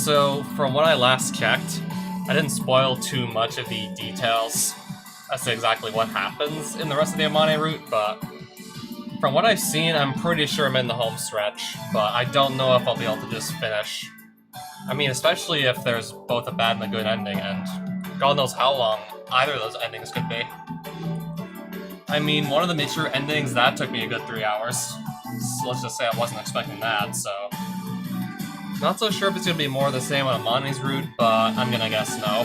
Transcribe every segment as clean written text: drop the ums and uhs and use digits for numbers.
So, from what I last checked, I didn't spoil too much of the details as to exactly what happens in the rest of the Amane route, but from what I've seen, I'm pretty sure I'm in the home stretch, but I don't know if I'll be able to just finish. I mean, especially if there's both a bad and a good ending, and God knows how long either of those endings could be. I mean, one of the mature endings, that took me a good 3 hours. So let's just say I wasn't expecting that, so... Not so sure if it's going to be more of the same on Amane's route, but I'm going to guess no.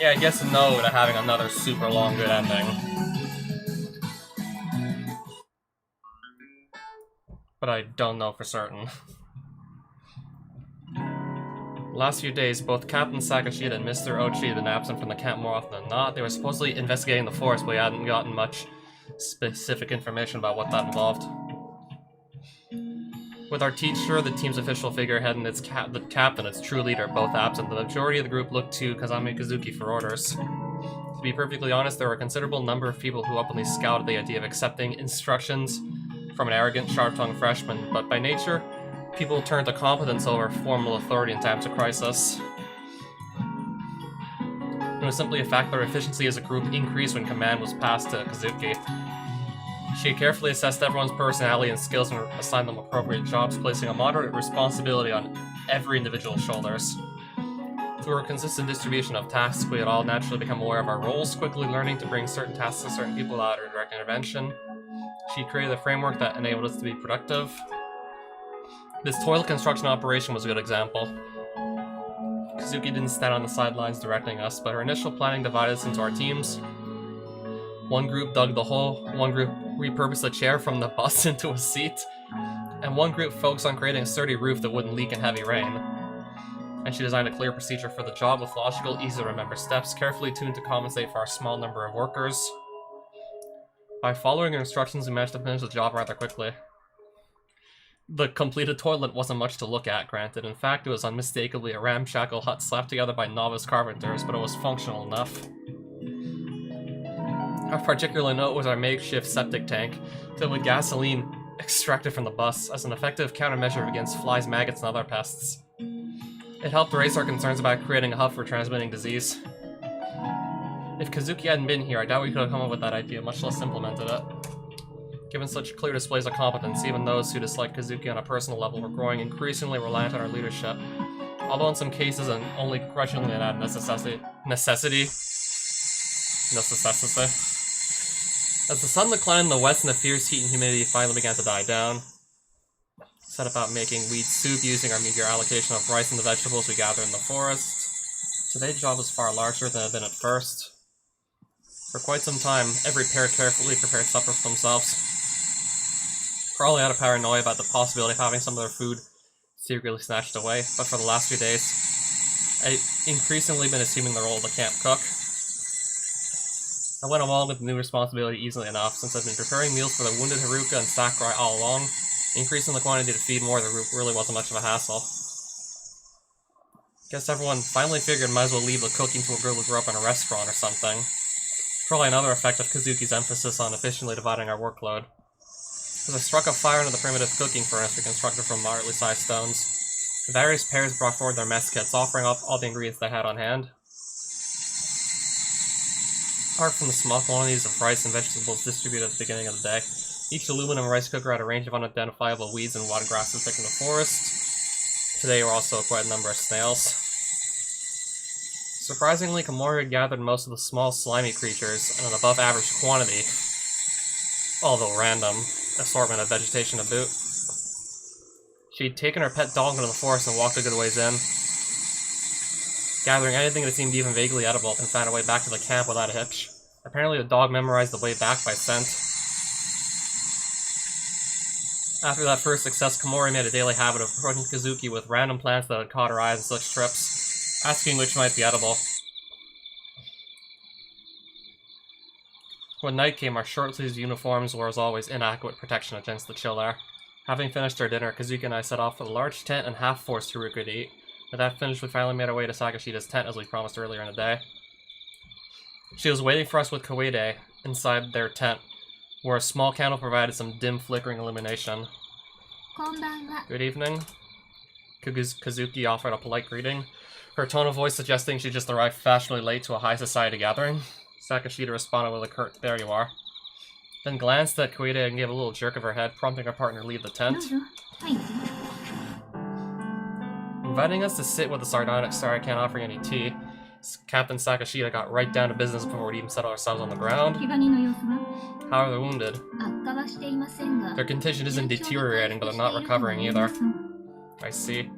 Yeah, I guess no to having another super long good ending. But I don't know for certain. Last few days, both Captain Sakashida and Mr. Ochi had been absent from the camp more often than not. They were supposedly investigating the forest, but we hadn't gotten much specific information about what that involved. With our teacher, the team's official figurehead, and the captain, its true leader, both absent, the majority of the group looked to Kazami Kazuki for orders. To be perfectly honest, there were a considerable number of people who openly scouted the idea of accepting instructions from an arrogant, sharp-tongued freshman, but by nature, people turn to competence over formal authority in times of crisis. It was simply a fact that our efficiency as a group increased when command was passed to Kazuki. She carefully assessed everyone's personality and skills and assigned them appropriate jobs, placing a moderate responsibility on every individual's shoulders. Through a consistent distribution of tasks, we had all naturally become aware of our roles, quickly learning to bring certain tasks to certain people without our direct intervention. She created a framework that enabled us to be productive. This toilet construction operation was a good example. Kazuki didn't stand on the sidelines directing us, but her initial planning divided us into our teams. One group dug the hole, one group repurposed a chair from the bus into a seat, and one group focused on creating a sturdy roof that wouldn't leak in heavy rain. And she designed a clear procedure for the job with logical, easy-to-remember steps, carefully tuned to compensate for our small number of workers. By following her instructions, we managed to finish the job rather quickly. The completed toilet wasn't much to look at, granted. In fact, it was unmistakably a ramshackle hut slapped together by novice carpenters, but it was functional enough. Of particular note was our makeshift septic tank, filled with gasoline extracted from the bus, as an effective countermeasure against flies, maggots, and other pests. It helped erase our concerns about creating a hub for transmitting disease. If Kazuki hadn't been here, I doubt we could have come up with that idea, much less implemented it. Given such clear displays of competence, even those who disliked Kazuki on a personal level were growing increasingly reliant on our leadership. Although in some cases, and only grudgingly out of necessity. As the sun declined in the west and the fierce heat and humidity finally began to die down, set about making weed soup using our meager allocation of rice and the vegetables we gathered in the forest. Today's job was far larger than it had been at first. For quite some time, every pair carefully prepared supper for themselves, probably out of paranoia about the possibility of having some of their food secretly snatched away, but for the last few days, I've increasingly been assuming the role of the camp cook. I went along with the new responsibility easily enough, since I've been preparing meals for the wounded Haruka and Sakurai all along. Increasing the quantity to feed more of the group really wasn't much of a hassle. Guess everyone finally figured might as well leave the cooking to a girl who grew up in a restaurant or something. Probably another effect of Kazuki's emphasis on efficiently dividing our workload. As I struck a fire into the primitive cooking furnace we constructed from moderately sized stones, the various pairs brought forward their mess kits, offering up all the ingredients they had on hand. Apart from the small quantities of rice and vegetables distributed at the beginning of the day, each aluminum rice cooker had a range of unidentifiable weeds and wild grasses thick in the forest. Today were also quite a number of snails. Surprisingly, Komori had gathered most of the small, slimy creatures and an above-average quantity, although random, assortment of vegetation to boot. She'd taken her pet dog into the forest and walked a good ways in, gathering anything that seemed even vaguely edible, and found her way back to the camp without a hitch. Apparently the dog memorized the way back by scent. After that first success, Komori made a daily habit of approaching Kazuki with random plants that had caught her eye on such trips, asking which might be edible. When night came, our short-sleeved uniforms were as always inadequate protection against the chill air. Having finished our dinner, Kazuki and I set off with a large tent and half-forced Haruka to eat. With that finished, we finally made our way to Sakashida's tent as we promised earlier in the day. She was waiting for us with Koide inside their tent, where a small candle provided some dim, flickering illumination. Good evening. Kazuki offered a polite greeting, her tone of voice suggesting she just arrived fashionably late to a high society gathering. Sakashida responded with a curt, "There you are," then glanced at Koide and gave a little jerk of her head, prompting her partner to leave the tent. Inviting us to sit with a sardonic "Sorry, I can't offer you any tea," Captain Sakashida got right down to business before we'd even settle ourselves on the ground. How are the wounded? Their condition isn't deteriorating, but they're not recovering either. I see.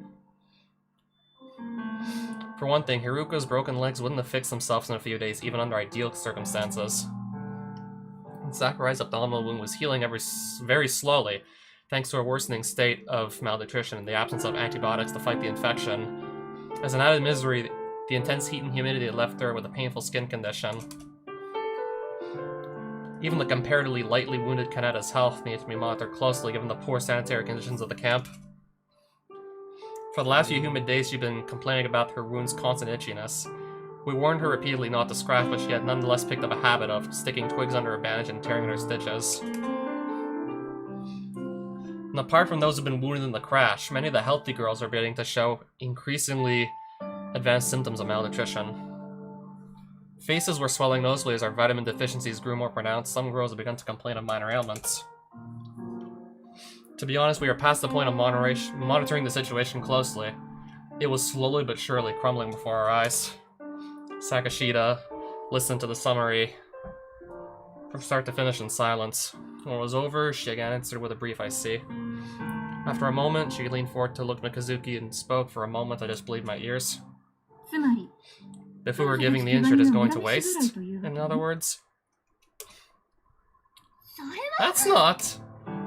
For one thing, Haruka's broken legs wouldn't have fixed themselves in a few days, even under ideal circumstances. And Sakurai's abdominal wound was healing very slowly, thanks to a worsening state of malnutrition and the absence of antibiotics to fight the infection. As an added misery, the intense heat and humidity had left her with a painful skin condition. Even the comparatively lightly wounded Kaneda's health needed to be monitored closely given the poor sanitary conditions of the camp. For the last few humid days, she'd been complaining about her wound's constant itchiness. We warned her repeatedly not to scratch, but she had nonetheless picked up a habit of sticking twigs under her bandage and tearing at her stitches. And apart from those who've been wounded in the crash, many of the healthy girls are beginning to show increasingly advanced symptoms of malnutrition. Faces were swelling noticeably as our vitamin deficiencies grew more pronounced. Some girls had begun to complain of minor ailments. To be honest, we were past the point of monitoring the situation closely. It was slowly but surely crumbling before our eyes. Sakashida listened to the summary from start to finish in silence. When it was over, she again answered with a brief "I see." After a moment, she leaned forward to look at Kazuki and spoke. For a moment, I just believed my ears. The food we're giving the injured is going to waste? In other words? That's not!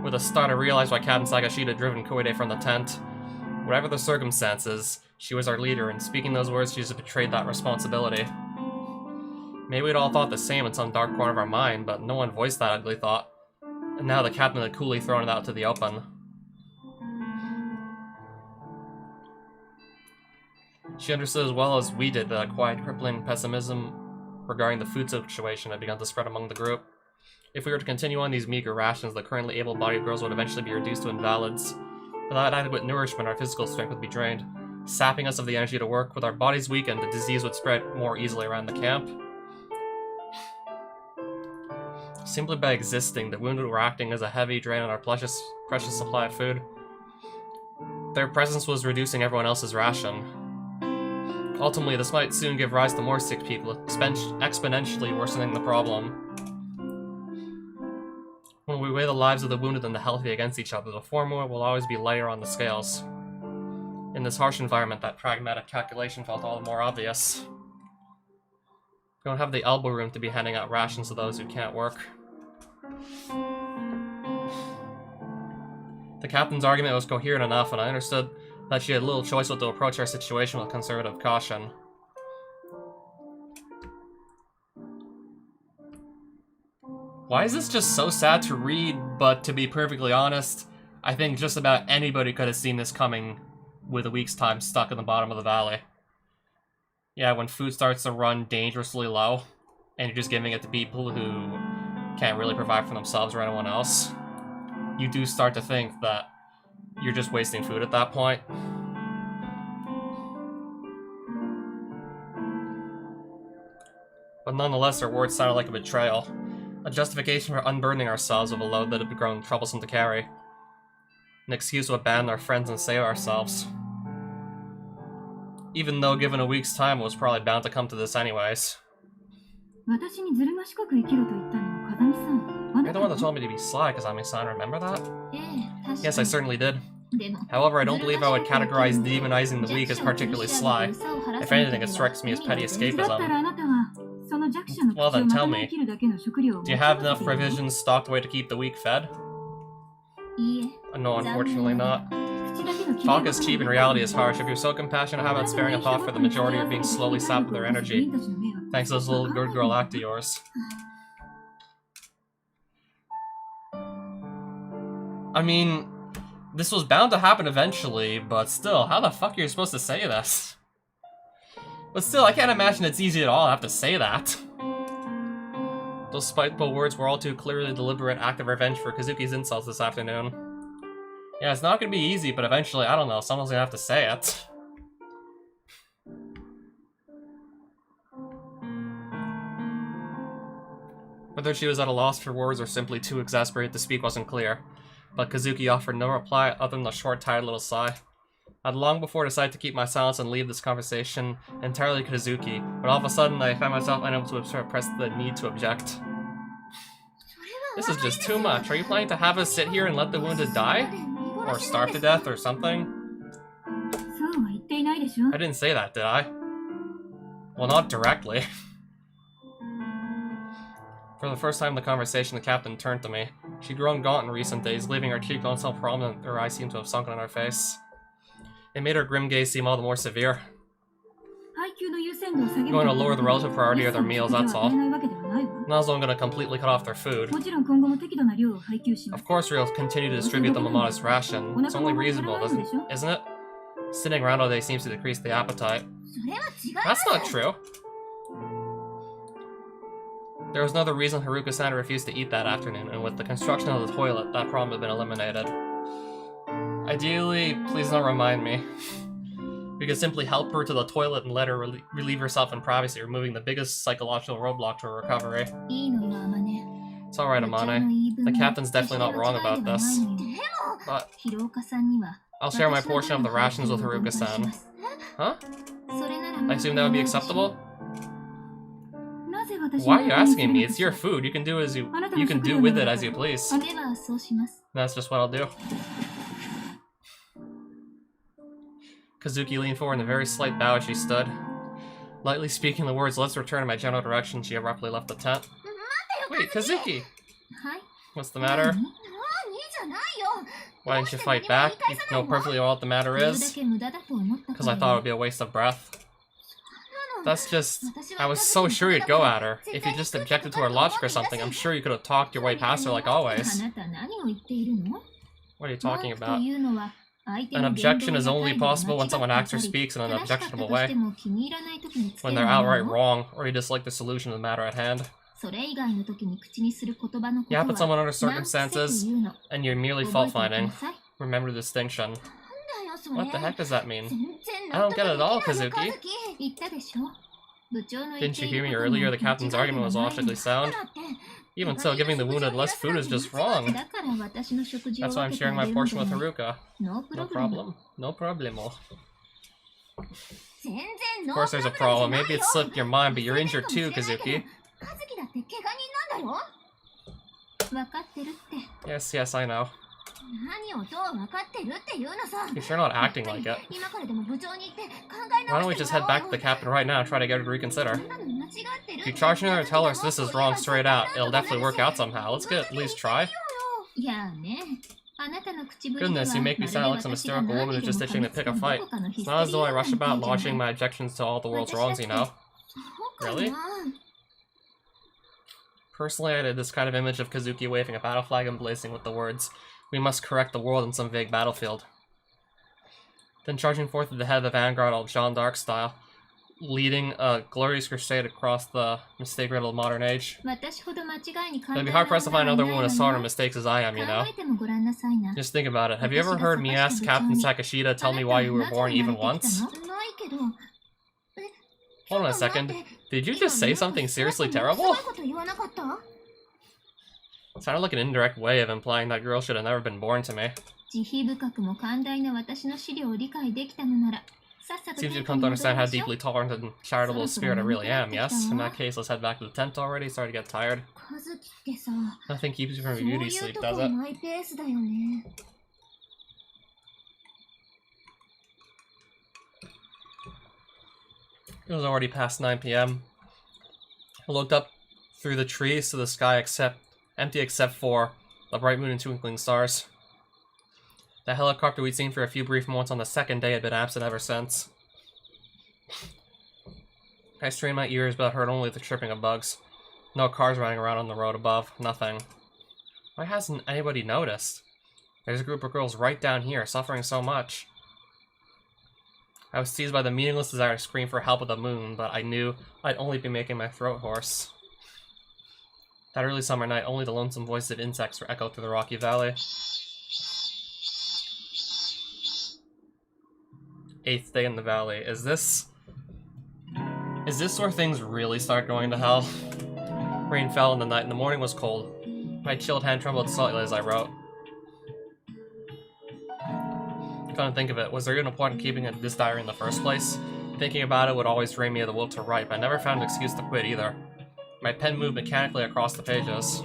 With a start, I realized why Captain Sakashida had driven Koide from the tent. Whatever the circumstances, she was our leader, and speaking those words, she just betrayed that responsibility. Maybe we'd all thought the same in some dark corner of our mind, but no one voiced that ugly thought. And now the captain had coolly thrown it out to the open. She understood as well as we did that a quiet, crippling pessimism regarding the food situation had begun to spread among the group. If we were to continue on these meager rations, the currently able-bodied girls would eventually be reduced to invalids. Without adequate nourishment, our physical strength would be drained, sapping us of the energy to work. With our bodies weakened, the disease would spread more easily around the camp. Simply by existing, the wounded were acting as a heavy drain on our precious supply of food. Their presence was reducing everyone else's ration. Ultimately, this might soon give rise to more sick people, exponentially worsening the problem. When we weigh the lives of the wounded and the healthy against each other, the former will always be lighter on the scales. In this harsh environment, that pragmatic calculation felt all the more obvious. We don't have the elbow room to be handing out rations to those who can't work. The captain's argument was coherent enough, and I understood that she had little choice but to approach our situation with conservative caution. Why is this just so sad to read? But to be perfectly honest, I think just about anybody could have seen this coming with a week's time stuck in the bottom of the valley. Yeah, when food starts to run dangerously low, and you're just giving it to people who can't really provide for themselves or anyone else, you do start to think that you're just wasting food at that point. But nonetheless, our words sounded like a betrayal. A justification for unburdening ourselves of a load that had grown troublesome to carry. An excuse to abandon our friends and save ourselves. Even though given a week's time, it was probably bound to come to this anyways. You're the one that told me to be sly, Kazami-san, remember that? Yes, I certainly did. However, I don't believe I would categorize demonizing the weak as particularly sly. If anything, it strikes me as petty escapism. Well then, tell me, do you have enough provisions stocked away to keep the weak fed? No, unfortunately not. Talk is cheap and reality is harsh. If you're so compassionate, how about sparing a thought for the majority are being slowly sapped with their energy? Thanks to this little good girl act of yours. I mean, this was bound to happen eventually, but still, how the fuck are you supposed to say this? But still, I can't imagine it's easy at all to have to say that. Those spiteful words were all too clearly a deliberate act of revenge for Kazuki's insults this afternoon. Yeah, it's not gonna be easy, but eventually, I don't know, someone's gonna have to say it. Whether she was at a loss for words or simply too exasperated to speak wasn't clear, but Kazuki offered no reply other than a short, tired little sigh. I'd long before decided to keep my silence and leave this conversation entirely to Kazuki, but all of a sudden I found myself unable to suppress the need to object. This is just too much. Are you planning to have us sit here and let the wounded die? Or starve to death or something? I didn't say that, did I? Well, not directly. For the first time in the conversation, the captain turned to me. She'd grown gaunt in recent days, leaving her cheekbones so prominent her eyes seemed to have sunken on her face. It made her grim gaze seem all the more severe. I'm going to lower the relative priority of their meals, that's all. Not as though I'm going to completely cut off their food. Of course we'll continue to distribute them a modest ration. It's only reasonable, isn't it? Sitting around all day seems to decrease the appetite. That's not true. There was another reason Haruka-san refused to eat that afternoon, and with the construction of the toilet, that problem had been eliminated. Ideally, please don't remind me. We could simply help her to the toilet and let her relieve herself in privacy, removing the biggest psychological roadblock to her recovery. It's alright, Amane. The captain's definitely not wrong about this. But I'll share my portion of the rations with Haruka-san. Huh? I assume that would be acceptable? Why are you asking me? It's your food. You can do with it as you please. That's just what I'll do. Kazuki leaned forward in a very slight bow as she stood. Lightly speaking the words, "Let's return" in my general direction, she abruptly left the tent. Wait, Kazuki! What's the matter? Why didn't you fight back? You know perfectly what the matter is? Because I thought it would be a waste of breath. That's just... I was so sure you'd go at her. If you just objected to her logic or something, I'm sure you could have talked your way past her like always. What are you talking about? An objection is only possible when someone acts or speaks in an objectionable way. When they're outright wrong, or you dislike the solution of the matter at hand. You happen someone under circumstances, and you're merely fault-finding. Remember the distinction. What the heck does that mean? I don't get it at all, Kazuki. Didn't you hear me earlier? The captain's argument was logically sound. Even so, giving the wounded less food is just wrong. That's why I'm sharing my portion with Haruka. No problem. No problemo. Of course there's a problem. Maybe it slipped your mind, but you're injured too, Kazuki. Yes, I know. You're sure not acting like it. Why don't we just head back to the captain right now and try to get her to reconsider? If you charge her or tell her this is wrong straight out, it'll definitely work out somehow. Let's at least try. Goodness, you make me sound like some hysterical woman who's just itching to pick a fight. It's not as though I rush about lodging my objections to all the world's wrongs, you know. Really? Personally, I did this kind of image of Kazuki waving a battle flag and blazing with the words, "We must correct the world" in some vague battlefield. Then charging forth at the head of the vanguard all Jeanne d'Arc style, leading a glorious crusade across the mistake-riddled modern age. It'd be hard-pressed to find another woman as hard on mistakes as I am, you know. Just think about it. Have you ever heard me ask Captain Sakashida, "Tell me why you were born even once"? Hold on a second. Did you just say something seriously terrible? It sounded like an indirect way of implying that girl should have never been born to me. Seems you've come to understand how deeply tolerant and charitable a spirit I really am, yes? In that case, let's head back to the tent already. Sorry to get tired. Nothing keeps you from your beauty sleep, does it? It was already past 9 p.m. I looked up through the trees to the sky empty except for the bright moon and twinkling stars. The helicopter we'd seen for a few brief moments on the second day had been absent ever since. I strained my ears, but I heard only the chirping of bugs. No cars running around on the road above. Nothing. Why hasn't anybody noticed? There's a group of girls right down here, suffering so much. I was seized by the meaningless desire to scream for help with the moon, but I knew I'd only be making my throat hoarse. That early summer night, only the lonesome voices of insects were echoed through the rocky valley. 8th day in the valley. Is this where things really start going to hell? Rain fell in the night and the morning was cold. My chilled hand trembled slightly as I wrote. Come to think of it, was there even a point in keeping this diary in the first place? Thinking about it would always drain me of the will to write, but I never found an excuse to quit either. My pen moved mechanically across the pages.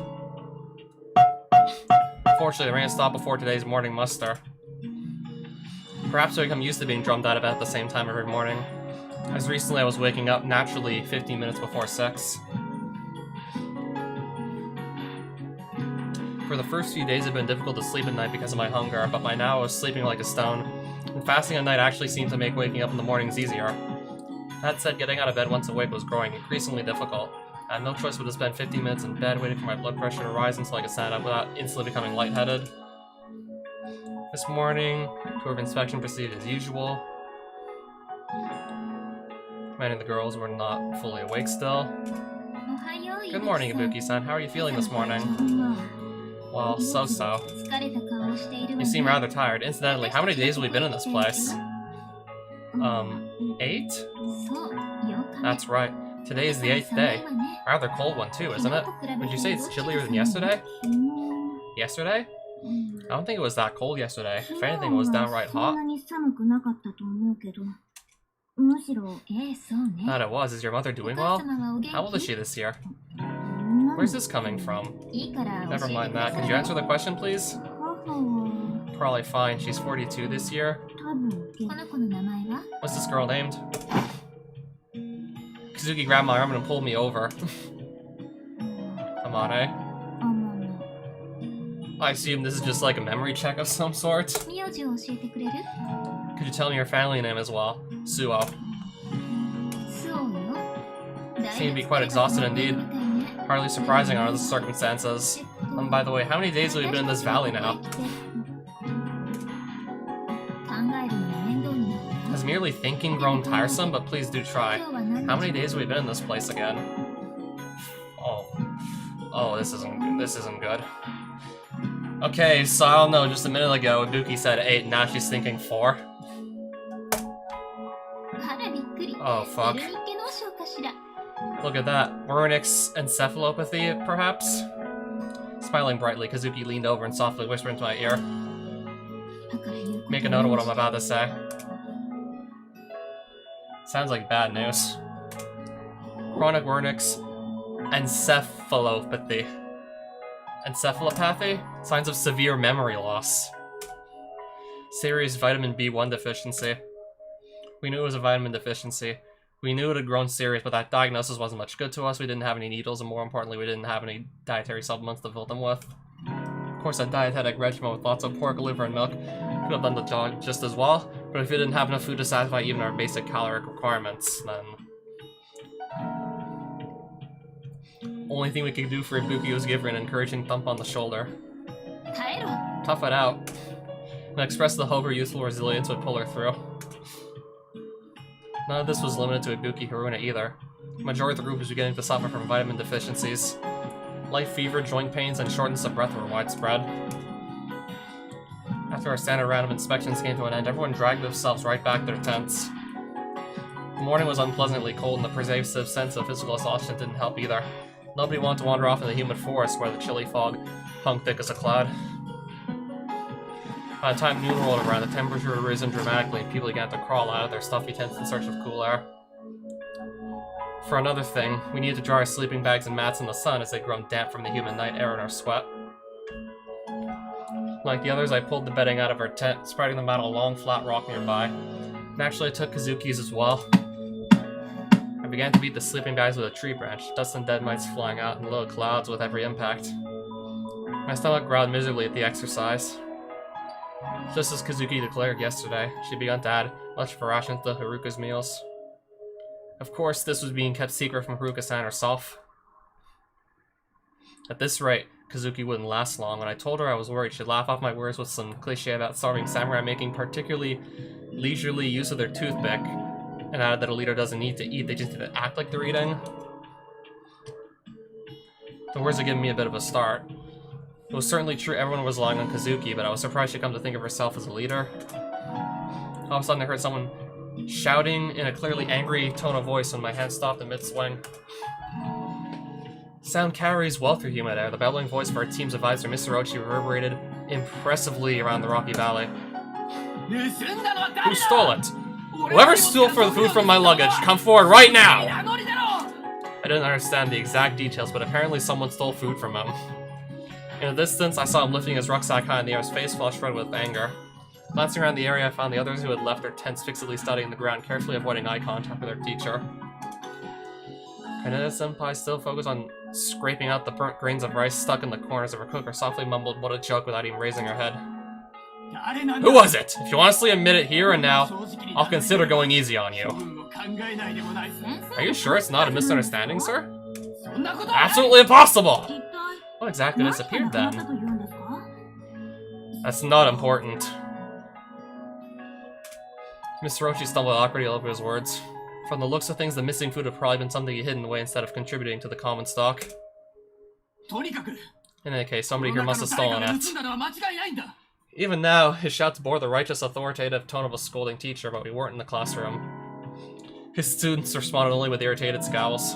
Fortunately, the rain stopped before today's morning muster. Perhaps I become used to being drummed out of bed at the same time every morning. As recently I was waking up naturally 15 minutes before 6. For the first few days it had been difficult to sleep at night because of my hunger, but by now I was sleeping like a stone, and fasting at night actually seemed to make waking up in the mornings easier. That said, getting out of bed once awake was growing increasingly difficult. I had no choice but to spend 15 minutes in bed waiting for my blood pressure to rise until I could stand up without instantly becoming lightheaded. This morning, tour of inspection proceeded as usual. Many of the girls were not fully awake still. Good morning, Ibuki-san. How are you feeling this morning? Well, so-so. You seem rather tired. Incidentally, how many days have we been in this place? 8? That's right. Today is the 8th day. Rather cold one too, isn't it? Would you say it's chillier than yesterday? Yesterday? I don't think it was that cold yesterday. If anything, it was downright hot. That it was. Is your mother doing well? How old is she this year? Where's this coming from? Never mind that. Could you answer the question, please? Probably fine. She's 42 this year. What's this girl named? Kazuki grabbed my arm and pulled me over. Amane. I assume this is just like a memory check of some sort. Could you tell me your family name as well? Suo. Seem to be quite exhausted indeed. Hardly surprising under the circumstances. By the way, how many days have we been in this valley now? Has merely thinking grown tiresome? But please do try. How many days have we been in this place again? Oh, this isn't good. Okay, so I don't know, just a minute ago, Ibuki said 8, and now she's thinking 4. Oh, fuck. Look at that. Vernix encephalopathy, perhaps? Smiling brightly, Kazuki leaned over and softly whispered into my ear. Make a note of what I'm about to say. Sounds like bad news. Chronic Vernix encephalopathy. Encephalopathy? Signs of severe memory loss. Serious vitamin B1 deficiency. We knew it was a vitamin deficiency. We knew it had grown serious, but that diagnosis wasn't much good to us. We didn't have any needles, and more importantly, we didn't have any dietary supplements to fill them with. Of course, a dietetic regimen with lots of pork, liver, and milk could have done the job just as well, but if we didn't have enough food to satisfy even our basic caloric requirements, then... Only thing we could do for Ibuki was give her an encouraging thump on the shoulder. Tough it out. And express the hope her youthful resilience would pull her through. None of this was limited to Ibuki Haruna either. The majority of the group was beginning to suffer from vitamin deficiencies. Light fever, joint pains, and shortness of breath were widespread. After our standard round of inspections came to an end, everyone dragged themselves right back to their tents. The morning was unpleasantly cold, and the pervasive sense of physical exhaustion didn't help either. Nobody wanted to wander off in the humid forest where the chilly fog hung thick as a cloud. By the time noon rolled around, the temperature had risen dramatically and people began to crawl out of their stuffy tents in search of cool air. For another thing, we needed to dry our sleeping bags and mats in the sun as they'd grown damp from the humid night air and our sweat. Like the others, I pulled the bedding out of our tent, spreading them out on a long flat rock nearby. Naturally, I took Kazuki's as well. I began to beat the sleeping bags with a tree branch, dust and dead mites flying out in little clouds with every impact. My stomach growled miserably at the exercise. Just as Kazuki declared yesterday, she began to add much of her rations to Haruka's meals. Of course, this was being kept secret from Haruka-san herself. At this rate, Kazuki wouldn't last long. When I told her I was worried, she'd laugh off my words with some cliche about starving samurai making particularly leisurely use of their toothpick, and added that a leader doesn't need to eat, they just need to act like they're eating. The words had given me a bit of a start. It was certainly true everyone was relying on Kazuki, but I was surprised she'd come to think of herself as a leader. All of a sudden I heard someone shouting in a clearly angry tone of voice when my hand stopped in mid-swing. Sound carries well through humid air. The bellowing voice of our team's advisor, Mr. Ochi, reverberated impressively around the rocky valley. Who stole it? Whoever stole the food from my luggage, come forward right now! I didn't understand the exact details, but apparently someone stole food from him. In the distance, I saw him lifting his rucksack high in the air, his face flushed red with anger. Glancing around the area, I found the others who had left their tents fixedly studying the ground, carefully avoiding eye contact with their teacher. Kaneda-senpai, still focused on scraping out the burnt grains of rice stuck in the corners of her cooker, softly mumbled what a joke without even raising her head. Who was it? If you honestly admit it here and now, I'll consider going easy on you. Are you sure it's not a misunderstanding, sir? Absolutely impossible! What exactly disappeared then? That's not important. Mr. Roshi stumbled awkwardly over his words. From the looks of things, the missing food had probably been something he hidden away instead of contributing to the common stock. In any case, somebody here must have stolen it. Even now, his shouts bore the righteous, authoritative tone of a scolding teacher, but we weren't in the classroom. His students responded only with irritated scowls.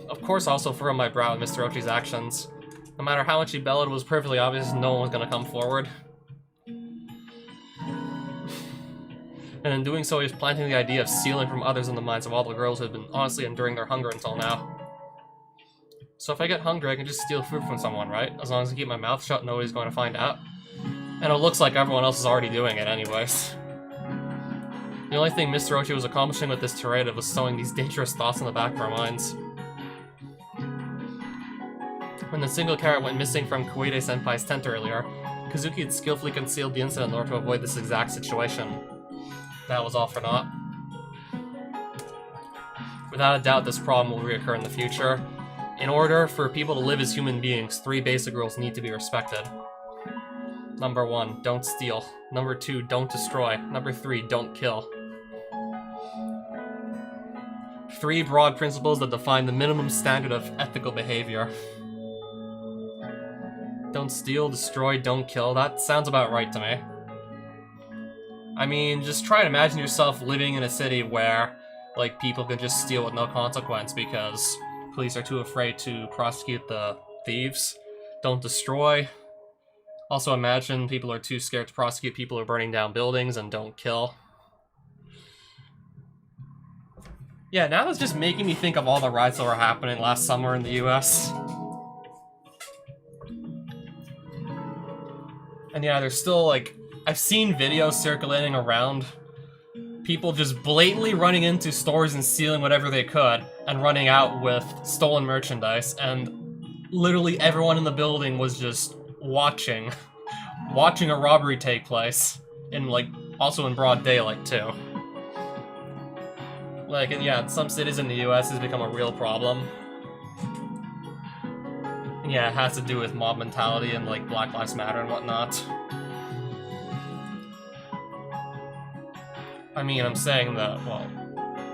Of course, I also furrowed my brow at Mr. Ochi's actions. No matter how much he bellowed, it was perfectly obvious no one was going to come forward. And in doing so, he was planting the idea of stealing from others in the minds of all the girls who had been honestly enduring their hunger until now. So if I get hungry, I can just steal food from someone, right? As long as I keep my mouth shut, nobody's going to find out. And it looks like everyone else is already doing it anyways. The only thing Mr. Ochi was accomplishing with this tirade was sowing these dangerous thoughts in the back of our minds. When the single carrot went missing from Koide-senpai's tent earlier, Kazuki had skillfully concealed the incident in order to avoid this exact situation. That was all for naught. Without a doubt, this problem will reoccur in the future. In order for people to live as human beings, 3 basic rules need to be respected. Number 1, don't steal. Number 2, don't destroy. Number 3, don't kill. 3 broad principles that define the minimum standard of ethical behavior. Don't steal, destroy, don't kill. That sounds about right to me. I mean, just try and imagine yourself living in a city where, like, people can just steal with no consequence because police are too afraid to prosecute the thieves. Don't destroy. Also imagine people are too scared to prosecute people who are burning down buildings, and don't kill. Yeah, now that's just making me think of all the riots that were happening last summer in the US. And yeah, there's still, like, I've seen videos circulating around people just blatantly running into stores and stealing whatever they could and running out with stolen merchandise, and literally everyone in the building was just watching a robbery take place in, like, also in broad daylight too. Like, and yeah, in some cities in the US has become a real problem. And yeah, it has to do with mob mentality and, like, Black Lives Matter and whatnot. I mean, I'm saying that, well,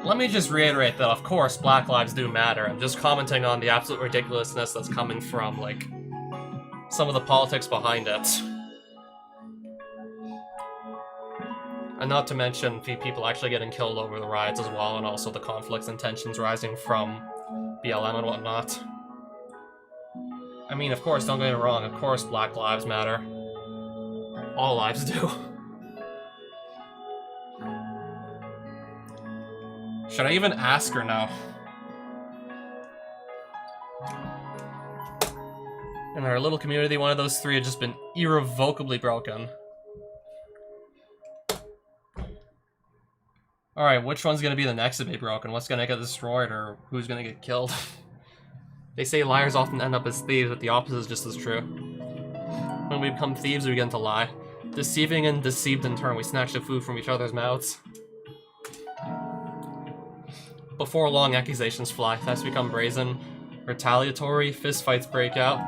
let me just reiterate that, of course, Black Lives do matter. I'm just commenting on the absolute ridiculousness that's coming from, like, some of the politics behind it. And not to mention people actually getting killed over the riots as well, and also the conflicts and tensions rising from BLM and whatnot. I mean, of course, don't get me wrong, of course Black Lives matter. All lives do. Should I even ask her now? In our little community, one of those 3 had just been irrevocably broken. Alright, which one's gonna be the next to be broken? What's gonna get destroyed, or who's gonna get killed? They say liars often end up as thieves, but the opposite is just as true. When we become thieves, we begin to lie. Deceiving and deceived in turn, we snatch the food from each other's mouths. Before long, accusations fly. That's become brazen. Retaliatory fistfights break out.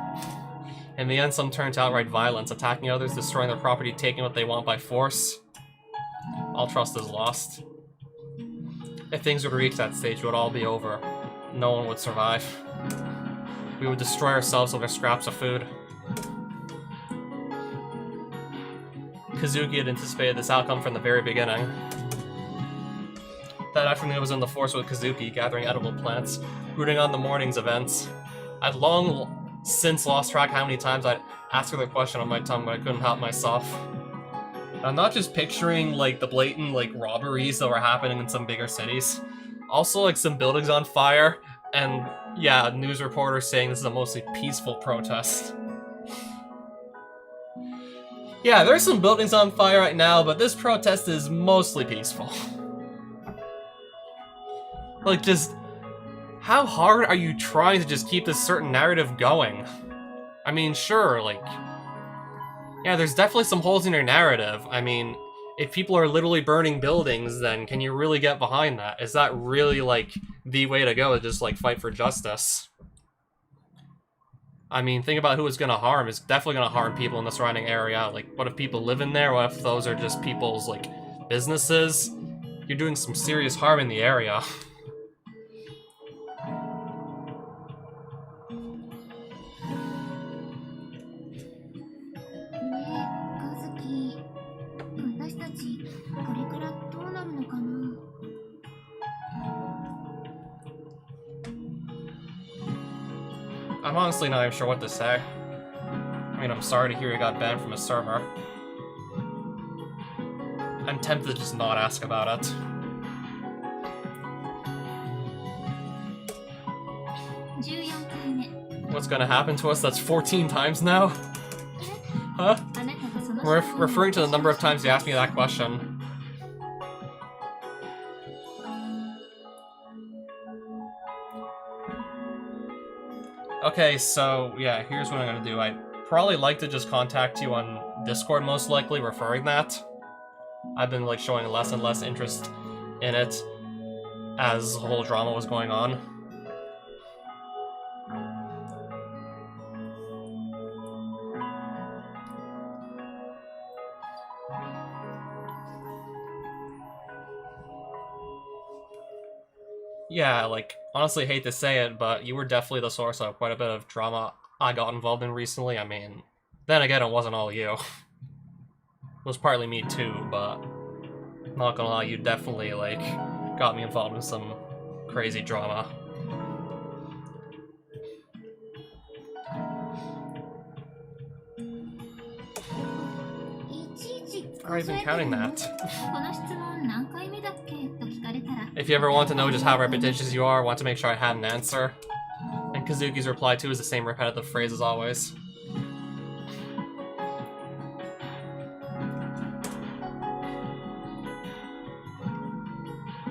In the end, some turn to outright violence, attacking others, destroying their property, taking what they want by force. All trust is lost. If things were to reach that stage, it would all be over. No one would survive. We would destroy ourselves over scraps of food. Kazuki had anticipated this outcome from the very beginning. That afternoon I was in the forest with Kazuki, gathering edible plants, rooting on the morning's events. I'd long since lost track how many times I'd ask her the question on my tongue, but I couldn't help myself. I'm not just picturing, like, the blatant, like, robberies that were happening in some bigger cities. Also, like, some buildings on fire, and, yeah, news reporters saying this is a mostly peaceful protest. Yeah, there's some buildings on fire right now, but this protest is mostly peaceful. Like, just... how hard are you trying to just keep this certain narrative going? I mean, sure, like... yeah, there's definitely some holes in your narrative. I mean, if people are literally burning buildings, then can you really get behind that? Is that really, like, the way to go, to just, like, fight for justice? I mean, think about who it's gonna harm. It's definitely gonna harm people in the surrounding area. Like, what if people live in there? What if those are just people's, like, businesses? You're doing some serious harm in the area. I'm honestly not even sure what to say. I mean, I'm sorry to hear you got banned from a server. I'm tempted to just not ask about it. What's gonna happen to us? That's 14 times now? Huh? We're referring to the number of times you asked me that question. Okay, so, yeah, here's what I'm gonna do. I'd probably like to just contact you on Discord, most likely, referring that. I've been, like, showing less and less interest in it as the whole drama was going on. Yeah, like, honestly hate to say it, but you were definitely the source of quite a bit of drama I got involved in recently. I mean, then again, it wasn't all you. It was partly me too, but not gonna lie, you definitely, like, got me involved in some crazy drama. Are even counting that? If you ever want to know just how repetitious you are, want to make sure I had an answer. And Kazuki's reply too is the same repetitive phrase as always.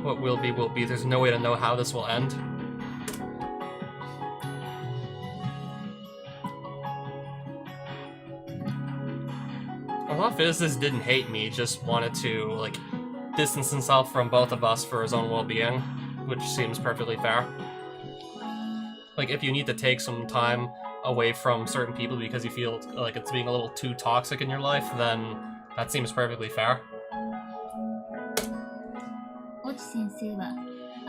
What will be, will be. There's no way to know how this will end. A lot of physicists didn't hate me, just wanted to, like, distance himself from both of us for his own well-being, which seems perfectly fair. Like, if you need to take some time away from certain people because you feel like it's being a little too toxic in your life, then that seems perfectly fair.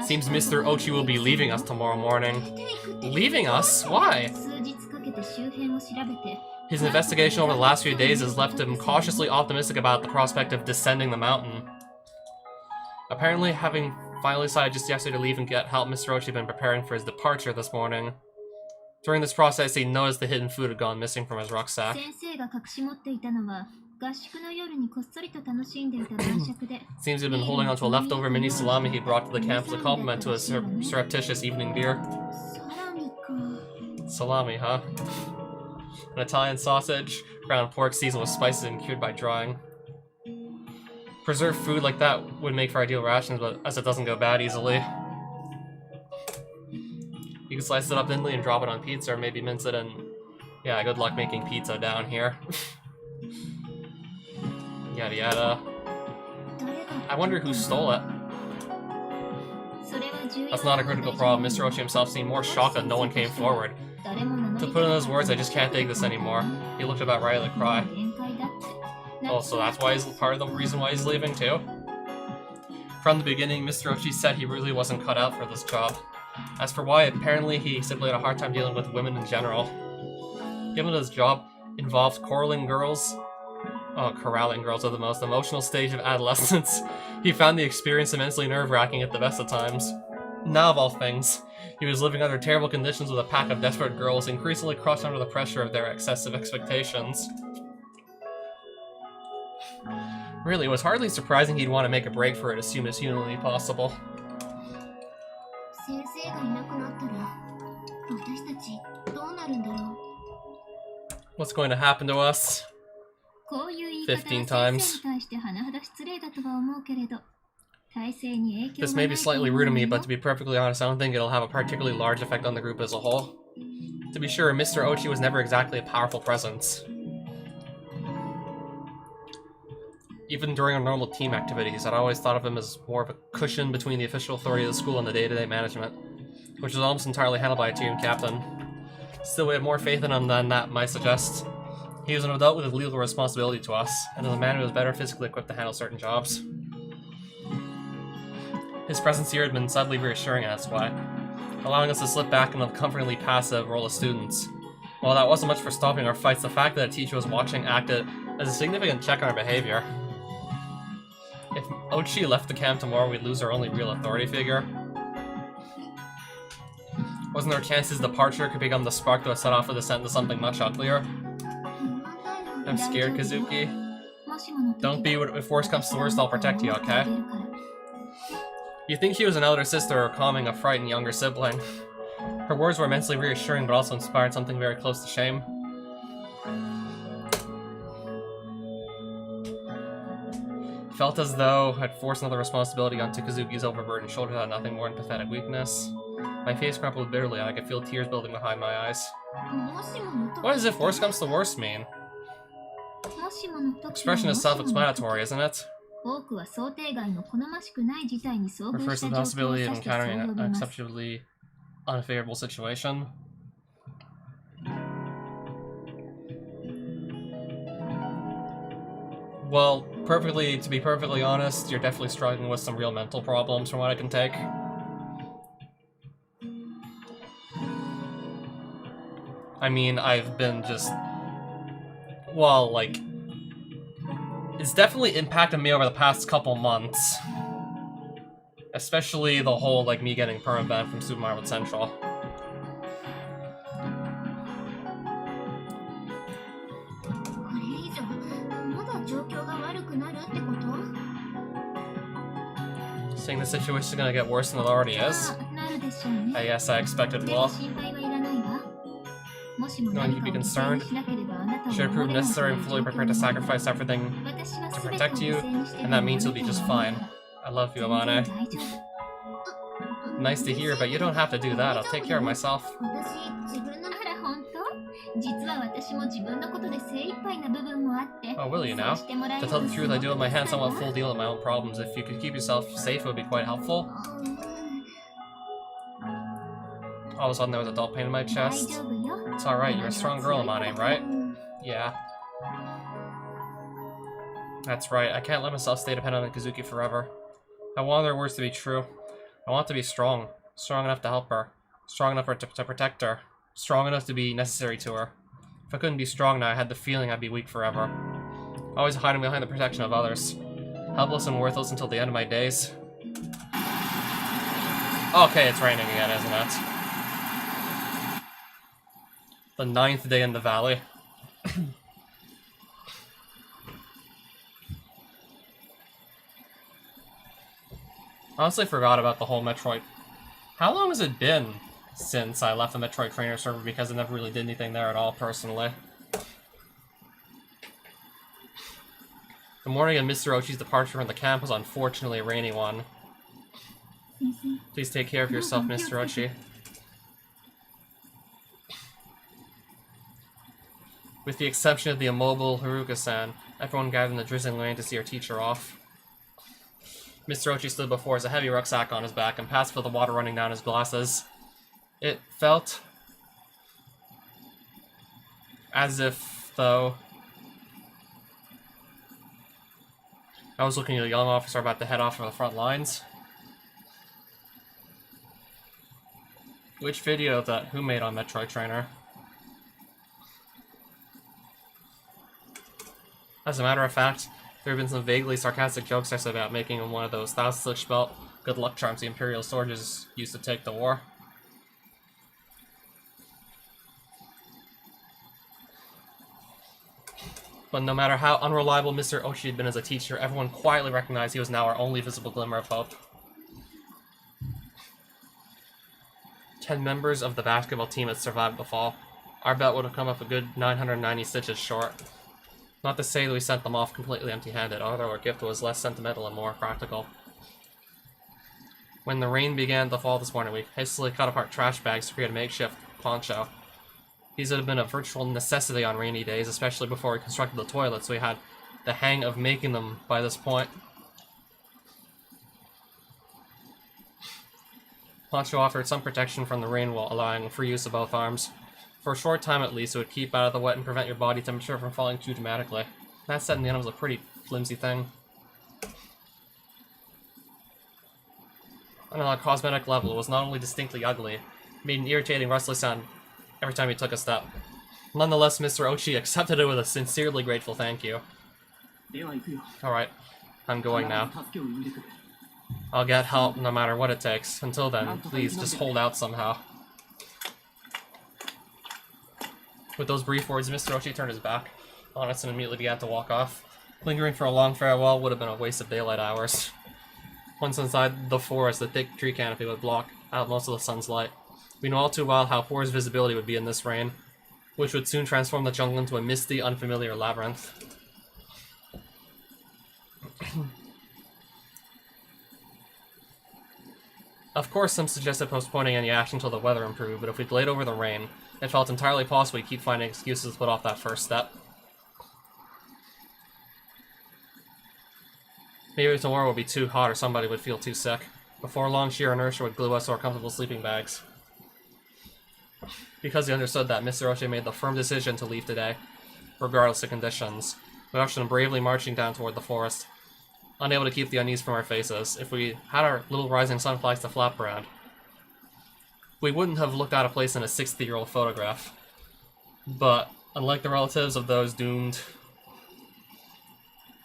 Seems Mr. Ochi will be leaving us tomorrow morning. Leaving us? Why? His investigation over the last few days has left him cautiously optimistic about the prospect of descending the mountain. Apparently, having finally decided just yesterday to leave and get help, Mr. Ochi had been preparing for his departure this morning. During this process, he noticed the hidden food had gone missing from his rucksack. Seems he'd been holding onto a leftover mini salami he brought to the camp as a compliment to his surreptitious evening beer. Salami, huh? An Italian sausage, ground pork seasoned with spices and cured by drying. Preserved food like that would make for ideal rations, but as it doesn't go bad easily. You can slice it up thinly and drop it on pizza, or maybe mince it and... yeah, good luck making pizza down here. Yada yada. I wonder who stole it. That's not a critical problem. Mr. Ochi himself seemed more shocked that no one came forward. To put in those words, I just can't take this anymore. He looked about ready to cry. Oh, so that's why he's part of the reason why he's leaving too? From the beginning, Mr. Ochi said he really wasn't cut out for this job. As for why, apparently he simply had a hard time dealing with women in general. Given his job involved corralling girls at the most emotional stage of adolescence, he found the experience immensely nerve-wracking at the best of times. Now, of all things, he was living under terrible conditions with a pack of desperate girls, increasingly crushed under the pressure of their excessive expectations. Really, it was hardly surprising he'd want to make a break for it as soon as humanly possible. What's going to happen to us? 15 times. This may be slightly rude of me, but to be perfectly honest, I don't think it'll have a particularly large effect on the group as a whole. To be sure, Mr. Ochi was never exactly a powerful presence. Even during our normal team activities, I'd always thought of him as more of a cushion between the official authority of the school and the day-to-day management, which was almost entirely handled by a team captain. Still, we have more faith in him than that might suggest. He was an adult with a legal responsibility to us, and as a man who was better physically equipped to handle certain jobs. His presence here had been subtly reassuring, and that's why, allowing us to slip back into the comfortingly passive role of students. While that wasn't much for stopping our fights, the fact that a teacher was watching acted as a significant check on our behavior. If Ochi left the camp tomorrow, we'd lose our only real authority figure. Wasn't there a chance his departure could become the spark that would set off the descent into something much uglier? I'm scared, Kazuki. Don't be, if worst comes to worst, I'll protect you, okay? You'd think she was an elder sister or calming a frightened younger sibling. Her words were immensely reassuring, but also inspired something very close to shame. Felt as though I'd forced another responsibility onto Kazuki's overburdened shoulders out of nothing more than pathetic weakness. My face crumpled bitterly, and I could feel tears building behind my eyes. What does if worst comes to worst mean? The expression is self-explanatory, isn't it? Refers to the possibility of encountering an unacceptably unfavorable situation. Well, to be perfectly honest, you're definitely struggling with some real mental problems from what I can take. I mean, I've been just... well, like... it's definitely impacted me over the past couple months. Especially the whole, like, me getting permaban from Super Mario Central. Saying the situation is gonna get worse than it already is? Yes, I expected well. Don't you be concerned? Should it prove necessary and fully prepared to sacrifice everything to protect you, and that means you'll be just fine. I love you, Amane. Nice to hear, but you don't have to do that. I'll take care of myself. Oh, will you now? To tell the truth, I do have my hands somewhat full dealing with my own problems. If you could keep yourself safe, it would be quite helpful. All of a sudden, there was a dull pain in my chest. It's alright, you're a strong girl, Amane, right? Yeah. That's right, I can't let myself stay dependent on Kazuki forever. I want their words to be true. I want to be strong. Strong enough to help her. Strong enough to protect her. Strong enough to be necessary to her. If I couldn't be strong now, I had the feeling I'd be weak forever. Always hiding behind the protection of others. Helpless and worthless until the end of my days. Okay, it's raining again, isn't it? The 9th day in the valley. Honestly forgot about the whole Metroid. How long has it been since I left the Metroid Trainer server, because I never really did anything there at all, personally. The morning of Mr. Ochi's departure from the camp was unfortunately a rainy one. Please take care of yourself, Mr. Ochi. With the exception of the immobile Haruka-san, everyone gathered in the drizzling rain to see our teacher off. Mr. Ochi stood before us, a heavy rucksack on his back, and passed with the water running down his glasses. It felt as if, though, I was looking at a young officer about to head off from the front lines. Which video that who made on Metroid Trainer? As a matter of fact, there have been some vaguely sarcastic jokes I said about making him one of those 1,000 spelt good luck charms the Imperial soldiers used to take the war. But no matter how unreliable Mr. Ochi had been as a teacher, everyone quietly recognized he was now our only visible glimmer of hope. 10 members of the basketball team had survived the fall. Our bet would have come up a good 990 stitches short. Not to say that we sent them off completely empty-handed, although our gift was less sentimental and more practical. When the rain began to fall this morning, we hastily cut apart trash bags to create a makeshift poncho. These would have been a virtual necessity on rainy days, especially before we constructed the toilet, so we had the hang of making them by this point. Poncho offered some protection from the rain while allowing free use of both arms. For a short time at least, it would keep out of the wet and prevent your body temperature from falling too dramatically. That said, in the end, it was a pretty flimsy thing. On a cosmetic level, it was not only distinctly ugly, it made an irritating rustly sound every time he took a step. Nonetheless, Mr. Ochi accepted it with a sincerely grateful thank you. Alright, I'm going now. I'll get help no matter what it takes. Until then, please, just hold out somehow. With those brief words, Mr. Ochi turned his back on us and immediately began to walk off. Lingering for a long farewell would have been a waste of daylight hours. Once inside the forest, the thick tree canopy would block out most of the sun's light. We know all too well how poor his visibility would be in this rain, which would soon transform the jungle into a misty, unfamiliar labyrinth. Of course, some suggested postponing any action until the weather improved, but if we delayed over the rain, it felt entirely possible we'd keep finding excuses to put off that first step. Maybe tomorrow would be too hot or somebody would feel too sick. Before long, sheer inertia would glue us to our comfortable sleeping bags. Because he understood that, Mr. Ochi made the firm decision to leave today, regardless of conditions. We watched him bravely marching down toward the forest, unable to keep the unease from our faces. If we had our little rising sun flags to flap around, we wouldn't have looked out of place in a 60-year-old photograph. But, unlike the relatives of those doomed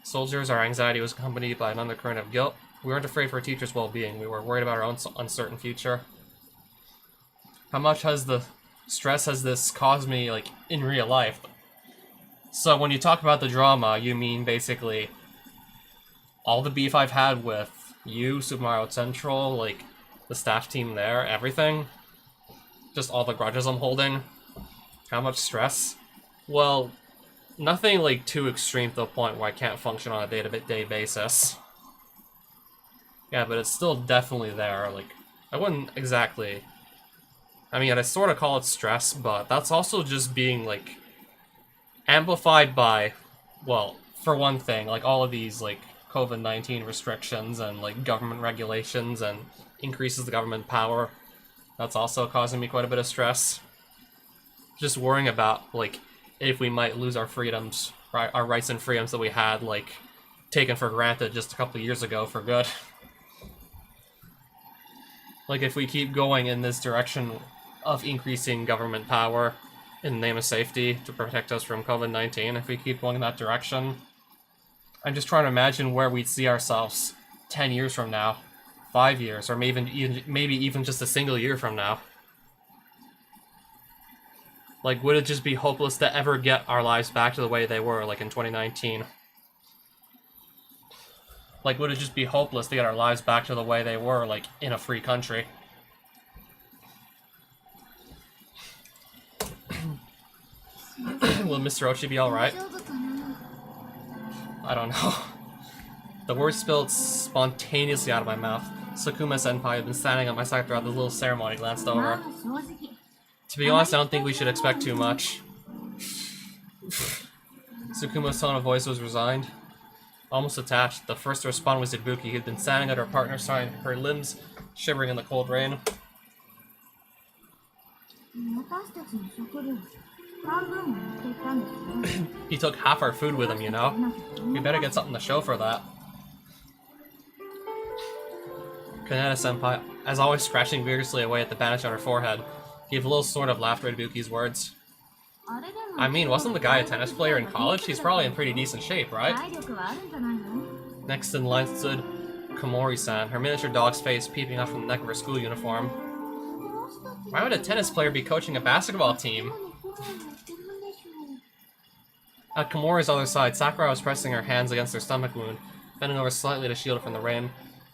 soldiers, our anxiety was accompanied by an undercurrent of guilt. We weren't afraid for a teacher's well-being, we were worried about our own uncertain future. How much has the stress has this caused me, like, in real life? So when you talk about the drama, you mean basically all the beef I've had with you, Super Mario Central, like, the staff team there, everything? Just all the grudges I'm holding? How much stress? Well, nothing, like, too extreme to the point where I can't function on a day-to-day basis. Yeah, but it's still definitely there. Like, I wouldn't exactly... I mean, I sort of call it stress, but that's also just being, like, amplified by, well, for one thing, like, all of these, like, COVID-19 restrictions and, like, government regulations and increases the government power. That's also causing me quite a bit of stress. Just worrying about, like, if we might lose our freedoms, our rights and freedoms that we had, like, taken for granted just a couple of years ago for good. Like, if we keep going in this direction of increasing government power in the name of safety to protect us from COVID-19, if we keep going in that direction, I'm just trying to imagine where we'd see ourselves 10 years from now, 5 years, or maybe even just a single year from now. Like, would it just be hopeless to ever get our lives back to the way they were, like in 2019? Like, would it just be hopeless to get our lives back to the way they were, like, in a free country? Will Mr. Ochi be alright? I don't know. The words spilled spontaneously out of my mouth. Sakuma-senpai had been standing at my side throughout the little ceremony, glanced over. To be honest, I don't think we should expect too much. Sukuma's tone of voice was resigned. Almost attached, the first to respond was Ibuki, who'd been standing at her partner's side, her limbs shivering in the cold rain. He took half our food with him, you know. We better get something to show for that. Kaneda-senpai, as always scratching vigorously away at the bandage on her forehead, gave a little snort of laughter at Ibuki's words. I mean, wasn't the guy a tennis player in college? He's probably in pretty decent shape, right? Next in line stood Komori-san, her miniature dog's face peeping out from the neck of her school uniform. Why would a tennis player be coaching a basketball team? At Komori's other side, Sakurai was pressing her hands against her stomach wound, bending over slightly to shield it from the rain.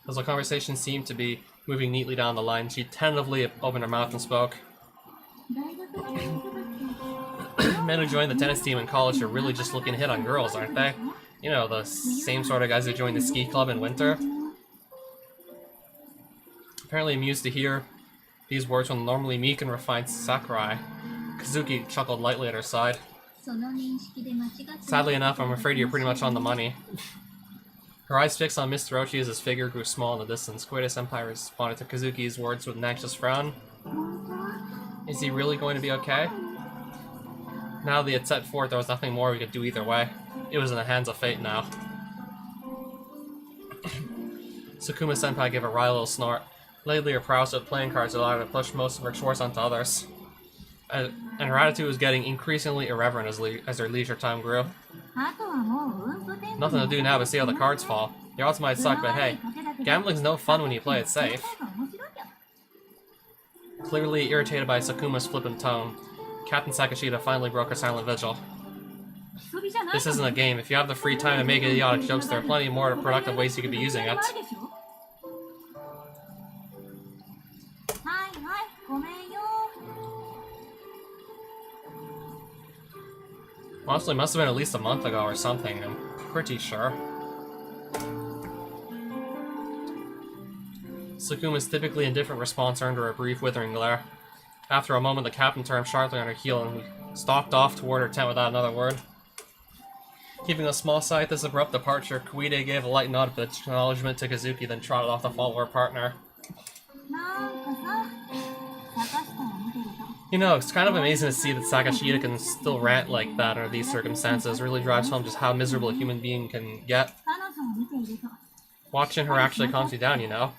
As the conversation seemed to be moving neatly down the line, she tentatively opened her mouth and spoke. Men who join the tennis team in college are really just looking to hit on girls, aren't they? You know, the same sort of guys who join the ski club in winter. Apparently amused to hear these words from the normally meek and refined Sakurai, Kazuki chuckled lightly at her side. Sadly enough, I'm afraid you're pretty much on the money. Her eyes fixed on Mr. Ochi as his figure grew small in the distance. Koide-senpai responded to Kazuki's words with an anxious frown. Is he really going to be okay? Now that he had set forth, there was nothing more we could do either way. It was in the hands of fate now. Sukuma-senpai gave a wry little snort. Lately, her prowess with playing cards allowed her to push most of her chores onto others. And her attitude was getting increasingly irreverent as her leisure time grew. Nothing to do now but see how the cards fall. The odds might suck, but hey, gambling's no fun when you play it safe. Clearly irritated by Sakuma's flippant tone, Captain Sakashita finally broke her silent vigil. This isn't a game. If you have the free time to make idiotic jokes, there are plenty more productive ways you could be using it. Honestly, must have been at least a month ago or something, I'm pretty sure. Sakuma's typically indifferent response earned her a brief withering glare. After a moment, the captain turned sharply on her heel and stalked off toward her tent without another word. Keeping a small sigh at this abrupt departure, Koide gave a light nod of acknowledgement to Kazuki, then trotted off to follow her partner. You know, it's kind of amazing to see that Sakashita can still rant like that under these circumstances. It really drives home just how miserable a human being can get. Watching her actually calms you down, you know.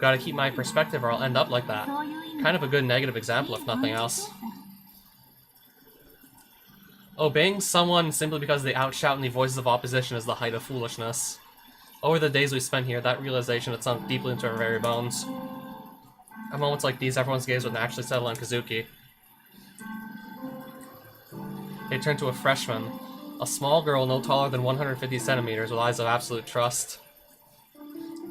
Gotta keep my perspective or I'll end up like that. Kind of a good negative example, if nothing else. Obeying someone simply because they outshout in the voices of opposition is the height of foolishness. Over the days we spent here, that realization had sunk deeply into our very bones. At moments like these, everyone's gaze would naturally settle on Kazuki. They turned to a freshman, a small girl no taller than 150 centimeters with eyes of absolute trust.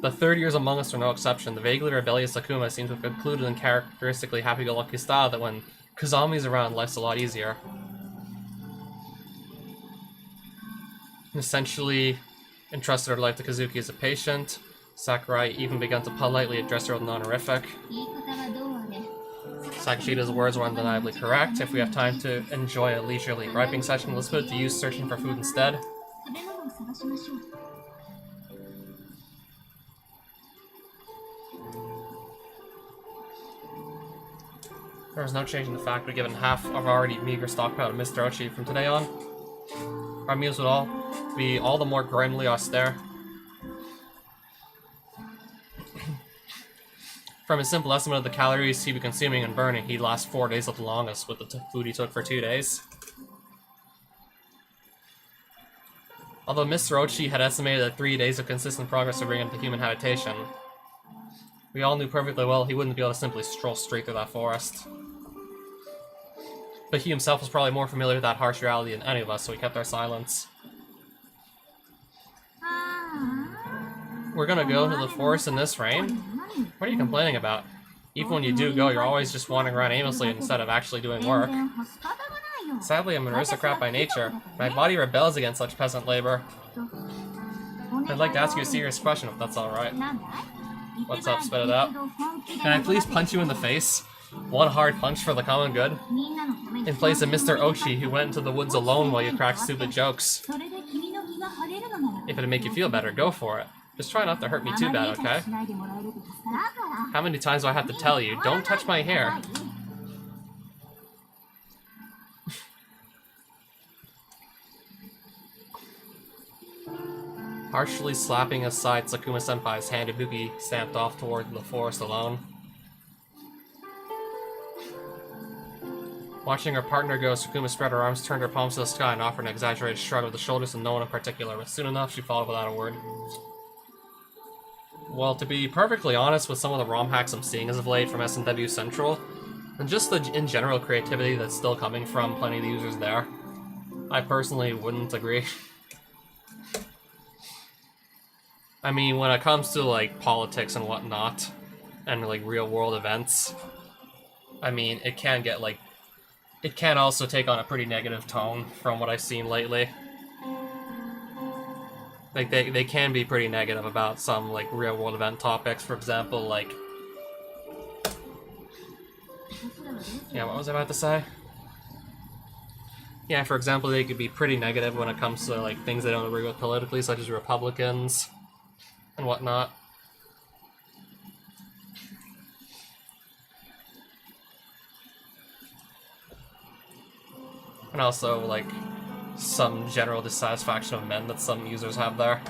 The third years among us are no exception. The vaguely rebellious Sakuma seems to have concluded in characteristically happy-go-lucky style that when Kazami's around, life's a lot easier. Essentially entrusted her life to Kazuki as a patient. Sakurai even began to politely address her with an honorific. Sakashita's words were undeniably correct. If we have time to enjoy a leisurely griping session, let's put it to use searching for food instead. There was no change in the fact we'd given half of our already meager stockpile to Mr. Ochi. From today on, our meals would all be all the more grimly austere. From his simple estimate of the calories he'd be consuming and burning, he'd last 4 days at the longest with the food he took for 2 days. Although Mr. Ochi had estimated that 3 days of consistent progress would bring him to human habitation, we all knew perfectly well he wouldn't be able to simply stroll straight through that forest. But he himself was probably more familiar with that harsh reality than any of us, so we kept our silence. We're gonna go to the forest in this rain? What are you complaining about? Even when you do go, you're always just wandering around aimlessly instead of actually doing work. Sadly, I'm an aristocrat by nature. My body rebels against such peasant labor. I'd like to ask you a serious question, if that's alright. What's up, spit it out? Can I please punch you in the face? One hard punch for the common good? In place of Mr. Ochi, who went into the woods alone while you cracked stupid jokes. If it'd make you feel better, go for it. Just try not to hurt me too bad, okay? How many times do I have to tell you? Don't touch my hair. Harshly slapping aside Sakuma-senpai's hand, Ibuki stamped off toward the forest alone. Watching her partner go, Sakuma spread her arms, turned her palms to the sky, and offered an exaggerated shrug of the shoulders to no one in particular, but soon enough she followed without a word. Well, to be perfectly honest with some of the ROM hacks I'm seeing as of late from S&W Central, and just the in general creativity that's still coming from plenty of the users there, I personally wouldn't agree. I mean, when it comes to, like, politics and whatnot, and, like, real-world events, I mean, it can get, like, it can also take on a pretty negative tone from what I've seen lately. Like, they can be pretty negative about some, like, real-world event topics, for example, like... Yeah, what was I about to say? Yeah, for example, they could be pretty negative when it comes to, like, things they don't agree with politically, such as Republicans and whatnot. And also, like, some general dissatisfaction of men that some users have there.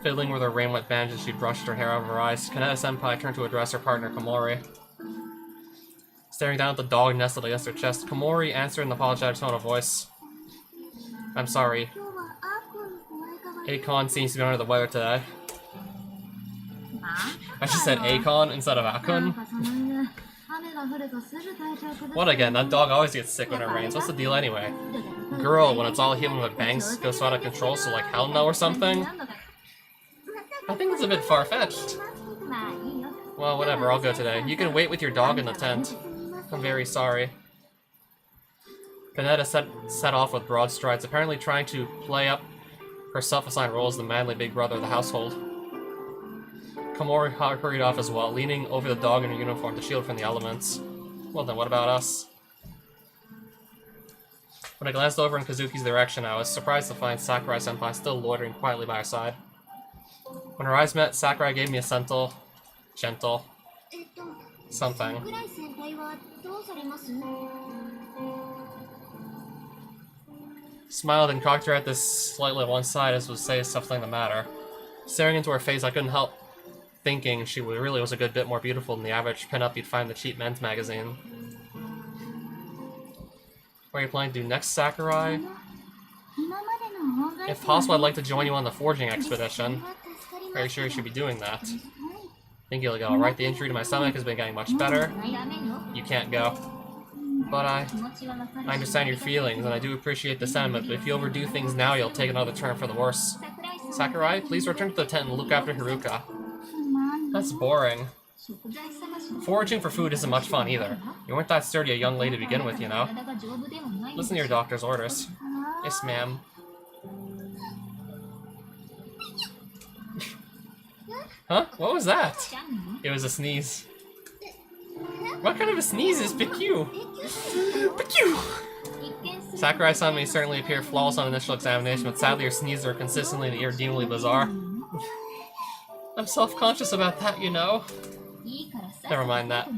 Fiddling with her rain-wet bandage, she brushed her hair out of her eyes. Kaneda-senpai turned to address her partner, Komori. Staring down at the dog nestled against her chest, Komori answered in an apologetic tone of voice. I'm sorry. Akon seems to be under the weather today. I just said Akon instead of Akon. What again? That dog always gets sick when it rains. What's the deal anyway? Girl, when it's all human with bangs, goes out of control, so like hell no or something? I think it's a bit far-fetched. Well, whatever, I'll go today. You can wait with your dog in the tent. I'm very sorry. Kaneda set off with broad strides, apparently trying to play up her self-assigned role as the manly big brother of the household. Komori hurried off as well, leaning over the dog in her uniform to shield from the elements. Well then, what about us? When I glanced over in Kazuki's direction, I was surprised to find Sakurai-senpai still loitering quietly by her side. When our eyes met, Sakurai gave me a gentle something. Smiled and cocked her at this slightly on one side as would say something the matter. Staring into her face, I couldn't help thinking she really was a good bit more beautiful than the average pinup you'd find in the cheap men's magazine. What are you planning to do next, Sakurai? If possible, I'd like to join you on the forging expedition. Are you sure you should be doing that? Think you'll get alright? The injury to my stomach has been getting much better. You can't go. But I understand your feelings, and I do appreciate the sentiment, but if you overdo things now, you'll take another turn for the worse. Sakurai, please return to the tent and look after Haruka. That's boring. Foraging for food isn't much fun either. You weren't that sturdy a young lady to begin with, you know. Listen to your doctor's orders. Yes, ma'am. Huh? What was that? It was a sneeze. What kind of a sneeze is Piku? Piku! Sakurai-san may certainly appear flawless on initial examination, but sadly her sneezes are consistently and irredeemably bizarre. I'm self-conscious about that, you know. Never mind that.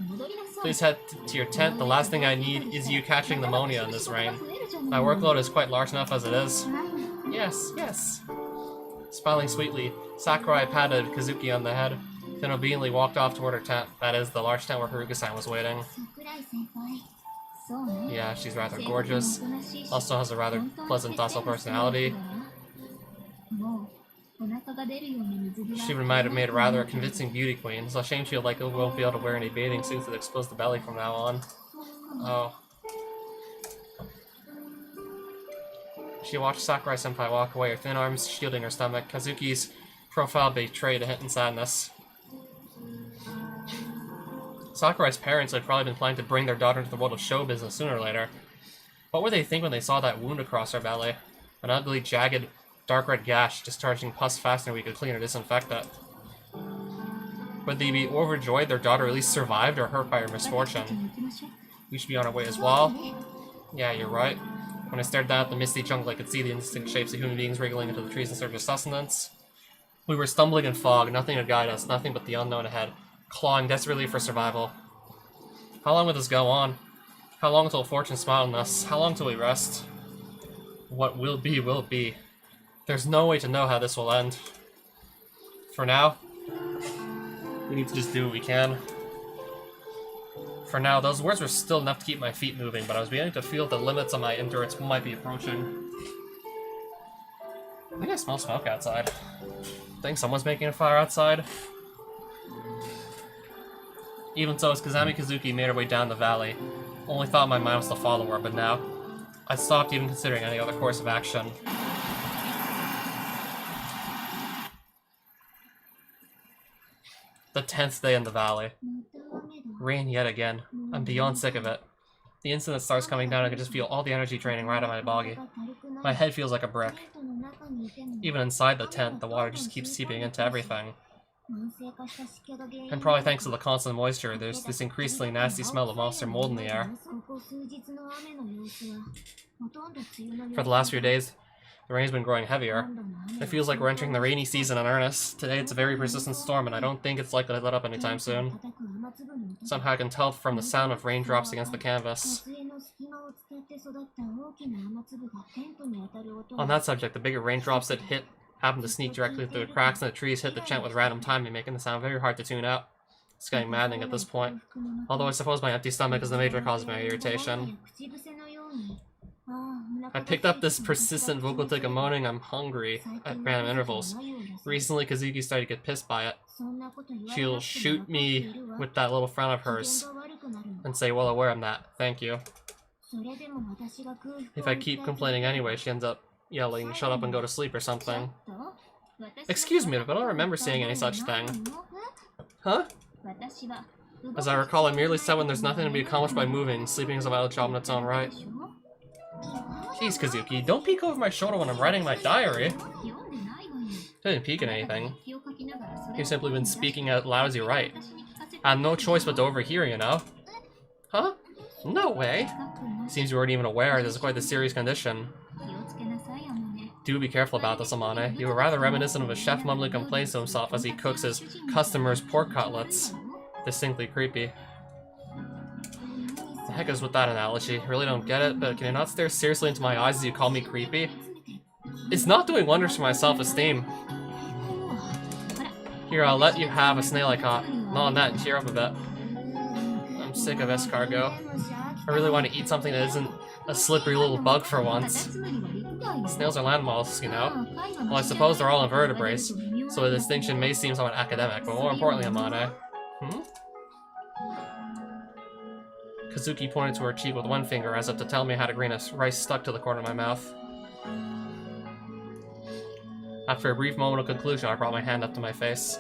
Please head to your tent. The last thing I need is you catching pneumonia in this rain. My workload is quite large enough as it is. Yes, yes. Smiling sweetly, Sakurai patted Kazuki on the head, then obediently walked off toward her tent. That is, the large tent where Haruka-san was waiting. Yeah, she's rather gorgeous. Also has a rather pleasant, docile personality. She might have made a rather convincing beauty queen. It's a shame she won't be able to wear any bathing suits that expose the belly from now on. Oh. She watched Sakurai-senpai walk away, her thin arms shielding her stomach. Kazuki's profile betrayed a hint in sadness. Sakurai's parents had probably been planning to bring their daughter into the world of show business sooner or later. What would they think when they saw that wound across her belly? An ugly, jagged, dark red gash discharging pus faster than we could clean or disinfect it. Would they be overjoyed their daughter at least survived or hurt by her misfortune? We should be on our way as well. Yeah, you're right. When I stared down at the misty jungle, I could see the indistinct shapes of human beings wriggling into the trees in search of sustenance. We were stumbling in fog, nothing to guide us, nothing but the unknown ahead, clawing desperately for survival. How long will this go on? How long until fortune smiles on us? How long till we rest? What will be, will be. There's no way to know how this will end. For now, we need to just do what we can. For now, those words were still enough to keep my feet moving, but I was beginning to feel the limits of my endurance might be approaching. I think I smell smoke outside. I think someone's making a fire outside. Even so, as Kazami Kazuki made her way down the valley, only thought in my mind was to follow her, but now, I stopped even considering any other course of action. The 10th day in the valley. Rain yet again. I'm beyond sick of it. The instant it starts coming down, I can just feel all the energy draining right out of my body. My head feels like a brick. Even inside the tent, the water just keeps seeping into everything. And probably thanks to the constant moisture, there's this increasingly nasty smell of monster mold in the air. For the last few days, the rain's been growing heavier. It feels like we're entering the rainy season in earnest. Today it's a very persistent storm, and I don't think it's likely to let up anytime soon. Somehow I can tell from the sound of raindrops against the canvas. On that subject, the bigger raindrops that happen to sneak directly through the cracks in the trees hit the tent with random timing, making the sound very hard to tune out. It's getting maddening at this point. Although I suppose my empty stomach is the major cause of my irritation. I picked up this persistent vocal tick of moaning "I'm hungry" at random intervals. Recently, Kazuki started to get pissed by it. She'll shoot me with that little frown of hers and say, "Well aware of that, thank you." If I keep complaining anyway, she ends up yelling, "Shut up and go to sleep" or something. Excuse me, but I don't remember saying any such thing. Huh? As I recall, I merely said when there's nothing to be accomplished by moving, sleeping is a vital job in its own right. Jeez, Kazuki, don't peek over my shoulder when I'm writing my diary. I didn't peek at anything. You've simply been speaking out loud as you write. I had no choice but to overhear, you know. Huh? No way. Seems you weren't even aware this is quite a serious condition. Do be careful about this, Amane. You were rather reminiscent of a chef mumbling complaints to himself as he cooks his customers' pork cutlets. Distinctly creepy. The heck is with that analogy? Really don't get it, but can you not stare seriously into my eyes as you call me creepy? It's not doing wonders for my self-esteem. Here, I'll let you have a snail I caught. Gnaw on that and cheer up a bit. I'm sick of escargot. I really want to eat something that isn't a slippery little bug for once. Snails are land mollusks, you know. Well, I suppose they're all invertebrates, so the distinction may seem somewhat academic, but more importantly, Amane. Kazuki pointed to her cheek with one finger as if to tell me how to green a rice stuck to the corner of my mouth. After a brief moment of conclusion, I brought my hand up to my face.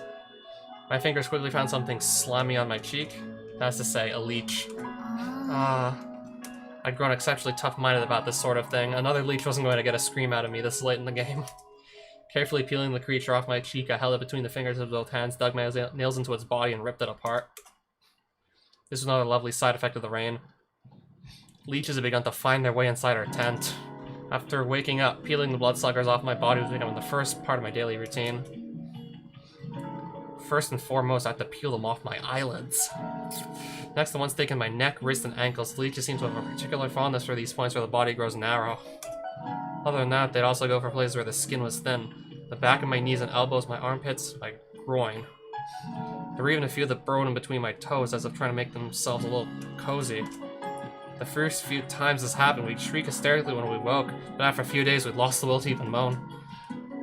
My fingers quickly found something slimy on my cheek. That's to say, a leech. I'd grown exceptionally tough-minded about this sort of thing. Another leech wasn't going to get a scream out of me this late in the game. Carefully peeling the creature off my cheek, I held it between the fingers of both hands, dug my nails into its body, and ripped it apart. This was another lovely side effect of the rain. Leeches had begun to find their way inside our tent. After waking up, peeling the bloodsuckers off my body was becoming the first part of my daily routine. First and foremost, I had to peel them off my eyelids. Next, the ones taking my neck, wrist, and ankles. Leeches seem to have a particular fondness for these points where the body grows narrow. Other than that, they'd also go for places where the skin was thin. The back of my knees and elbows, my armpits, my groin. There were even a few that burrowed in between my toes as if trying to make themselves a little cozy. The first few times this happened, we'd shriek hysterically when we woke, but after a few days we'd lost the will to even moan.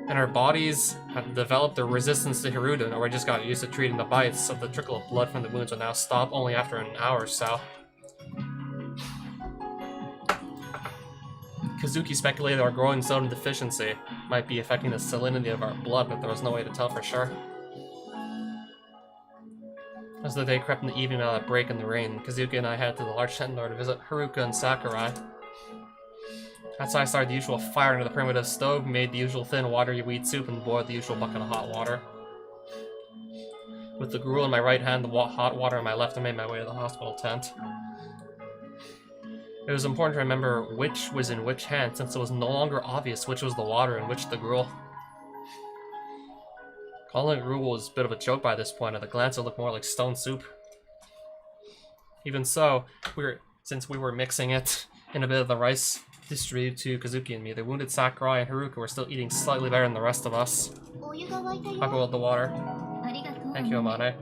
And our bodies had developed a resistance to Hiruden, or we just got used to treating the bites, so the trickle of blood from the wounds would now stop only after an hour or so. Kazuki speculated our growing sodium deficiency might be affecting the salinity of our blood, but there was no way to tell for sure. As the day crept in the evening out of that break in the rain, Kazuki and I headed to the large tent door to visit Haruka and Sakurai. Outside, I started the usual fire under the primitive stove, made the usual thin, watery wheat soup, and boiled the usual bucket of hot water. With the gruel in my right hand, the hot water in my left, I made my way to the hospital tent. It was important to remember which was in which hand, since it was no longer obvious which was the water and which the gruel. Calling it gruel was a bit of a joke by this point, at a glance it looked more like stone soup. Even so, since we were mixing it in a bit of the rice distributed to Kazuki and me, the wounded Sakurai and Haruka were still eating slightly better than the rest of us. I boiled the water. Thank you, Amane.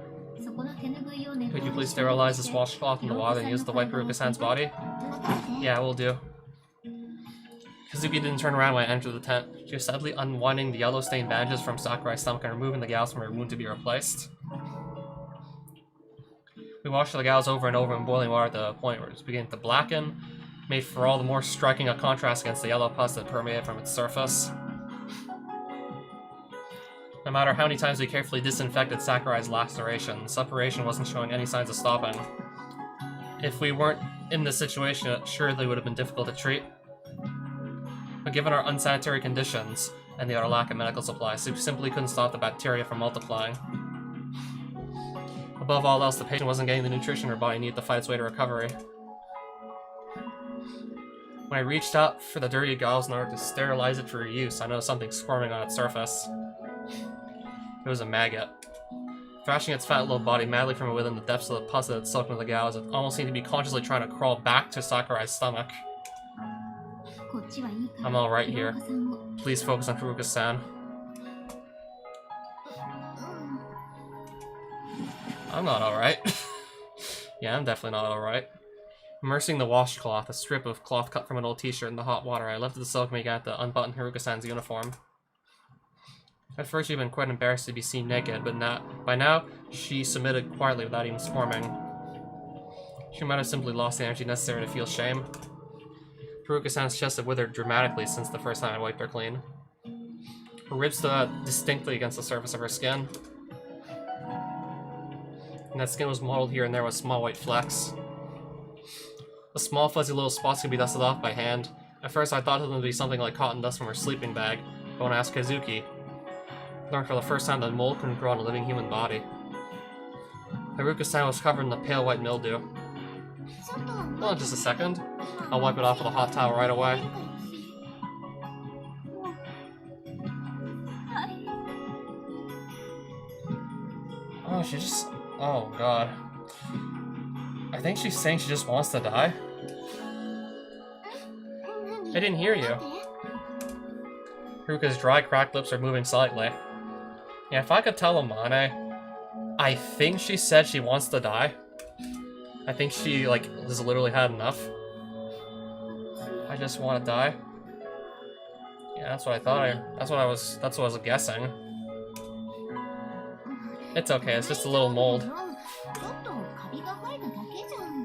Could you please sterilize this washcloth in the water and use the wipe Haruka-san's body? Yeah, we'll do. Kazuki didn't turn around when I entered the tent. She was sadly unwinding the yellow-stained bandages from Sakurai's stomach and removing the gauze from her wound to be replaced. We washed the gauze over and over in boiling water to the point where it was beginning to blacken, made for all the more striking a contrast against the yellow pus that permeated from its surface. No matter how many times we carefully disinfected Sakurai's laceration, suppuration wasn't showing any signs of stopping. If we weren't in this situation, it surely would have been difficult to treat. But given our unsanitary conditions and the utter lack of medical supplies, we simply couldn't stop the bacteria from multiplying. Above all else, the patient wasn't getting the nutrition her body needed to fight its way to recovery. When I reached out for the dirty gauze in order to sterilize it for reuse, I noticed something squirming on its surface. It was a maggot. Thrashing its fat little body madly from within the depths of the pus that had soaked into the gauze, it almost seemed to be consciously trying to crawl back to Sakurai's stomach. I'm alright here. Please focus on Haruka-san. I'm not alright. Yeah, I'm definitely not alright. Immersing the washcloth, a strip of cloth cut from an old t-shirt, in the hot water, I lifted the silk and began to unbutton Haruka-san's uniform. At first she'd been quite embarrassed to be seen naked, but by now, she submitted quietly without even squirming. She might have simply lost the energy necessary to feel shame. Haruka-san's chest had withered dramatically since the first time I wiped her clean. Her ribs stood out distinctly against the surface of her skin. And that skin was mottled here and there with small white flecks. The small fuzzy little spots could be dusted off by hand. At first I thought of them to be something like cotton dust from her sleeping bag, but when I asked Kazuki, I learned for the first time that mold couldn't grow on a living human body. Haruka-san was covered in the pale white mildew. Hold on just a second. I'll wipe it off with a hot towel right away. Oh, she just... Oh, God. I think she's saying she just wants to die. I didn't hear you. Haruka's dry, cracked lips are moving slightly. Yeah, if I could tell Amane, I think she said she wants to die. I think she, like, has literally had enough. I just want to die. Yeah, that's what I thought. That's what I was guessing. It's okay, it's just a little mold.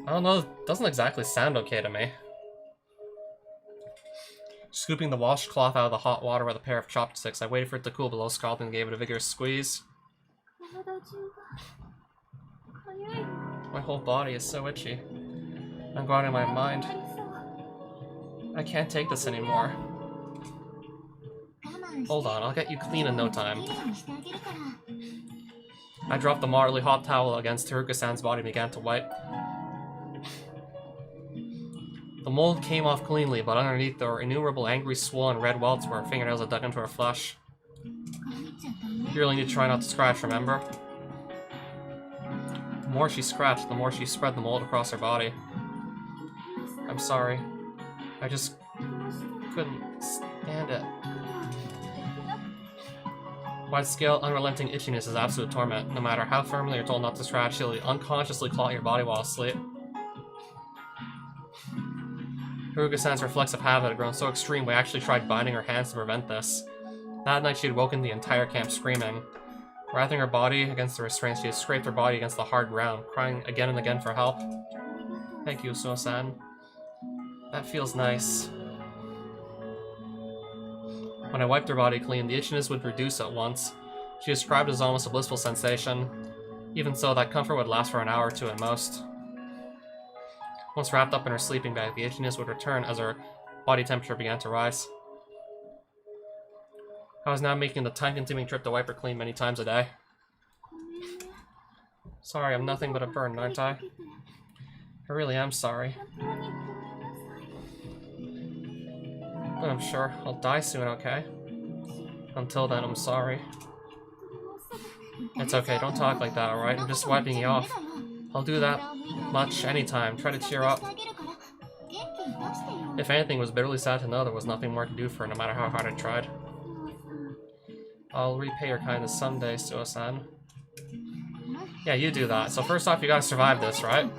I don't know, it doesn't exactly sound okay to me. Scooping the washcloth out of the hot water with a pair of chopsticks, I waited for it to cool below scalding and gave it a vigorous squeeze. My whole body is so itchy. I'm going out of my mind. I can't take this anymore. Hold on, I'll get you clean in no time. I dropped the moderately hot towel against Haruka-san's body and began to wipe. The mold came off cleanly, but underneath there were innumerable angry, swollen red welts where her fingernails had dug into her flesh. You really need to try not to scratch, remember? The more she scratched, the more she spread the mold across her body. I'm sorry. I just couldn't stand it. Wide-scale, unrelenting itchiness is absolute torment. No matter how firmly you're told not to scratch, she'll unconsciously claw at your body while asleep. Haruka-san's reflexive habit had grown so extreme we actually tried binding her hands to prevent this. That night she had woken the entire camp screaming. Wrapping her body against the restraints, she had scraped her body against the hard ground, crying again and again for help. Thank you, Usuo-san. That feels nice. When I wiped her body clean, the itchiness would reduce at once. She described it as almost a blissful sensation. Even so, that comfort would last for an hour or two at most. Once wrapped up in her sleeping bag, the itchiness would return as her body temperature began to rise. I was now making the time-consuming trip to wipe her clean many times a day. Sorry, I'm nothing but a burn, aren't I? I really am sorry. I'm sure I'll die soon, okay? Until then, I'm sorry. It's okay, don't talk like that, alright? I'm just wiping you off. I'll do that much anytime. Try to cheer up. If anything, it was bitterly sad to know there was nothing more to do for her, no matter how hard I tried. I'll repay your kindness someday, Suo-san. Yeah, you do that. So first off, you gotta survive this, right?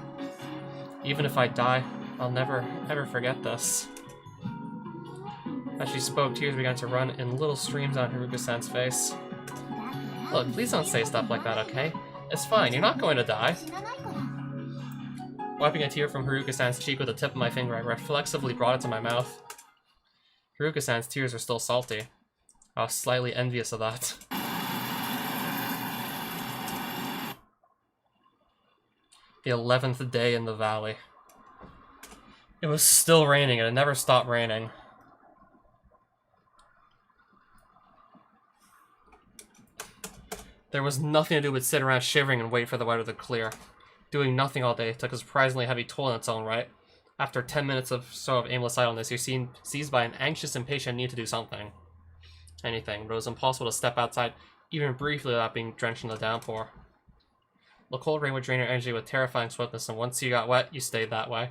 Even if I die, I'll never, ever forget this. As she spoke, tears began to run in little streams on Haruka-san's face. Look, please don't say stuff like that, okay? It's fine, you're not going to die. Wiping a tear from Haruka-san's cheek with the tip of my finger, I reflexively brought it to my mouth. Haruka-san's tears were still salty. I was slightly envious of that. The 11th day in the valley. It was still raining, and it never stopped raining. There was nothing to do but sit around shivering and wait for the weather to clear. Doing nothing all day took a surprisingly heavy toll in its own right. After 10 minutes of sort of aimless idleness, you're seized by an anxious, impatient need to do something. Anything, but it was impossible to step outside, even briefly, without being drenched in the downpour. The cold rain would drain your energy with terrifying swiftness, and once you got wet, you stayed that way.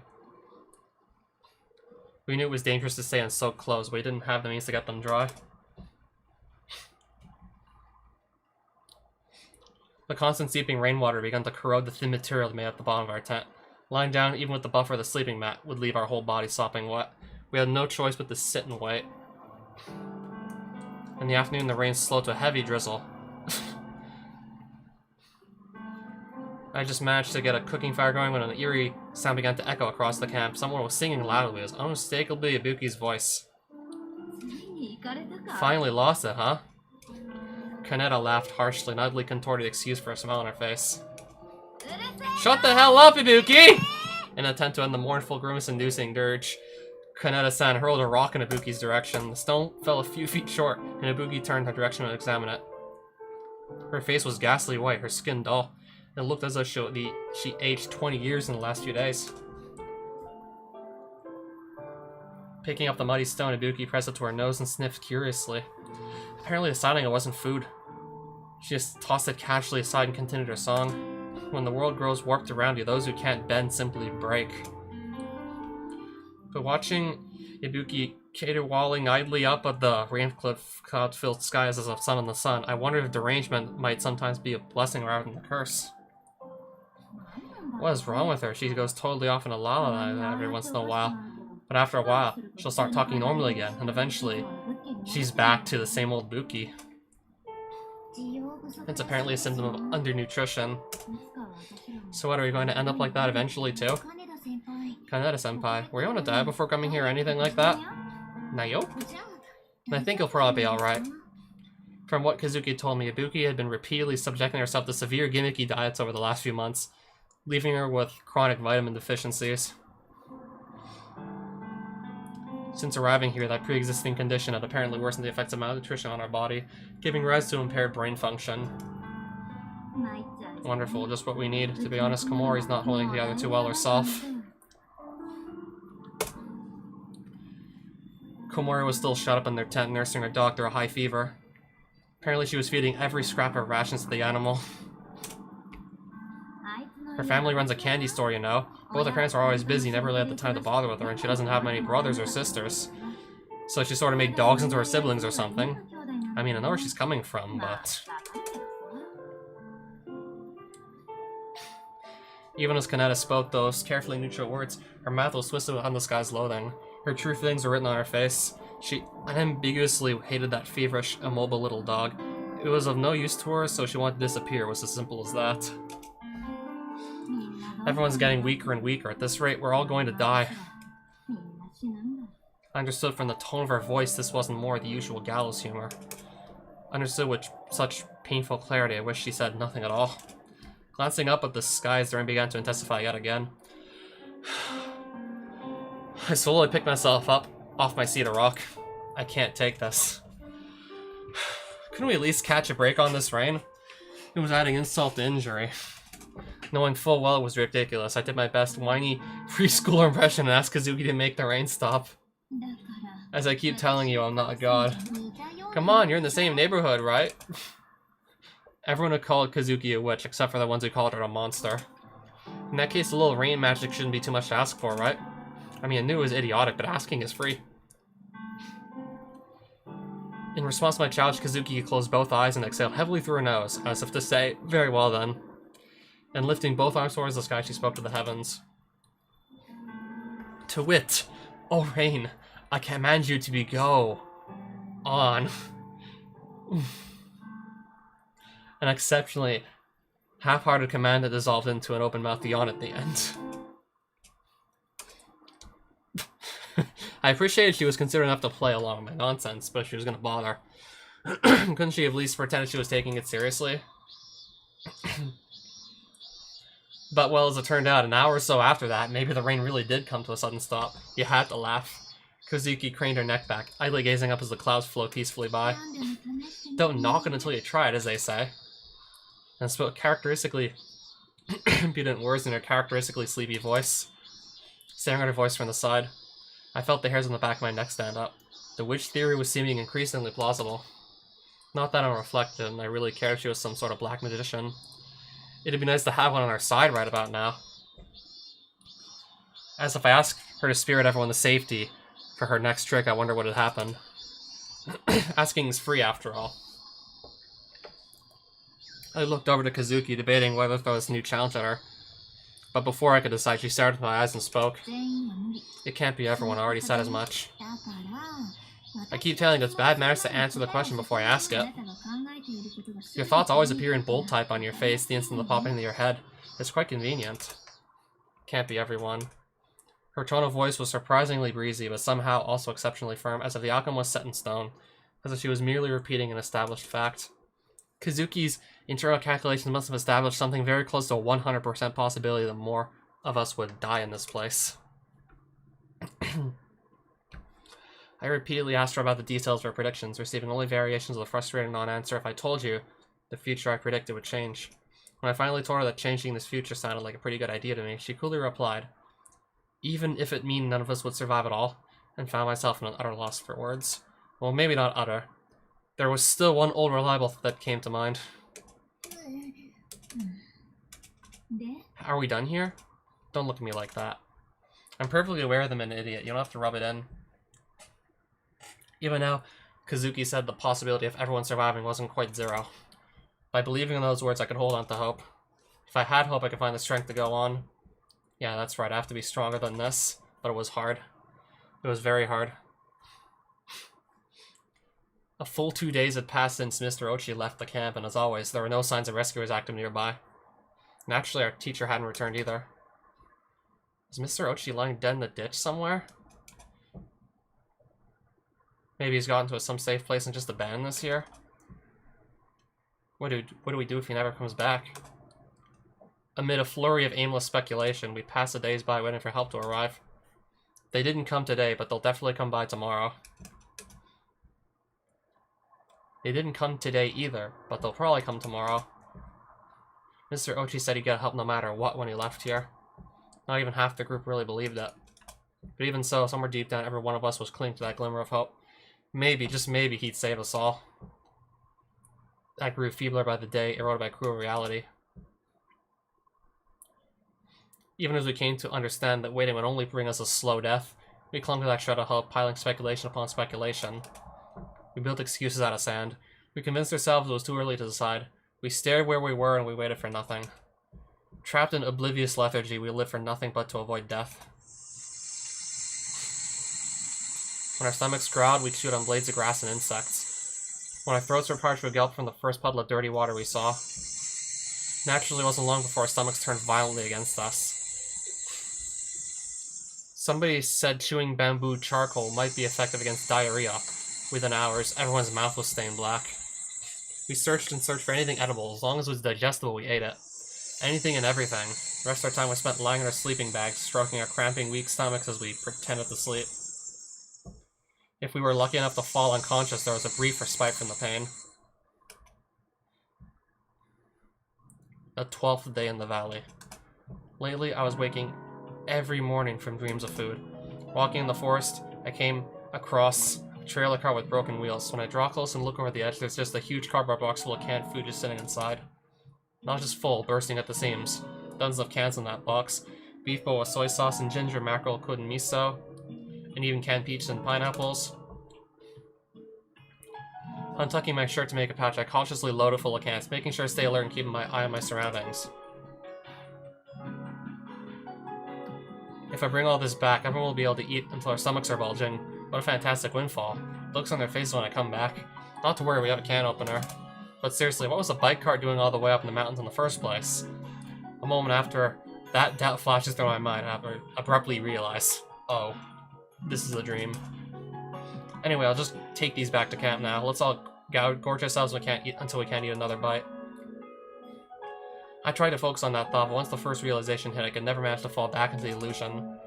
We knew it was dangerous to stay in soaked clothes, but we didn't have the means to get them dry. The constant seeping rainwater began to corrode the thin material that made up the bottom of our tent. Lying down, even with the buffer of the sleeping mat, would leave our whole body sopping wet. We had no choice but to sit and wait. In the afternoon, the rain slowed to a heavy drizzle. I just managed to get a cooking fire going when an eerie sound began to echo across the camp. Someone was singing loudly. It was unmistakably Ibuki's voice. Finally lost it, huh? Kaneda laughed harshly, an ugly contorted excuse for a smile on her face. Shut the hell up, Ibuki! In an attempt to end the mournful, grimace-inducing dirge, Kaneda-san hurled a rock in Ibuki's direction. The stone fell a few feet short, and Ibuki turned her direction to examine it. Her face was ghastly white, her skin dull. It looked as though she aged 20 years in the last few days. Picking up the muddy stone, Ibuki pressed it to her nose and sniffed curiously. Apparently deciding it wasn't food. She just tossed it casually aside and continued her song. When the world grows warped around you, those who can't bend simply break. But watching Ibuki caterwauling idly up at the rain-cloud-filled skies as a sun in the sun, I wondered if derangement might sometimes be a blessing rather than a curse. What is wrong with her? She goes totally off in a la-la every once in a while. But after a while, she'll start talking normally again, and eventually, she's back to the same old Buki. It's apparently a symptom of undernutrition. So what, are we going to end up like that eventually too? Kaneda-senpai, were you on a diet before coming here or anything like that? Nayo? I think you'll probably be alright. From what Kazuki told me, Ibuki had been repeatedly subjecting herself to severe gimmicky diets over the last few months, leaving her with chronic vitamin deficiencies. Since arriving here, that pre-existing condition had apparently worsened the effects of malnutrition on our body, giving rise to impaired brain function. Wonderful, just what we need. To be honest, Komori's not holding together too well herself. Komori was still shut up in their tent, nursing her dog through a high fever. Apparently she was feeding every scrap of rations to the animal. Her family runs a candy store, you know. Both her parents are always busy, never really had the time to bother with her, and she doesn't have many brothers or sisters. So she sort of made dogs into her siblings or something. I mean, I know where she's coming from, but... Even as Kaneda spoke those carefully neutral words, her mouth was twisted with undisguised loathing. Her true feelings were written on her face. She unambiguously hated that feverish, immobile little dog. It was of no use to her, so she wanted to disappear. It was as simple as that. Everyone's getting weaker and weaker. At this rate, we're all going to die. I understood from the tone of her voice this wasn't more the usual gallows humor. Understood with such painful clarity I wish she said nothing at all. Glancing up at the skies, the rain began to intensify yet again. I slowly picked myself up off my seat of rock. I can't take this. Couldn't we at least catch a break on this rain? It was adding insult to injury. Knowing full well it was ridiculous, I did my best whiny preschooler impression and asked Kazuki to make the rain stop. As I keep telling you, I'm not a god. Come on, you're in the same neighborhood, right? Everyone would call Kazuki a witch, except for the ones who called her a monster. In that case, a little rain magic shouldn't be too much to ask for, right? I mean, I knew it was idiotic, but asking is free. In response to my challenge, Kazuki closed both eyes and exhaled heavily through her nose, as if to say, very well then. And lifting both arms towards the sky, she spoke to the heavens. To wit, O rain, I command you to go on. An exceptionally half-hearted command that dissolved into an open-mouthed yawn at the end. I appreciated she was considerate enough to play along with my nonsense, but if she was gonna bother, couldn't she at least pretend she was taking it seriously? But well, as it turned out, an hour or so after that, maybe the rain really did come to a sudden stop. You had to laugh. Kazuki craned her neck back, idly gazing up as the clouds flowed peacefully by. Don't knock it until you try it, as they say. And spoke characteristically impudent words in her characteristically sleepy voice. Staring at her voice from the side, I felt the hairs on the back of my neck stand up. The witch theory was seeming increasingly plausible. Not that I reflected, and I really cared if she was some sort of black magician. It'd be nice to have one on our side right about now. As if I asked her to spirit everyone to safety for her next trick, I wonder what had happened. Asking is free, after all. I looked over to Kazuki, debating whether to throw this new challenge at her. But before I could decide, she stared into my eyes and spoke. It can't be everyone, I already said as much. I keep telling you it's bad manners to answer the question before I ask it. Your thoughts always appear in bold type on your face the instant they pop into your head. It's quite convenient. Can't be everyone. Her tone of voice was surprisingly breezy, but somehow also exceptionally firm, as if the outcome was set in stone, as if she was merely repeating an established fact. Kazuki's internal calculations must have established something very close to a 100% possibility that more of us would die in this place. I repeatedly asked her about the details of her predictions, receiving only variations of the frustrating non-answer. If I told you, the future I predicted would change. When I finally told her that changing this future sounded like a pretty good idea to me, she coolly replied, even if it meant none of us would survive at all, and found myself in an utter loss for words. Well, maybe not utter. There was still one old reliable that came to mind. Are we done here? Don't look at me like that. I'm perfectly aware that I'm an idiot. You don't have to rub it in. Even now, Kazuki said the possibility of everyone surviving wasn't quite zero. By believing in those words, I could hold on to hope. If I had hope, I could find the strength to go on. Yeah, that's right, I have to be stronger than this. But it was hard. It was very hard. A full 2 days had passed since Mr. Ochi left the camp, and as always, there were no signs of rescuers active nearby. Naturally, our teacher hadn't returned either. Is Mr. Ochi lying dead in the ditch somewhere? Maybe he's gotten to some safe place and just abandoned us here? What do we do if he never comes back? Amid a flurry of aimless speculation, we passed the days by waiting for help to arrive. They didn't come today, but they'll definitely come by tomorrow. They didn't come today either, but they'll probably come tomorrow. Mr. Ochi said he'd get help no matter what when he left here. Not even half the group really believed it. But even so, somewhere deep down, every one of us was clinging to that glimmer of hope. Maybe, just maybe, he'd save us all. That grew feebler by the day, eroded by cruel reality. Even as we came to understand that waiting would only bring us a slow death, we clung to that shred of hope, piling speculation upon speculation. We built excuses out of sand. We convinced ourselves it was too early to decide. We stared where we were and we waited for nothing. Trapped in oblivious lethargy, we lived for nothing but to avoid death. When our stomachs growled, we chewed on blades of grass and insects. When our throats were parched, we gulped from the first puddle of dirty water we saw. Naturally, it wasn't long before our stomachs turned violently against us. Somebody said chewing bamboo charcoal might be effective against diarrhea. Within hours, everyone's mouth was stained black. We searched and searched for anything edible. As long as it was digestible, we ate it. Anything and everything. The rest of our time was spent lying in our sleeping bags, stroking our cramping, weak stomachs as we pretended to sleep. If we were lucky enough to fall unconscious, there was a brief respite from the pain. The 12th day in the valley. Lately, I was waking every morning from dreams of food. Walking in the forest, I came across a trailer car with broken wheels. When I draw close and look over the edge, there's just a huge cardboard box full of canned food just sitting inside. Not just full, bursting at the seams. Dozens of cans in that box. Beef bowl with soy sauce and ginger, mackerel, cod and miso, and even canned peaches and pineapples. Untucking my shirt to make a pouch, I cautiously load it full of cans, making sure to stay alert and keeping my eye on my surroundings. If I bring all this back, everyone will be able to eat until our stomachs are bulging. What a fantastic windfall. Looks on their faces when I come back. Not to worry, we have a can opener. But seriously, what was the bike cart doing all the way up in the mountains in the first place? A moment after, that doubt flashes through my mind, and I abruptly realize, oh, this is a dream. Anyway, I'll just take these back to camp now. Let's all gorge ourselves until we can't eat another bite. I tried to focus on that thought, but once the first realization hit, I could never manage to fall back into the illusion.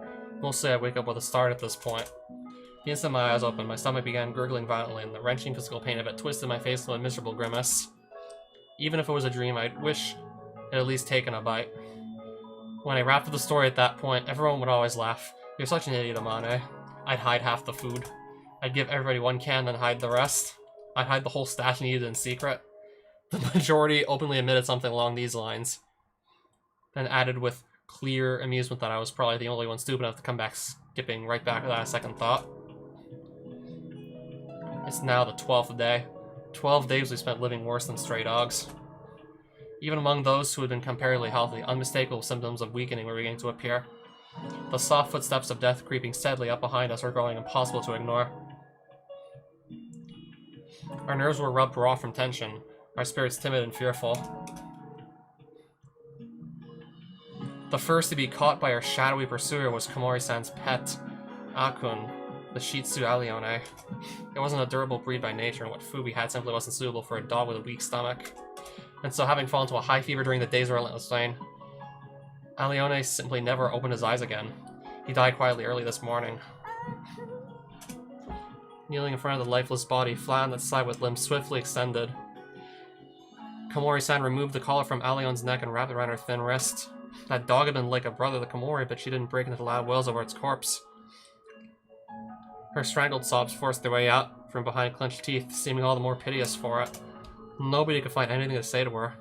Mostly I wake up with a start at this point. The instant my eyes opened, my stomach began gurgling violently, and the wrenching physical pain of it twisted my face into a miserable grimace. Even if it was a dream, I'd wish I'd at least taken a bite. When I wrapped up the story at that point, everyone would always laugh. You're such an idiot, Amane. I'd hide half the food. I'd give everybody one can, then hide the rest. I'd hide the whole stash and eat it in secret. The majority openly admitted something along these lines, then added with clear amusement that I was probably the only one stupid enough to come back skipping right back without a second thought. It's now the 12th day. 12 days we spent living worse than stray dogs. Even among those who had been comparatively healthy, unmistakable symptoms of weakening were beginning to appear. The soft footsteps of death creeping steadily up behind us were growing impossible to ignore. Our nerves were rubbed raw from tension, our spirits timid and fearful. The first to be caught by our shadowy pursuer was Komori-san's pet, Akun, the Shih Tzu Alione. It wasn't a durable breed by nature, and what food we had simply wasn't suitable for a dog with a weak stomach. And so, having fallen to a high fever during the days of relentless pain, Alione simply never opened his eyes again. He died quietly early this morning. Kneeling in front of the lifeless body, flat on its side with limbs swiftly extended, Komori-san removed the collar from Alion's neck and wrapped it around her thin wrist. That dog had been like a brother to Komori, but she didn't break into loud wails over its corpse. Her strangled sobs forced their way out from behind clenched teeth, seeming all the more piteous for it. Nobody could find anything to say to her.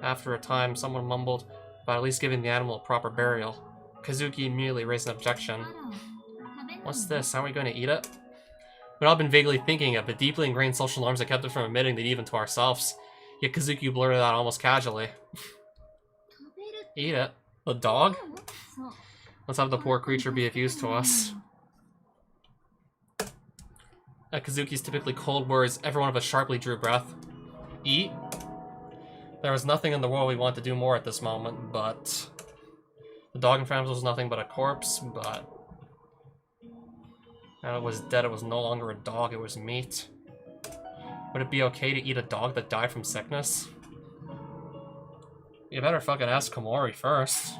After a time, someone mumbled about at least giving the animal a proper burial. Kazuki immediately raised an objection. What's this? Aren't we going to eat it? We'd all been vaguely thinking of the deeply ingrained social norms that kept us from admitting that even to ourselves. Yet Kazuki blurted out almost casually. Eat it? The dog? Let's have the poor creature be of use to us. At Kazuki's typically cold words, every one of us sharply drew breath. Eat? There was nothing in the world we wanted to do more at this moment, but... The dog in front of us was nothing but a corpse, but... Now it was dead, it was no longer a dog, it was meat. Would it be okay to eat a dog that died from sickness? You better fucking ask Komori first.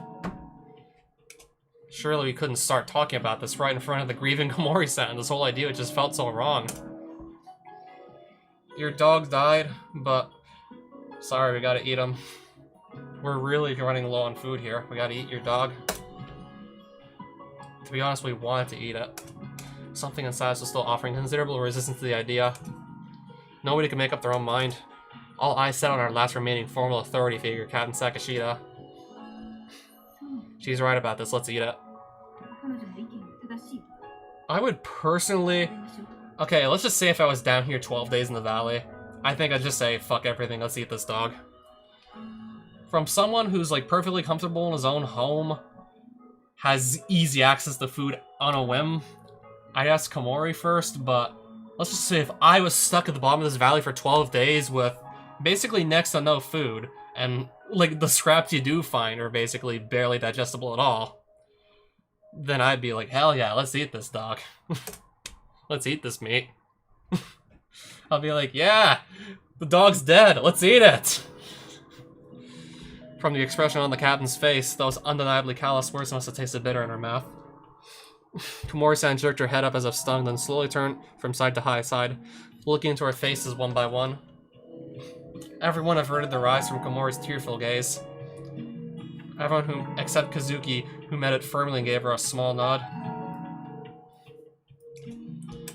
Surely we couldn't start talking about this right in front of the grieving Komori-san. This whole idea just felt so wrong. Your dog died, but... Sorry, we gotta eat him. We're really running low on food here. We gotta eat your dog. To be honest, we wanted to eat it. Something inside us was still offering considerable resistance to the idea. Nobody could make up their own mind. All eyes set on our last remaining formal authority figure, Captain Sakashita. She's right about this, let's eat it. I would personally... Okay, let's just say if I was down here 12 days in the valley, I think I'd just say, fuck everything, let's eat this dog. From someone who's like perfectly comfortable in his own home, has easy access to food on a whim, I'd ask Komori first, but let's just say if I was stuck at the bottom of this valley for 12 days with basically next to no food, and like the scraps you do find are basically barely digestible at all, then I'd be like, hell yeah, let's eat this dog. Let's eat this meat. I'll be like, yeah, the dog's dead, let's eat it. From the expression on the captain's face, those undeniably callous words must have tasted bitter in her mouth. Komori-san jerked her head up as if stung, then slowly turned from side to side, looking into our faces one by one. Everyone averted their eyes from Komori's tearful gaze. Everyone except Kazuki, who met it firmly and gave her a small nod.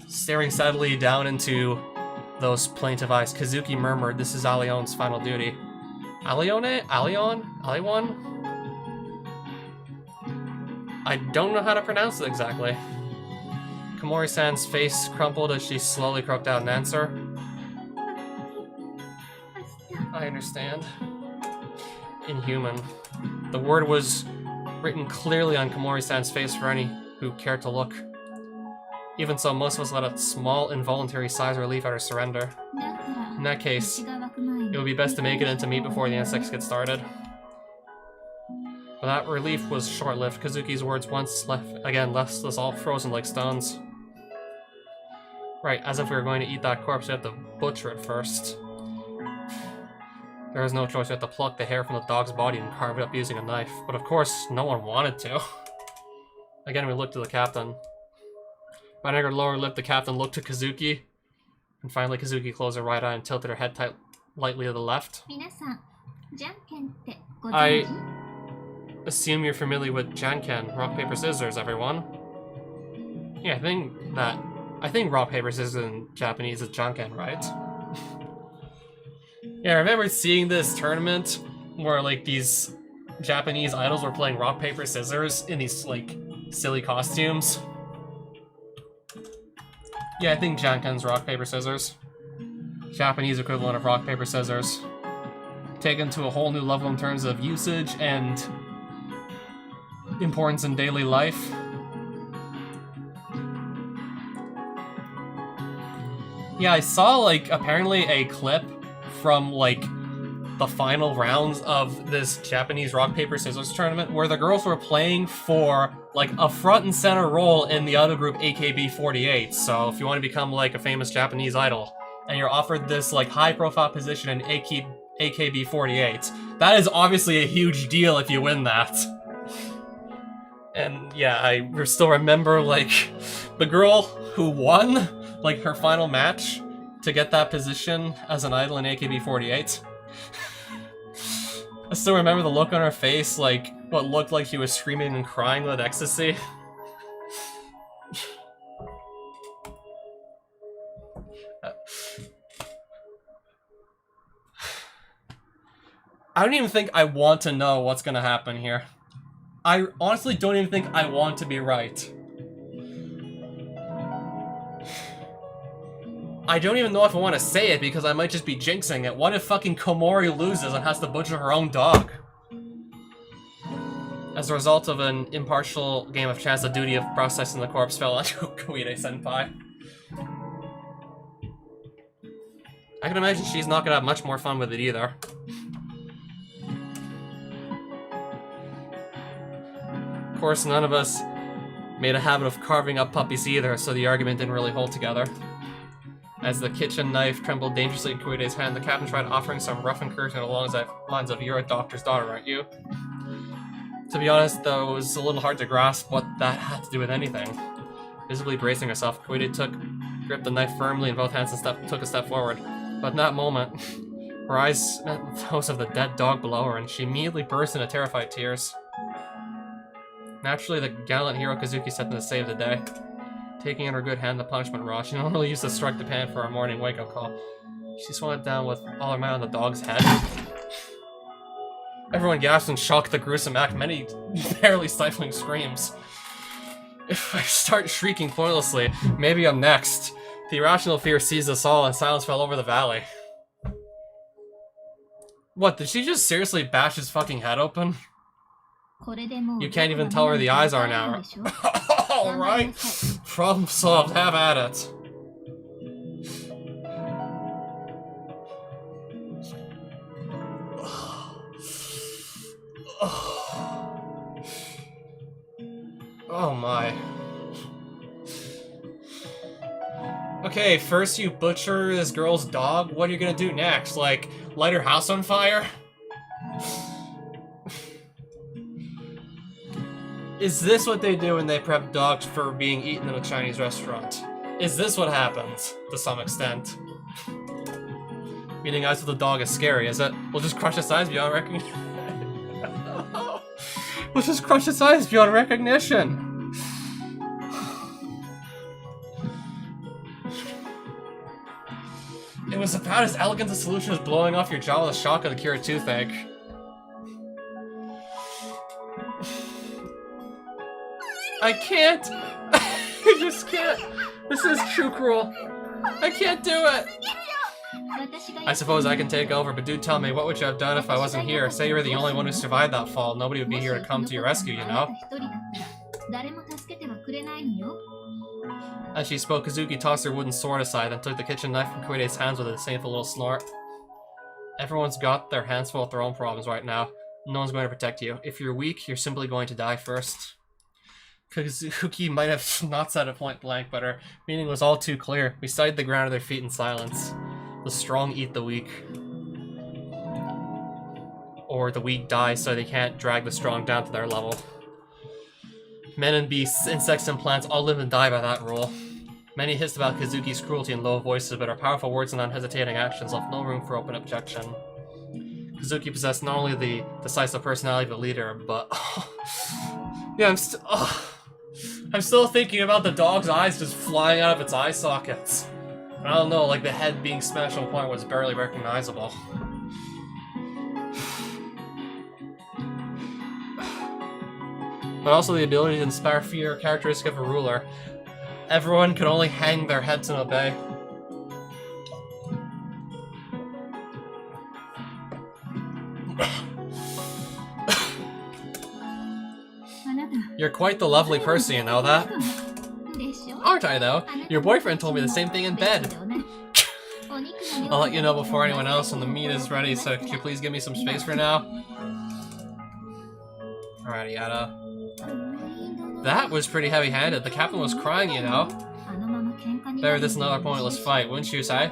Staring steadily down into those plaintive eyes, Kazuki murmured, "This is Alion's final duty." Alione? Alion? Aliwan? I don't know how to pronounce it exactly. Komori-san's face crumpled as she slowly croaked out an answer. I understand. Inhuman. The word was written clearly on Komori-san's face for any who cared to look. Even so, most of us let a small, involuntary sigh of relief at her surrender. In that case, it would be best to make it into meat before the insects get started. But that relief was short-lived. Kazuki's words once again left us all frozen like stones. Right, as if we were going to eat that corpse, we had to butcher it first. There was no choice, we had to pluck the hair from the dog's body and carve it up using a knife. But of course, no one wanted to. Again, we looked to the captain. Biting her lower lip, the captain looked to Kazuki. And finally, Kazuki closed her right eye and tilted her head lightly to the left. I assume you're familiar with Janken, rock, paper, scissors, everyone. Yeah, I think rock, paper, scissors in Japanese is Janken, right? Yeah, I remember seeing this tournament where, like, these Japanese idols were playing rock, paper, scissors in these, like, silly costumes. Yeah, I think Janken's rock, paper, scissors. Japanese equivalent of rock, paper, scissors. Taken to a whole new level in terms of usage and importance in daily life. Yeah, I saw, like, apparently a clip from, like, the final rounds of this Japanese rock, paper, scissors tournament where the girls were playing for, like, a front and center role in the idol group AKB48. So if you want to become, like, a famous Japanese idol, and you're offered this, like, high-profile position in AKB48, that is obviously a huge deal if you win that. And yeah, I still remember, like, the girl who won, like, her final match to get that position as an idol in AKB48. I still remember the look on her face, like, what looked like she was screaming and crying with ecstasy. I don't even think I want to know what's gonna happen here. I honestly don't even think I want to be right. I don't even know if I want to say it because I might just be jinxing it. What if fucking Komori loses and has to butcher her own dog? As a result of an impartial game of chance, the duty of processing the corpse fell on Koide-senpai. I can imagine she's not gonna have much more fun with it either. Of course, none of us made a habit of carving up puppies either, so the argument didn't really hold together. As the kitchen knife trembled dangerously in Koide's hand, the captain tried offering some rough encouragement along the lines of, "You're a doctor's daughter, aren't you?" To be honest, though, it was a little hard to grasp what that had to do with anything. Visibly bracing herself, Koide gripped the knife firmly in both hands and took a step forward. But in that moment, her eyes met those of the dead dog below her, and she immediately burst into terrified tears. Naturally, the gallant hero Kazuki stepped in to save the day. Taking in her good hand the punishment rod, she normally used to strike the pan for a morning wake-up call. She swung it down with all her might on the dog's head. Everyone gasped in shock at the gruesome act, many barely stifling screams. If I start shrieking pointlessly, maybe I'm next. The irrational fear seized us all and silence fell over the valley. What, did she just seriously bash his fucking head open? You can't even tell where the eyes are now. Alright, problem solved, have at it. Oh my. Okay, first you butcher this girl's dog, what are you gonna do next? Like, light her house on fire? Is this what they do when they prep dogs for being eaten in a Chinese restaurant? Is this what happens, to some extent? Eating eyes with a dog is scary, is it? We'll just crush its eyes beyond recognition. We'll just crush its eyes beyond recognition. It was about as elegant a solution as blowing off your jaw with a shotgun to cure a toothache. I can't! I just can't! This is true cruel. I can't do it! I suppose I can take over, but do tell me, what would you have done if I wasn't here? Say you were the only one who survived that fall. Nobody would be here to come to your rescue, you know? As she spoke, Kazuki tossed her wooden sword aside and took the kitchen knife from Koide's hands with a disdainful little snort. Everyone's got their hands full with their own problems right now. No one's going to protect you. If you're weak, you're simply going to die first. Kazuki might have not said it point blank, but her meaning was all too clear. We studied the ground at their feet in silence. The strong eat the weak. Or the weak die so they can't drag the strong down to their level. Men and beasts, insects and plants all live and die by that rule. Many hissed about Kazuki's cruelty in low voices, but her powerful words and unhesitating actions left no room for open objection. Kazuki possessed not only the decisive personality of a leader, but... yeah, I'm still thinking about the dog's eyes just flying out of its eye sockets. I don't know, like the head being smashed to a point where it's barely recognizable. But also the ability to inspire fear, characteristic of a ruler. Everyone could only hang their heads and obey. You're quite the lovely person, you know that? Aren't I, though? Your boyfriend told me the same thing in bed. I'll let you know before anyone else when the meat is ready, so could you please give me some space for now? Alrighty, Yada. That was pretty heavy-handed. The captain was crying, you know. Better this another pointless fight, wouldn't you say?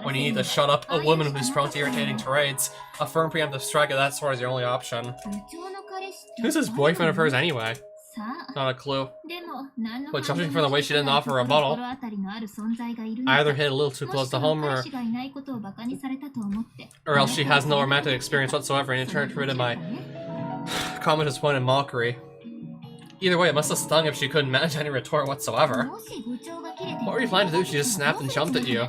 When you need to shut up a woman who's prone to irritating tirades, a firm preemptive strike of that sort is your only option. Who's this boyfriend of hers anyway? Not a clue. But judging from the way she didn't offer a rebuttal, I either hit a little too close to home or else she has no romantic experience whatsoever and interpreted my comment as point in mockery. Either way, it must have stung if she couldn't manage any retort whatsoever. What were you planning to do? She just snapped and jumped at you.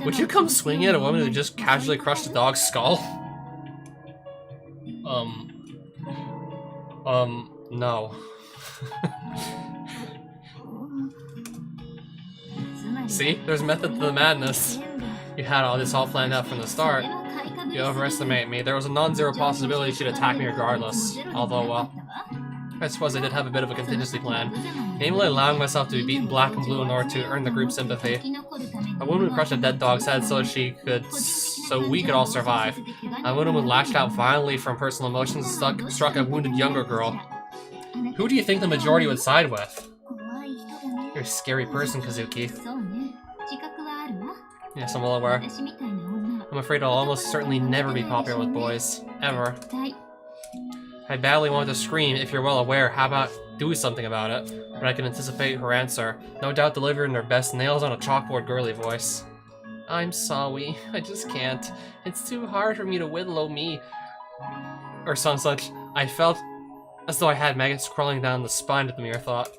Would you come swinging at a woman who just casually crushed a dog's skull? No. See? There's method to the madness. You had all this all planned out from the start. You overestimate me. There was a non-zero possibility she'd attack me regardless. Although, I suppose I did have a bit of a contingency plan. Namely allowing myself to be beaten black and blue in order to earn the group's sympathy. A woman would crush a dead dog's head so we could all survive. A woman who lashed out violently from personal emotions struck a wounded younger girl. Who do you think the majority would side with? You're a scary person, Kazuki. Yes, I'm well aware. I'm afraid I'll almost certainly never be popular with boys. Ever. I badly want to scream, if you're well aware, how about do something about it? But I can anticipate her answer, no doubt delivered in her best nails on a chalkboard girly voice. I'm sorry, I just can't. It's too hard for me to whittle me. Or some such. I felt as though I had maggots crawling down the spine at the mere thought.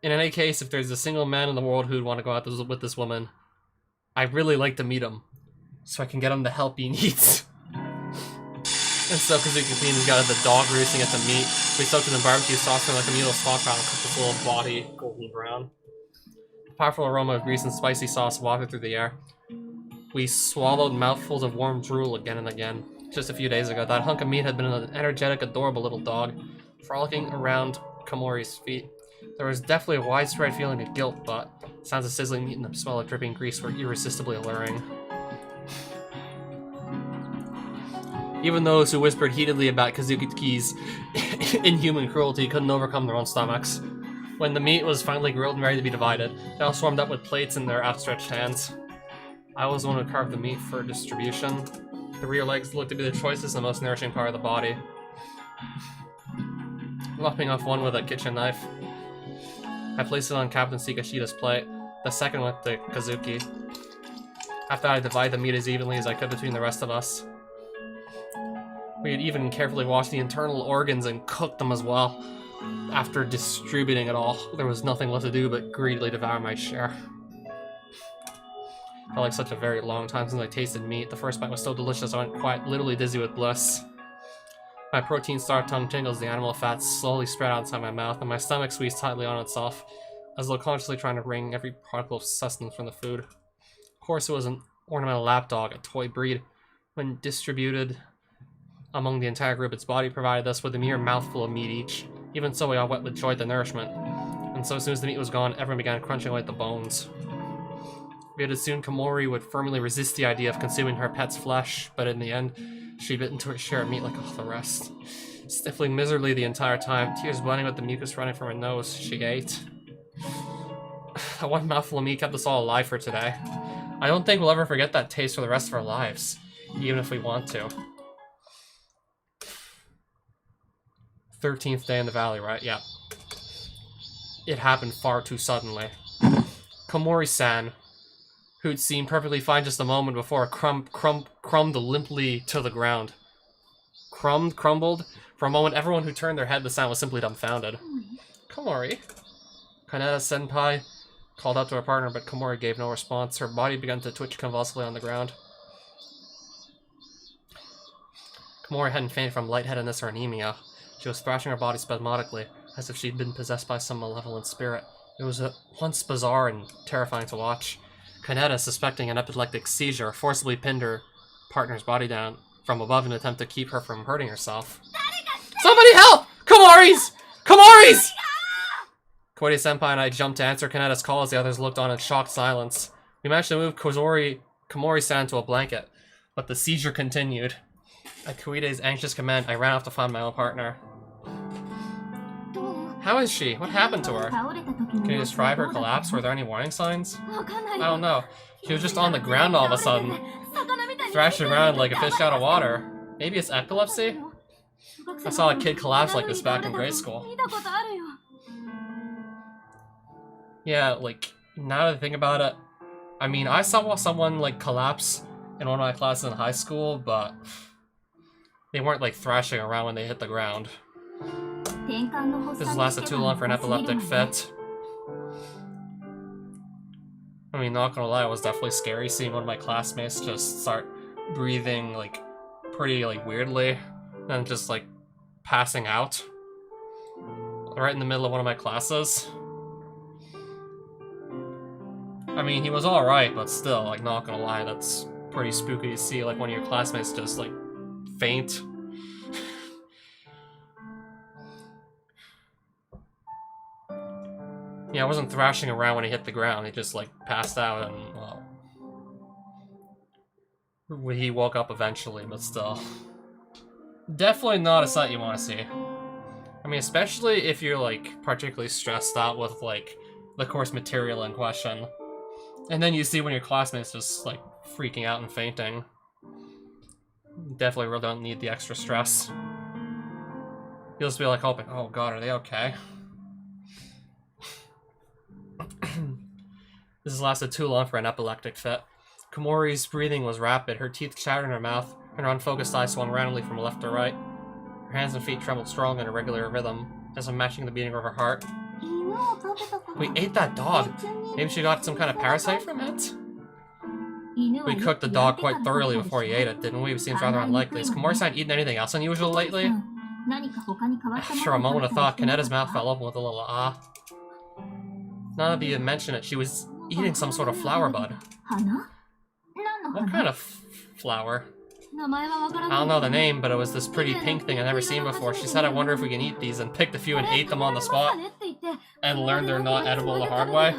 In any case, if there's a single man in the world who'd want to go out with this woman, I'd really like to meet him, so I can get him the help he needs. And so Kazuki cleaned and gutted the dog roosting at the meat. We soaked it in barbecue sauce from like a meal stockpile and cooked its little body golden brown. The powerful aroma of grease and spicy sauce wafted through the air. We swallowed mouthfuls of warm drool again and again. Just a few days ago, that hunk of meat had been an energetic, adorable little dog, frolicking around Komori's feet. There was definitely a widespread feeling of guilt, but sounds of sizzling meat and the smell of dripping grease were irresistibly alluring. Even those who whispered heatedly about Kazuki's inhuman cruelty couldn't overcome their own stomachs. When the meat was finally grilled and ready to be divided, they all swarmed up with plates in their outstretched hands. I was the one who carved the meat for distribution. The rear legs looked to be the choicest and most nourishing part of the body. Lopping off one with a kitchen knife, I placed it on Captain Sikashida's plate. The second went to Kazuki. After I divided the meat as evenly as I could between the rest of us. We had even carefully washed the internal organs and cooked them as well. After distributing it all, there was nothing left to do but greedily devour my share. Felt like such a very long time since I tasted meat. The first bite was so delicious I went quite literally dizzy with bliss. My protein-starved tongue tingles, the animal fats slowly spread out inside my mouth, and my stomach squeezed tightly on itself, as though consciously trying to wring every particle of sustenance from the food. Of course, it was an ornamental lapdog, a toy breed. When distributed among the entire group, its body provided us with a mere mouthful of meat each. Even so, we all wept with joy at the nourishment. And so as soon as the meat was gone, everyone began crunching away at the bones. We had assumed Komori would firmly resist the idea of consuming her pet's flesh, but in the end, she bit into her share of meat like all the rest. Sniffling miserably the entire time, tears blending with the mucus running from her nose, she ate. That one mouthful of meat kept us all alive for today. I don't think we'll ever forget that taste for the rest of our lives, even if we want to. 13th day in the valley, right? Yeah. It happened far too suddenly. Komori-san, who'd seemed perfectly fine just a moment before, crumbled limply to the ground. Crumbled? For a moment, everyone who turned their head to the sound was simply dumbfounded. Komori? Kaneda-senpai called out to her partner, but Komori gave no response. Her body began to twitch convulsively on the ground. Komori hadn't fainted from lightheadedness or anemia. She was thrashing her body spasmodically, as if she'd been possessed by some malevolent spirit. It was at once bizarre and terrifying to watch. Kaneda, suspecting an epileptic seizure, forcibly pinned her partner's body down from above in an attempt to keep her from hurting herself. Somebody help! Komori's! Komori's! Koide-senpai and I jumped to answer Kaneda's call as the others looked on in shocked silence. We managed to move Komori-san to a blanket, but the seizure continued. At Koide's anxious command, I ran off to find my own partner. How is she? What happened to her? Can you describe her collapse? Were there any warning signs? I don't know. She was just on the ground all of a sudden, thrashing around like a fish out of water. Maybe it's epilepsy? I saw a kid collapse like this back in grade school. Yeah, like, now that I think about it, I mean, I saw someone, like, collapse in one of my classes in high school, but they weren't, like, thrashing around when they hit the ground. This has lasted too long for an epileptic fit. I mean, not gonna lie, it was definitely scary seeing one of my classmates just start breathing, like, pretty, like, weirdly, and just, like, passing out. Right in the middle of one of my classes. I mean, he was alright, but still, like, not gonna lie, that's pretty spooky to see, like, one of your classmates just, like, faint. Yeah, I wasn't thrashing around when he hit the ground, he just, like, passed out and, well... He woke up eventually, but still. Definitely not a sight you want to see. I mean, especially if you're, like, particularly stressed out with, like, the course material in question. And then you see when your classmates just, like, freaking out and fainting. Definitely really don't need the extra stress. You'll just be, like, hoping, oh god, are they okay? This has lasted too long for an epileptic fit. Komori's breathing was rapid, her teeth chattered in her mouth, and her unfocused eyes swung randomly from left to right. Her hands and feet trembled strong in a regular rhythm, as if matching the beating of her heart. We ate that dog. Maybe she got some kind of parasite from it? We cooked the dog quite thoroughly before he ate it, didn't we? It seems rather unlikely. Has Komori-san eaten anything else unusual lately? For a moment of thought, Kaneda's mouth fell open with a little ah. Now that you mention it, she was eating some sort of flower bud. What kind of flower? I don't know the name, but it was this pretty pink thing I've never seen before. She said, I wonder if we can eat these, and picked a few and ate them on the spot. And learned they're not edible the hard way.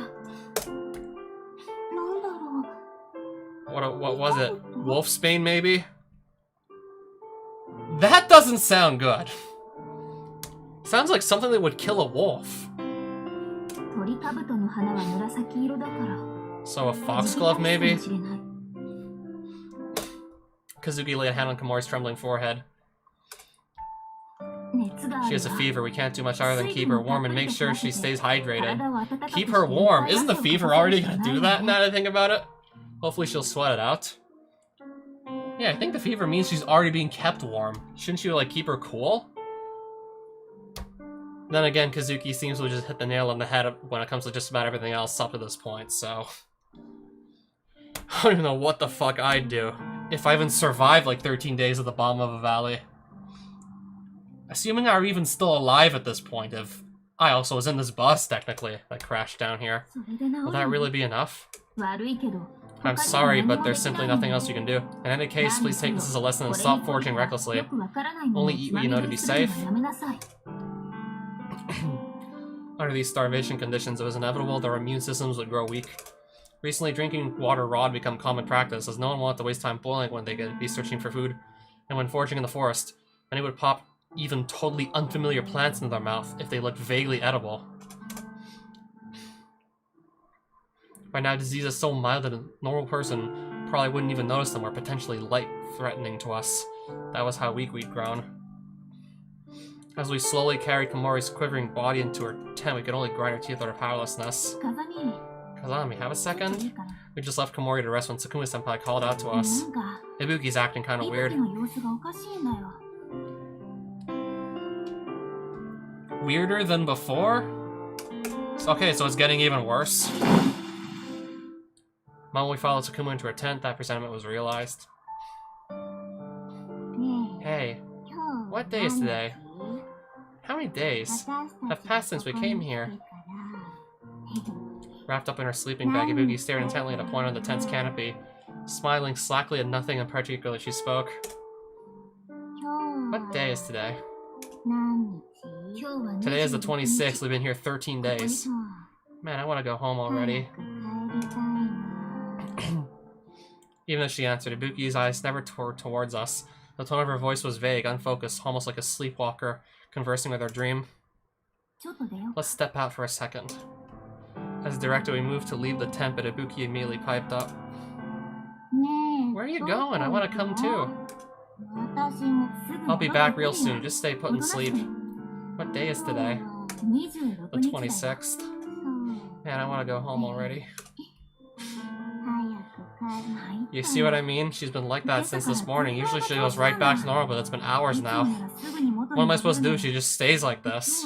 What was it? Wolfsbane, maybe? That doesn't sound good. Sounds like something that would kill a wolf. So a foxglove, maybe? Kazuki laid a hand on Komori's trembling forehead. She has a fever. We can't do much other than keep her warm and make sure she stays hydrated. Keep her warm? Isn't the fever already gonna do that now that I think about it? Hopefully she'll sweat it out. Yeah, I think the fever means she's already being kept warm. Shouldn't you, like, keep her cool? Then again, Kazuki seems to just hit the nail on the head when it comes to just about everything else up to this point, so... I don't even know what the fuck I'd do if I even survived like 13 days at the bottom of a valley. Assuming I'm even still alive at this point, if I also was in this bus, technically, that crashed down here. Will that really be enough? I'm sorry, but there's simply nothing else you can do. In any case, please take this as a lesson and stop foraging recklessly. Only eat what you know to be safe. Under these starvation conditions, it was inevitable their immune systems would grow weak. Recently, drinking water raw had become common practice, as no one wanted to waste time boiling when they could be searching for food. And when foraging in the forest, many would pop even totally unfamiliar plants into their mouth if they looked vaguely edible. By now, disease is so mild that a normal person probably wouldn't even notice them or potentially life-threatening to us. That was how weak we'd grown. As we slowly carried Komori's quivering body into her tent, we could only grind our teeth out of powerlessness. Kazami, have a second? We just left Komori to rest when Tsukumi-senpai called out to us. Ibuki's acting kinda weird. Weirder than before? Okay, so it's getting even worse. The moment we followed Tsukumi into her tent, that presentiment was realized. Hey, what day is today? How many days have passed since we came here? Wrapped up in her sleeping bag, Ibuki stared intently at a point on the tent's canopy, smiling slackly at nothing in particular. She spoke. What day is today? Today is the 26th. We've been here 13 days. Man, I want to go home already. Even as she answered, Ibuki's eyes never turned towards us. The tone of her voice was vague, unfocused, almost like a sleepwalker conversing with her dream. Let's step out for a second. As directed, we moved to leave the tent, but Ibuki immediately piped up. Where are you going? I want to come too. I'll be back real soon. Just stay put and sleep. What day is today? The 26th. Man, I want to go home already. You see what I mean? She's been like that since this morning. Usually she goes right back to normal, but it's been hours now. What am I supposed to do if she just stays like this?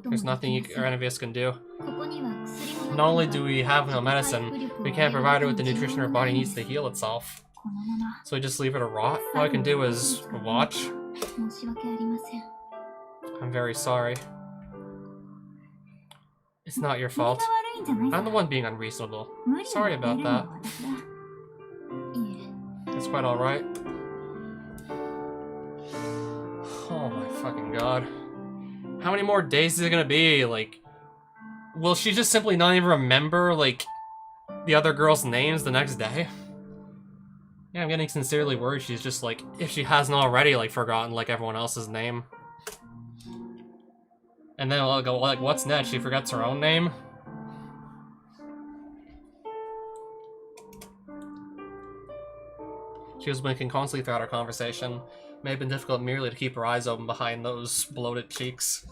There's nothing you or any of us can do. Not only do we have no medicine, we can't provide her with the nutrition her body needs to heal itself. So we just leave her to rot? All I can do is watch. I'm very sorry. It's not your fault. I'm the one being unreasonable. Sorry about that. It's quite alright. Oh my fucking god. How many more days is it gonna be? Like, will she just simply not even remember, like, the other girls' names the next day? Yeah, I'm getting sincerely worried she's just, like, if she hasn't already, like, forgotten, like, everyone else's name. And then I'll go, like, what's next? She forgets her own name? She was blinking constantly throughout our conversation. It may have been difficult merely to keep her eyes open behind those bloated cheeks.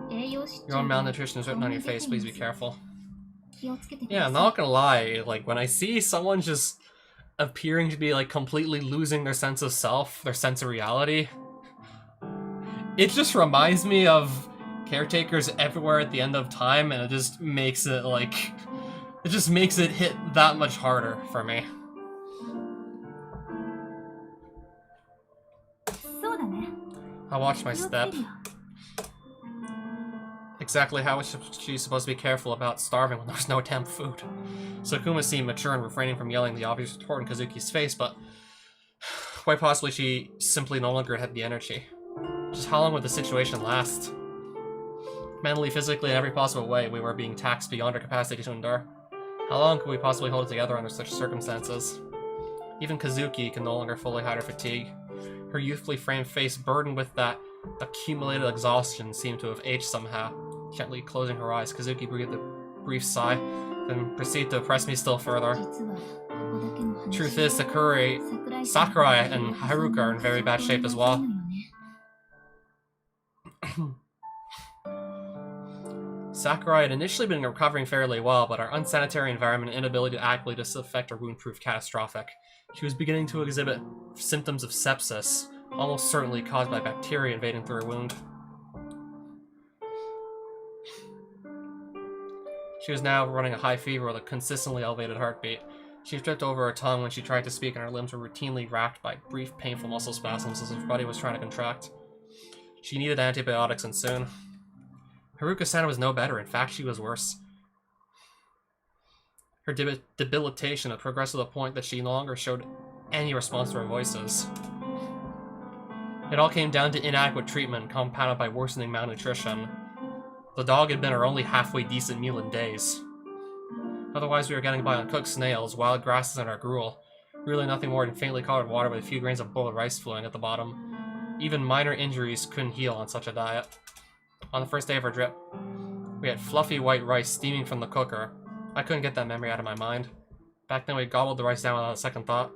Your own malnutrition is written on your face, please be careful. Yeah, I'm not gonna lie, like, when I see someone just appearing to be, like, completely losing their sense of self, their sense of reality, it just reminds me of caretakers everywhere at the end of time, and it just makes it, like, it just makes it hit that much harder for me. I watched my step. Exactly how was she supposed to be careful about starving when there was no temp food? Sakuma seemed mature and refraining from yelling the obvious retort in Kazuki's face, but quite possibly she simply no longer had the energy. Just how long would the situation last? Mentally, physically, in every possible way, we were being taxed beyond our capacity to endure. How long could we possibly hold it together under such circumstances? Even Kazuki can no longer fully hide her fatigue. Her youthfully framed face, burdened with that accumulated exhaustion, seemed to have aged somehow. Gently closing her eyes, Kazuki breathed a brief sigh, then proceeded to oppress me still further. Truth is, Sakurai and Haruka are in very bad shape as well. Sakurai had initially been recovering fairly well, but our unsanitary environment and inability to adequately disinfect her wound proved catastrophic. She was beginning to exhibit symptoms of sepsis, almost certainly caused by bacteria invading through her wound. She was now running a high fever with a consistently elevated heartbeat. She tripped over her tongue when she tried to speak, and her limbs were routinely racked by brief, painful muscle spasms as if her body was trying to contract. She needed antibiotics, and soon. Haruka-san was no better. In fact, she was worse. Her debilitation had progressed to the point that she no longer showed any response to her voices. It all came down to inadequate treatment, compounded by worsening malnutrition. The dog had been her only halfway decent meal in days. Otherwise, we were getting by on cooked snails, wild grasses, and our gruel. Really nothing more than faintly colored water with a few grains of boiled rice flowing at the bottom. Even minor injuries couldn't heal on such a diet. On the first day of her drip, we had fluffy white rice steaming from the cooker. I couldn't get that memory out of my mind. Back then, we gobbled the rice down without a second thought.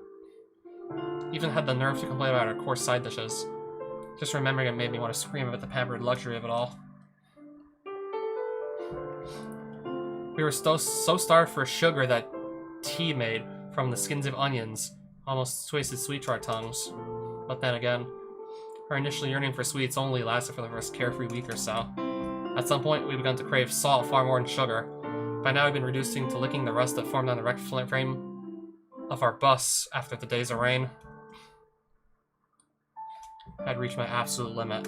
Even had the nerve to complain about our coarse side dishes. Just remembering it made me want to scream about the pampered luxury of it all. We were so starved for sugar that tea made from the skins of onions almost tasted sweet to our tongues. But then again, our initial yearning for sweets only lasted for the first carefree week or so. At some point, we began to crave salt far more than sugar. By now, we'd been reducing to licking the rust that formed on the wrecked frame of our bus after the days of rain. I'd reached my absolute limit.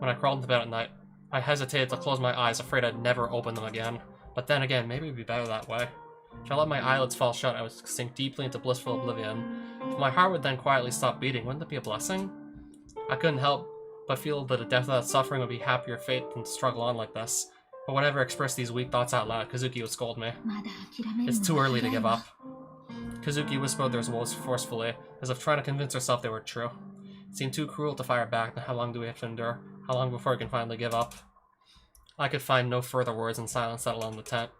When I crawled into bed at night, I hesitated to close my eyes, afraid I'd never open them again. But then again, maybe it'd be better that way. If I let my eyelids fall shut, I would sink deeply into blissful oblivion. If my heart would then quietly stop beating, wouldn't that be a blessing? I couldn't help but feel that a death without suffering would be happier fate than to struggle on like this. But whenever I expressed these weak thoughts out loud, Kazuki would scold me. It's too early to give up. Kazuki whispered their words forcefully, as if trying to convince herself they were true. It seemed too cruel to fire back, and how long do we have to endure? How long before we can finally give up? I could find no further words, and silence settled on the tent.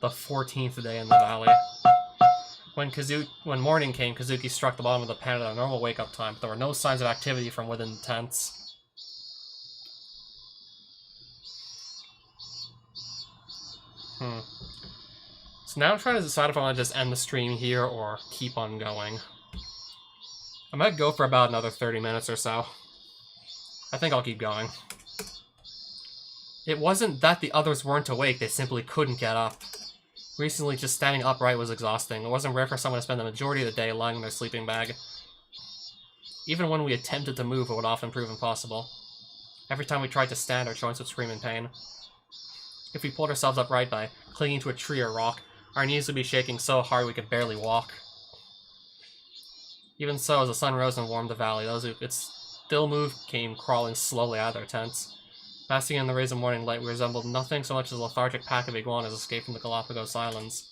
The 14th day in the valley. When morning came, Kazuki struck the bottom of the pan at a normal wake-up time, but there were no signs of activity from within the tents. So now I'm trying to decide if I want to just end the stream here or keep on going. I might go for about another 30 minutes or so. I think I'll keep going. It wasn't that the others weren't awake, they simply couldn't get up. Recently, just standing upright was exhausting. It wasn't rare for someone to spend the majority of the day lying in their sleeping bag. Even when we attempted to move, it would often prove impossible. Every time we tried to stand, our joints would scream in pain. If we pulled ourselves upright by clinging to a tree or rock, our knees would be shaking so hard we could barely walk. Even so, as the sun rose and warmed the valley, those who could still move came crawling slowly out of their tents. Basking in the rays of morning light, we resembled nothing so much as a lethargic pack of iguanas escaped from the Galapagos Islands.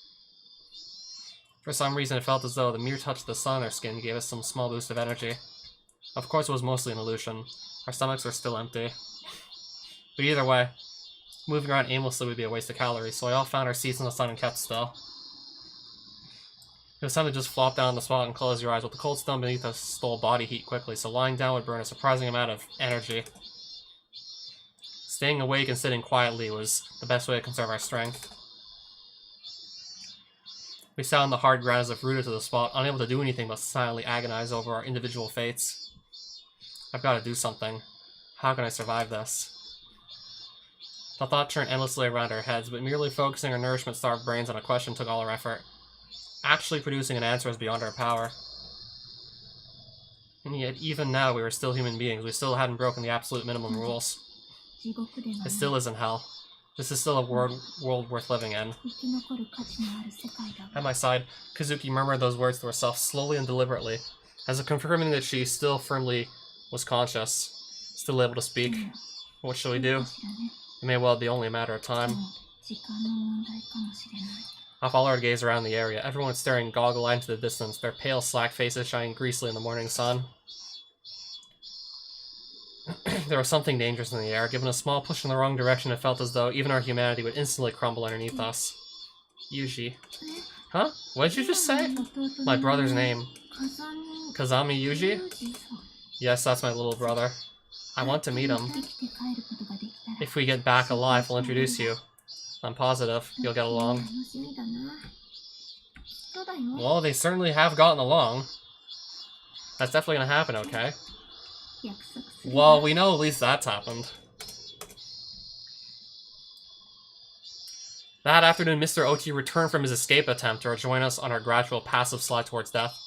For some reason, it felt as though the mere touch of the sun on our skin gave us some small boost of energy. Of course, it was mostly an illusion. Our stomachs were still empty. But either way, moving around aimlessly would be a waste of calories, so we all found our seats in the sun and kept still. It was time to just flop down on the spot and close your eyes, but the cold stone beneath us stole body heat quickly, so lying down would burn a surprising amount of energy. Staying awake and sitting quietly was the best way to conserve our strength. We sat on the hard ground as if rooted to the spot, unable to do anything but silently agonize over our individual fates. I've got to do something. How can I survive this? The thought turned endlessly around our heads, but merely focusing our nourishment-starved brains on a question took all our effort. Actually producing an answer was beyond our power. And yet, even now, we were still human beings. We still hadn't broken the absolute minimum rules. It still isn't hell. This is still a world worth living in. At my side, Kazuki murmured those words to herself slowly and deliberately, as if confirming that she still firmly was conscious, still able to speak. What shall we do? It may well be only a matter of time. I followed our gaze around the area, everyone staring goggle-eyed into the distance, their pale, slack faces shining greasily in the morning sun. There was something dangerous in the air. Given a small push in the wrong direction, it felt as though even our humanity would instantly crumble underneath us. Yuji. Huh? What did you just say? My brother's name. Kazami Yuji? Yes, that's my little brother. I want to meet him. If we get back alive, we'll introduce you. I'm positive you'll get along. Well, they certainly have gotten along. That's definitely gonna happen, okay? Well, we know at least that's happened. That afternoon, Mr. Ochi returned from his escape attempt to join us on our gradual passive slide towards death.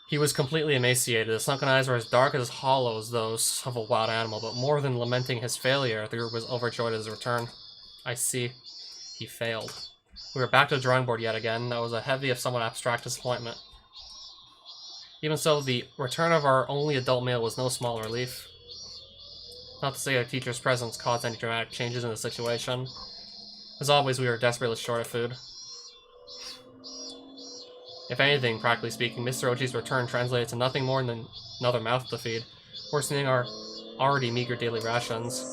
He was completely emaciated. His sunken eyes were as dark as hollow as those of a wild animal, but more than lamenting his failure, the group was overjoyed at his return. I see. He failed. We were back to the drawing board yet again. That was a heavy, if somewhat abstract, disappointment. Even so, the return of our only adult male was no small relief. Not to say our teacher's presence caused any dramatic changes in the situation. As always, we were desperately short of food. If anything, practically speaking, Mr. Ochi's return translated to nothing more than another mouth to feed, worsening our already meager daily rations.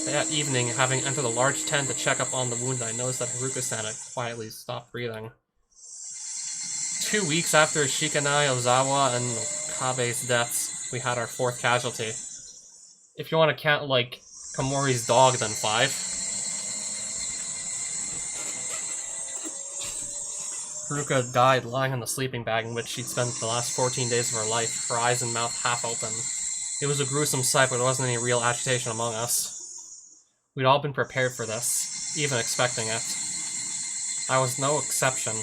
That evening, having entered a large tent to check up on the wound, I noticed that Haruka-san had quietly stopped breathing. 2 weeks after Shikanai, Ozawa, and Okabe's deaths, we had our 4th casualty. If you want to count, like, Komori's dog, then 5. Haruka died lying on the sleeping bag in which she'd spent the last 14 days of her life, her eyes and mouth half open. It was a gruesome sight, but there wasn't any real agitation among us. We'd all been prepared for this, even expecting it. I was no exception.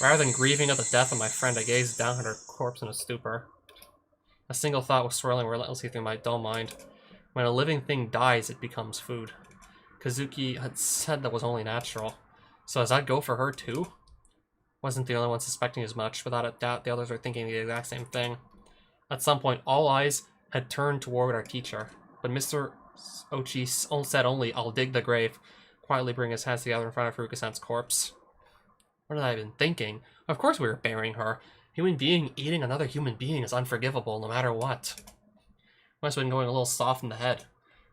Rather than grieving at the death of my friend, I gazed down at her corpse in a stupor. A single thought was swirling relentlessly through my dull mind. When a living thing dies, it becomes food. Kazuki had said that was only natural. So does that go for her too? Wasn't the only one suspecting as much. Without a doubt, the others were thinking the exact same thing. At some point, all eyes had turned toward our teacher. But Mr. Ochi said only, "I'll dig the grave," quietly bring his hands together in front of Haruka-san's corpse. What had I been thinking? Of course we were burying her. Human being eating another human being is unforgivable, no matter what. Must have been going a little soft in the head.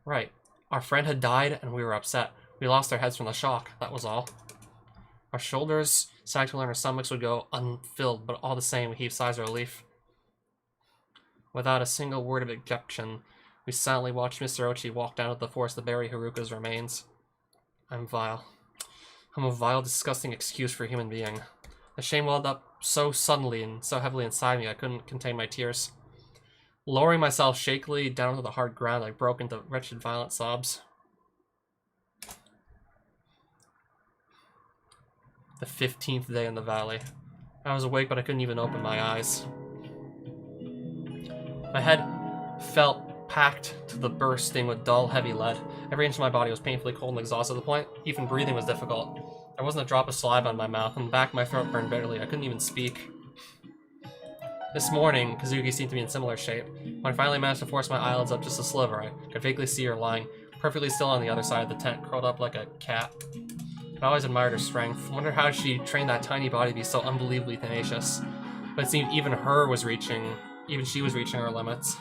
Right. Our friend had died, and we were upset. We lost our heads from the shock, that was all. Our shoulders sagged till our stomachs would go unfilled, but all the same, we heaved sighs of relief. Without a single word of objection, we silently watched Mr. Ochi walk down to the forest to bury Haruka's remains. I'm vile. I'm a vile, disgusting excuse for a human being. The shame welled up so suddenly and so heavily inside me I couldn't contain my tears. Lowering myself shakily down to the hard ground, I broke into wretched, violent sobs. The 15th day in the valley. I was awake, but I couldn't even open my eyes. My head felt packed to the bursting with dull, heavy lead. Every inch of my body was painfully cold and exhausted to the point even breathing was difficult. There wasn't a drop of saliva in my mouth, and the back of my throat burned bitterly. I couldn't even speak. This morning, Kazuki seemed to be in similar shape. When I finally managed to force my eyelids up just a sliver, I could vaguely see her lying perfectly still on the other side of the tent, curled up like a cat. I always admired her strength. I wondered how she trained that tiny body to be so unbelievably tenacious. But it seemed even she was reaching her limits.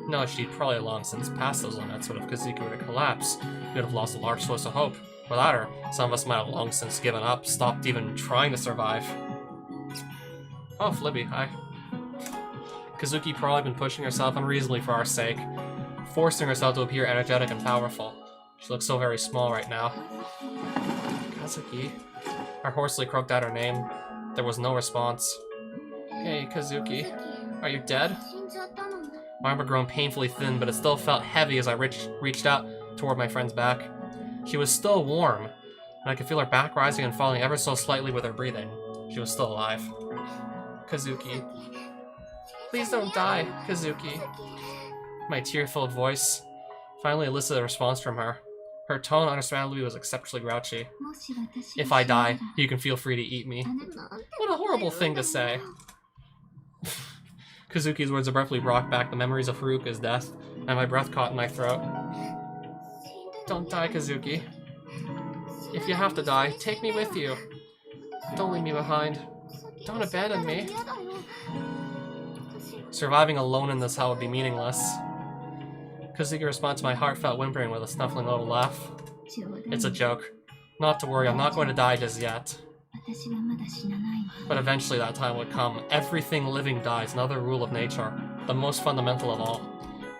No, she'd probably long since passed those limits, but if Kazuki were to collapse, we would have lost a large source of hope. Without her, some of us might have long since given up, stopped even trying to survive. Oh, Flibby, hi. Kazuki probably been pushing herself unreasonably for our sake, forcing herself to appear energetic and powerful. She looks so very small right now. Kazuki. I hoarsely croaked out her name. There was no response. Hey, Kazuki. Are you dead? My arm had grown painfully thin, but it still felt heavy as I reached out toward my friend's back. She was still warm, and I could feel her back rising and falling ever so slightly with her breathing. She was still alive. Kazuki. Please don't die, Kazuki. My tear-filled voice finally elicited a response from her. Her tone, understandably, was exceptionally grouchy. If I die, you can feel free to eat me. What a horrible thing to say. Kazuki's words abruptly brought back the memories of Haruka's death, and my breath caught in my throat. Don't die, Kazuki. If you have to die, take me with you. Don't leave me behind. Don't abandon me. Surviving alone in this hell would be meaningless. Kazuki responds to my heartfelt whimpering with a snuffling little laugh. It's a joke. Not to worry, I'm not going to die just yet. But eventually that time would come. Everything living dies, another rule of nature, the most fundamental of all.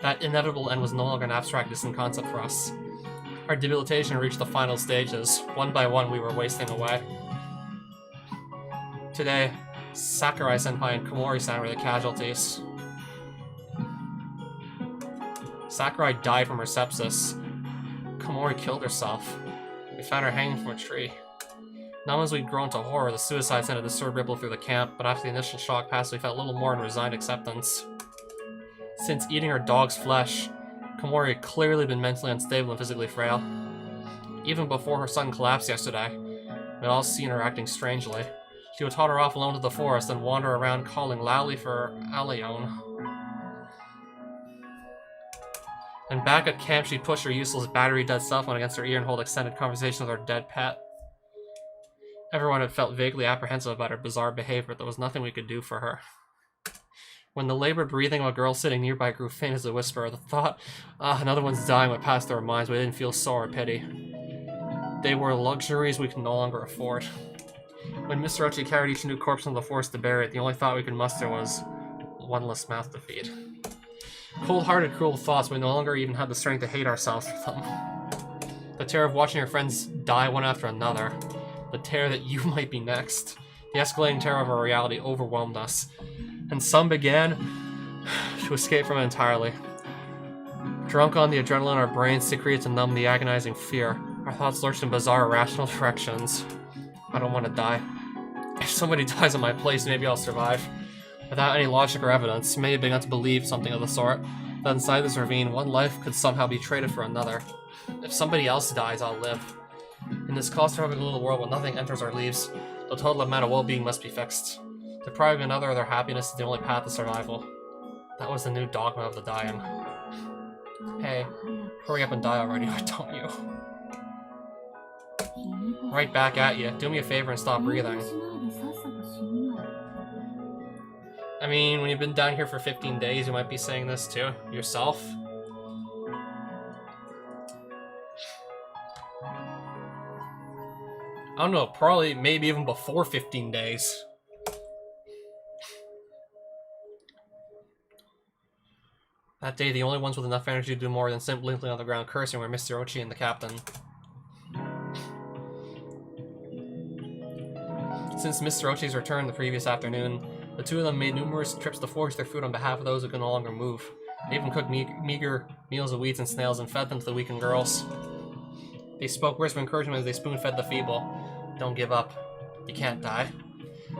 That inevitable end was no longer an abstract, distant concept for us. Our debilitation reached the final stages. One by one, we were wasting away. Today, Sakurai-senpai and Komori-san were the casualties. Sakurai died from her sepsis. Komori killed herself. We found her hanging from a tree. Not as we'd grown to horror, the suicide sent a disturbed ripple through the camp, but after the initial shock passed, we felt a little more in resigned acceptance. Since eating her dog's flesh, Komori had clearly been mentally unstable and physically frail. Even before her sudden collapse yesterday, we'd all seen her acting strangely. She would totter off alone to the forest and wander around calling loudly for Aleon. And back at camp, she'd push her useless battery-dead cell phone against her ear and hold extended conversation with her dead pet. Everyone had felt vaguely apprehensive about her bizarre behavior, but there was nothing we could do for her. When the labored breathing of a girl sitting nearby grew faint as a whisper, the thought, another one's dying, would pass through our minds, but we didn't feel sorrow or pity. They were luxuries we could no longer afford. When Mr. Ochi carried each new corpse into the forest to bury it, the only thought we could muster was one less mouth to feed. Cold-hearted, cruel thoughts, we no longer even had the strength to hate ourselves for them. The terror of watching your friends die one after another. The terror that you might be next. The escalating terror of our reality overwhelmed us. And some began to escape from it entirely. Drunk on the adrenaline our brains secreted to numb the agonizing fear, our thoughts lurched in bizarre, irrational directions. I don't want to die. If somebody dies in my place, maybe I'll survive. Without any logic or evidence, many had begun to believe something of the sort, that inside this ravine, one life could somehow be traded for another. If somebody else dies, I'll live. In this claustrophobic little world where nothing enters or leaves, the total amount of well-being must be fixed. Depriving another of their happiness is the only path to survival. That was the new dogma of the dying. Hey, hurry up and die already, why don't you? Right back at you. Do me a favor and stop breathing. I mean, when you've been down here for 15 days, you might be saying this too, yourself. I don't know, probably, maybe even before 15 days. That day, the only ones with enough energy to do more than simply laying on the ground cursing were Mr. Ochi and the captain. Since Mr. Ochi's return the previous afternoon, the two of them made numerous trips to forage their food on behalf of those who could no longer move. They even cooked meager meals of weeds and snails and fed them to the weakened girls. They spoke words of encouragement as they spoon-fed the feeble. Don't give up. You can't die.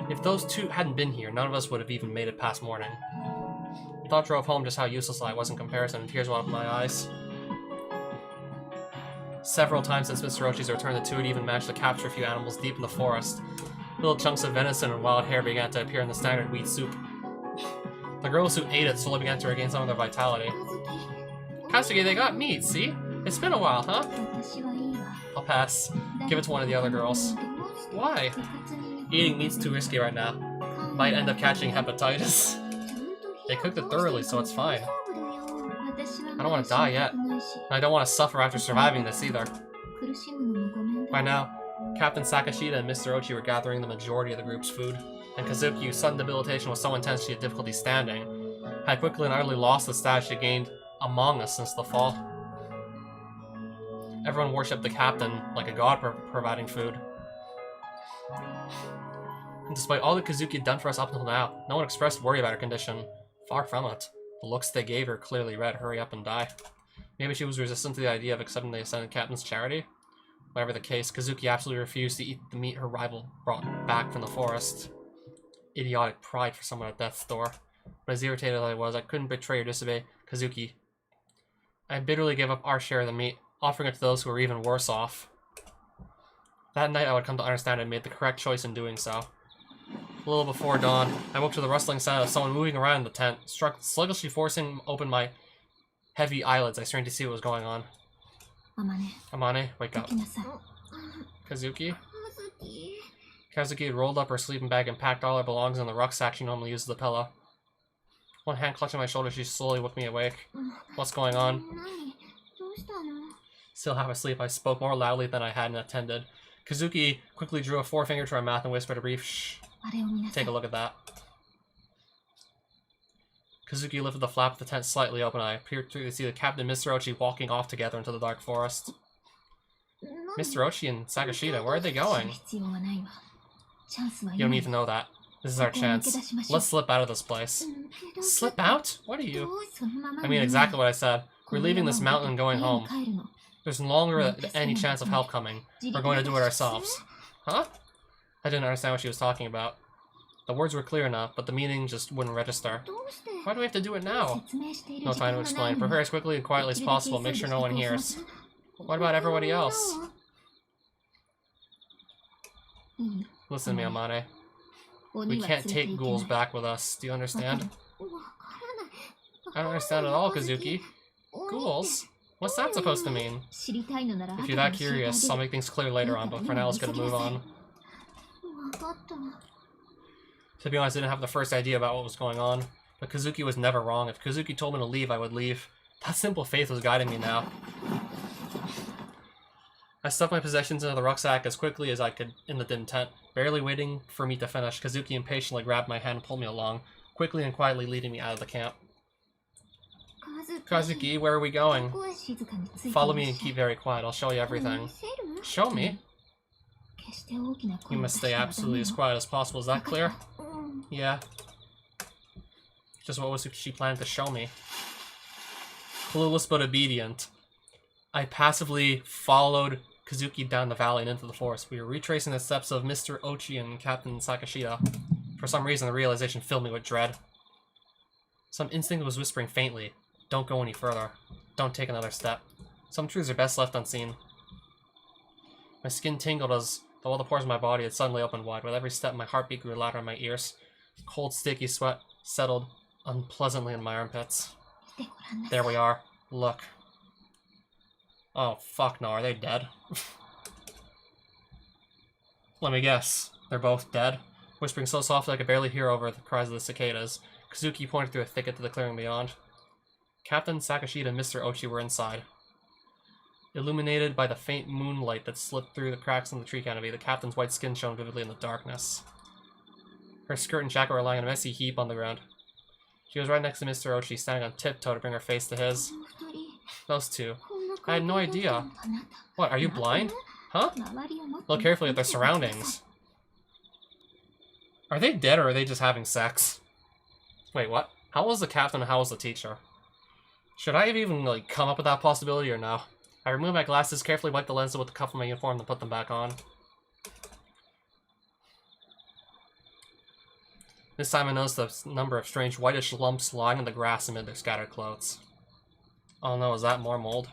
If those two hadn't been here, none of us would have even made it past morning. The thought drove home just how useless I was in comparison, and tears welled up my eyes. Several times since Mr. Ochi's return, the two had even managed to capture a few animals deep in the forest. Little chunks of venison and wild hare began to appear in the standard wheat soup. The girls who ate it slowly began to regain some of their vitality. Katsuki, they got meat, see? It's been a while, huh? I'll pass. Give it to one of the other girls. Why? Eating meat's too risky right now. Might end up catching hepatitis. They cooked it thoroughly, so it's fine. I don't want to die yet. And I don't want to suffer after surviving this either. By now, Captain Sakashita and Mr. Ochi were gathering the majority of the group's food, and Kazuki, whose sudden debilitation was so intense she had difficulty standing, had quickly and utterly lost the status she gained among us since the fall. Everyone worshipped the captain like a god providing food. And despite all that Kazuki had done for us up until now, no one expressed worry about her condition. Far from it. The looks they gave her clearly read, hurry up and die. Maybe she was resistant to the idea of accepting the ascended captain's charity? Whatever the case, Kazuki absolutely refused to eat the meat her rival brought back from the forest. Idiotic pride for someone at death's door. But as irritated as I was, I couldn't betray or disobey Kazuki. I bitterly gave up our share of the meat, offering it to those who were even worse off. That night I would come to understand I made the correct choice in doing so. A little before dawn, I woke to the rustling sound of someone moving around in the tent, sluggishly forcing open my heavy eyelids. I strained to see what was going on. Amane, wake up. Kazuki? Kazuki had rolled up her sleeping bag and packed all her belongings in the rucksack she normally uses as a pillow. One hand clutching my shoulder, she slowly woke me awake. What's going on? Still half asleep, I spoke more loudly than I had intended. Kazuki quickly drew a forefinger to her mouth and whispered a brief shh. Take a look at that. Kazuki lifted the flap of the tent slightly open and I appeared to see the captain and Mr. Ochi walking off together into the dark forest. Mr. Ochi and Sakashita, where are they going? You don't need to know that. This is our chance. Let's slip out of this place. Slip out? What are you? I mean exactly what I said. We're leaving this mountain and going home. There's no longer any chance of help coming. We're going to do it ourselves. Huh? I didn't understand what she was talking about. The words were clear enough, but the meaning just wouldn't register. Why do we have to do it now? No time to explain. Prepare as quickly and quietly as possible. Make sure no one hears. What about everybody else? Listen to me, Amane. We can't take ghouls back with us. Do you understand? I don't understand at all, Kazuki. Ghouls? What's that supposed to mean? If you're that curious, I'll make things clear later on, but for now let's get a move on. To be honest, I didn't have the first idea about what was going on, but Kazuki was never wrong. If Kazuki told me to leave, I would leave. That simple faith was guiding me now. I stuffed my possessions into the rucksack as quickly as I could in the dim tent. Barely waiting for me to finish, Kazuki impatiently grabbed my hand and pulled me along, quickly and quietly leading me out of the camp. Kazuki, where are we going? Follow me and keep very quiet. I'll show you everything. Show me? You must stay absolutely as quiet as possible. Is that clear? Yeah. Just what was she planning to show me? Clueless but obedient. I passively followed Kazuki down the valley and into the forest. We were retracing the steps of Mr. Ochi and Captain Sakashita. For some reason, the realization filled me with dread. Some instinct was whispering faintly, "Don't go any further. Don't take another step. Some truths are best left unseen." My skin tingled as though all the pores of my body had suddenly opened wide. With every step, my heartbeat grew louder in my ears. Cold, sticky sweat settled unpleasantly in my armpits. There we are. Look. Oh, fuck no. Are they dead? Let me guess. They're both dead? Whispering so softly I could barely hear over the cries of the cicadas, Kazuki pointed through a thicket to the clearing beyond. Captain Sakashita and Mr. Ochi were inside. Illuminated by the faint moonlight that slipped through the cracks in the tree canopy, the captain's white skin shone vividly in the darkness. Her skirt and jacket were lying in a messy heap on the ground. She was right next to Mr. Ochi, standing on tiptoe to bring her face to his. Those two. I had no idea. What, are you blind? Huh? Look carefully at their surroundings. Are they dead or are they just having sex? Wait, what? How was the captain and how was the teacher? Should I have even, like, come up with that possibility or no? I removed my glasses, carefully wiped the lenses with the cuff of my uniform, and put them back on. This time I noticed a number of strange whitish lumps lying in the grass amid their scattered clothes. Oh no, is that more mold?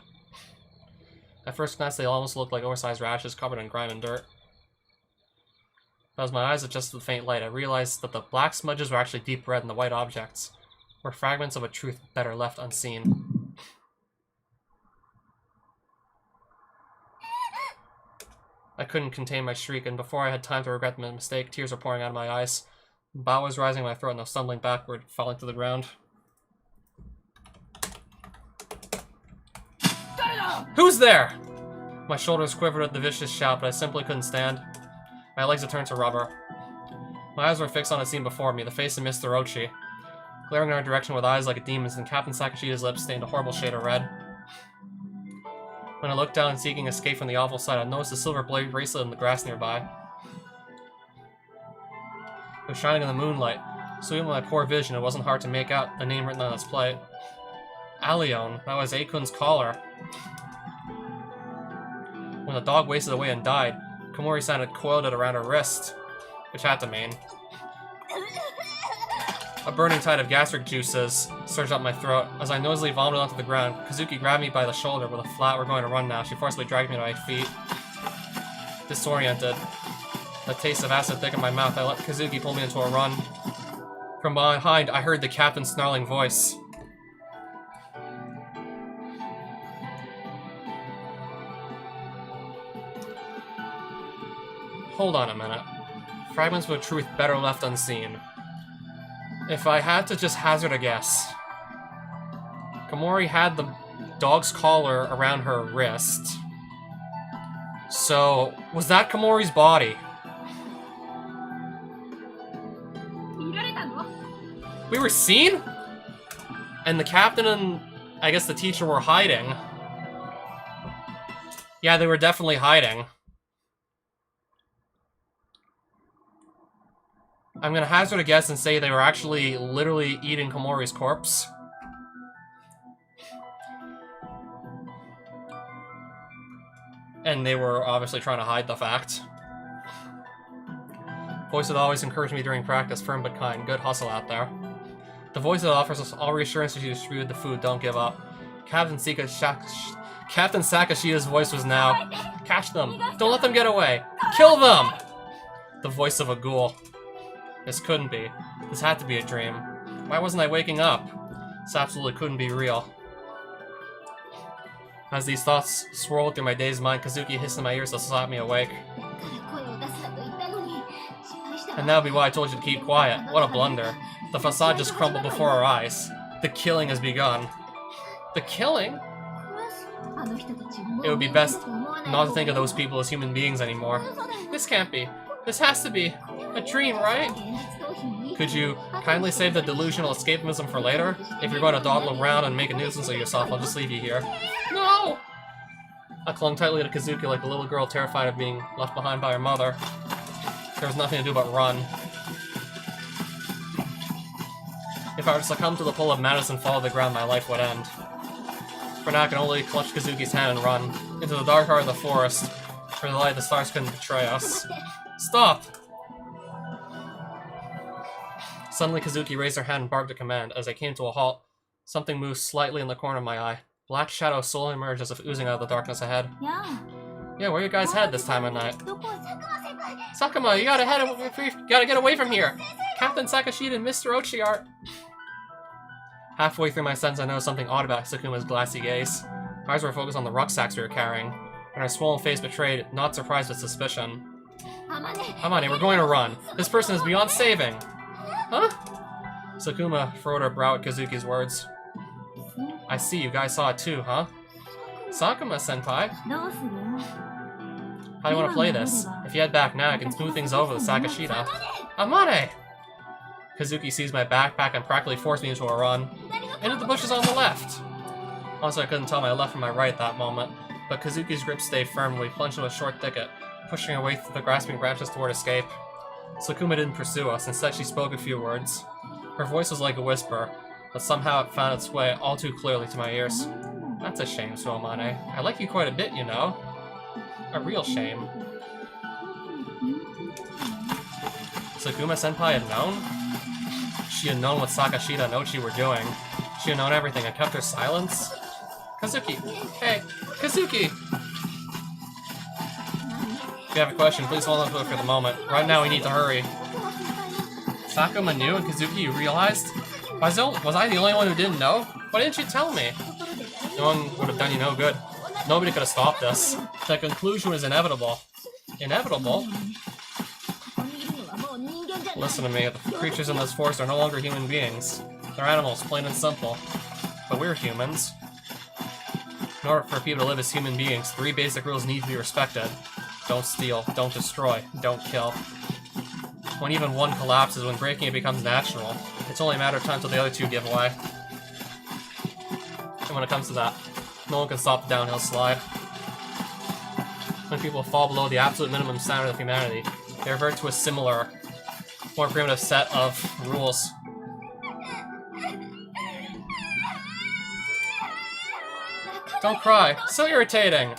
At first glance, they almost looked like oversized rashes covered in grime and dirt. As my eyes adjusted to the faint light, I realized that the black smudges were actually deep red and the white objects were fragments of a truth better left unseen. I couldn't contain my shriek, and before I had time to regret my mistake, tears were pouring out of my eyes. Bow was rising in my throat, and I was stumbling backward, falling to the ground. Who's there? My shoulders quivered at the vicious shout, but I simply couldn't stand. My legs had turned to rubber. My eyes were fixed on a scene before me, the face of Mr. Ochi, glaring in our direction with eyes like a demon's, and Captain Sakashita's lips stained a horrible shade of red. When I looked down, seeking escape from the awful sight, I noticed a silver blade bracelet in the grass nearby. It was shining in the moonlight, so even with my poor vision, it wasn't hard to make out the name written on its plate. Alion, that was Eikun's collar. When the dog wasted away and died, Komori-san had coiled it around her wrist, which had to mean. A burning tide of gastric juices surged up my throat. As I noisily vomited onto the ground, Kazuki grabbed me by the shoulder with a flat "we're going to run now." She forcibly dragged me to my feet. Disoriented, a taste of acid thick in my mouth, I let Kazuki pull me into a run. From behind, I heard the captain's snarling voice. Hold on a minute. Fragments of a truth better left unseen. If I had to just hazard a guess, Komori had the dog's collar around her wrist. So, was that Komori's body? We were seen? And the captain and, I guess, the teacher were hiding. Yeah, they were definitely hiding. I'm gonna hazard a guess and say they were actually literally eating Komori's corpse. And they were obviously trying to hide the fact. Voice that always encouraged me during practice, firm but kind. Good hustle out there. The voice that offers us all reassurance as you distribute the food, don't give up. Captain Sakashida's voice was now, catch them, don't let them get away, kill them! The voice of a ghoul. This couldn't be. This had to be a dream. Why wasn't I waking up? This absolutely couldn't be real. As these thoughts swirled through my dazed mind, Kazuki hissed in my ears to slap me awake. And that would be why I told you to keep quiet. What a blunder. The facade just crumbled before our eyes. The killing has begun. The killing? It would be best not to think of those people as human beings anymore. This can't be. This has to be a dream, right? Could you kindly save the delusional escapism for later? If you're going to dawdle around and make a nuisance of yourself, I'll just leave you here. No! I clung tightly to Kazuki like a little girl terrified of being left behind by her mother. There was nothing to do but run. If I were to succumb to the pull of madness and fall to the ground, my life would end. For now, I can only clutch Kazuki's hand and run into the dark heart of the forest, where the light of the stars couldn't betray us. Stop! Suddenly, Kazuki raised her hand and barked a command. As I came to a halt, something moved slightly in the corner of my eye. Black shadows slowly emerged as if oozing out of the darkness ahead. Yeah, where you guys head this time of night? Sakuma, you gotta get away from here! Captain Sakashida and Mr. Ochi are... Halfway through my sentence, I noticed something odd about Sakuma's glassy gaze. Her eyes were focused on the rucksacks we were carrying, and her swollen face betrayed not surprise but suspicion. Amane, we're going to run. This person is beyond saving. Huh? Sakuma furrowed her brow at Kazuki's words. I see, you guys saw it too, huh? Sakuma-senpai? How do you want to play this? If you head back now, I can smooth things over with Sakashida. Amane! Kazuki seized my backpack and practically forced me into a run. Into the bushes on the left! Honestly, I couldn't tell my left from my right at that moment, but Kazuki's grip stayed firm and we plunged into a short thicket, pushing our way through the grasping branches toward escape. Sakuma didn't pursue us, instead she spoke a few words. Her voice was like a whisper, but somehow it found its way all too clearly to my ears. That's a shame, Amane. I like you quite a bit, you know. A real shame. Sakuma-senpai had known? She had known what Sakashida and Ochi were doing. She had known everything and kept her silence? Kazuki! Hey! Kazuki! If you have a question, please hold on to it for the moment. Right now we need to hurry. Sakuma knew and Kazuki, you realized? Was I the only one who didn't know? Why didn't you tell me? No one would have done you no good. Nobody could have stopped us. The conclusion was inevitable. Inevitable? Listen to me, the creatures in this forest are no longer human beings. They're animals, plain and simple. But we're humans. In order for people to live as human beings, 3 basic rules need to be respected. Don't steal, don't destroy, don't kill. When even one collapses, when breaking it becomes natural, it's only a matter of time till the other 2 give way. And when it comes to that, no one can stop the downhill slide. When people fall below the absolute minimum standard of humanity, they revert to a similar, more primitive set of rules. Don't cry! So irritating!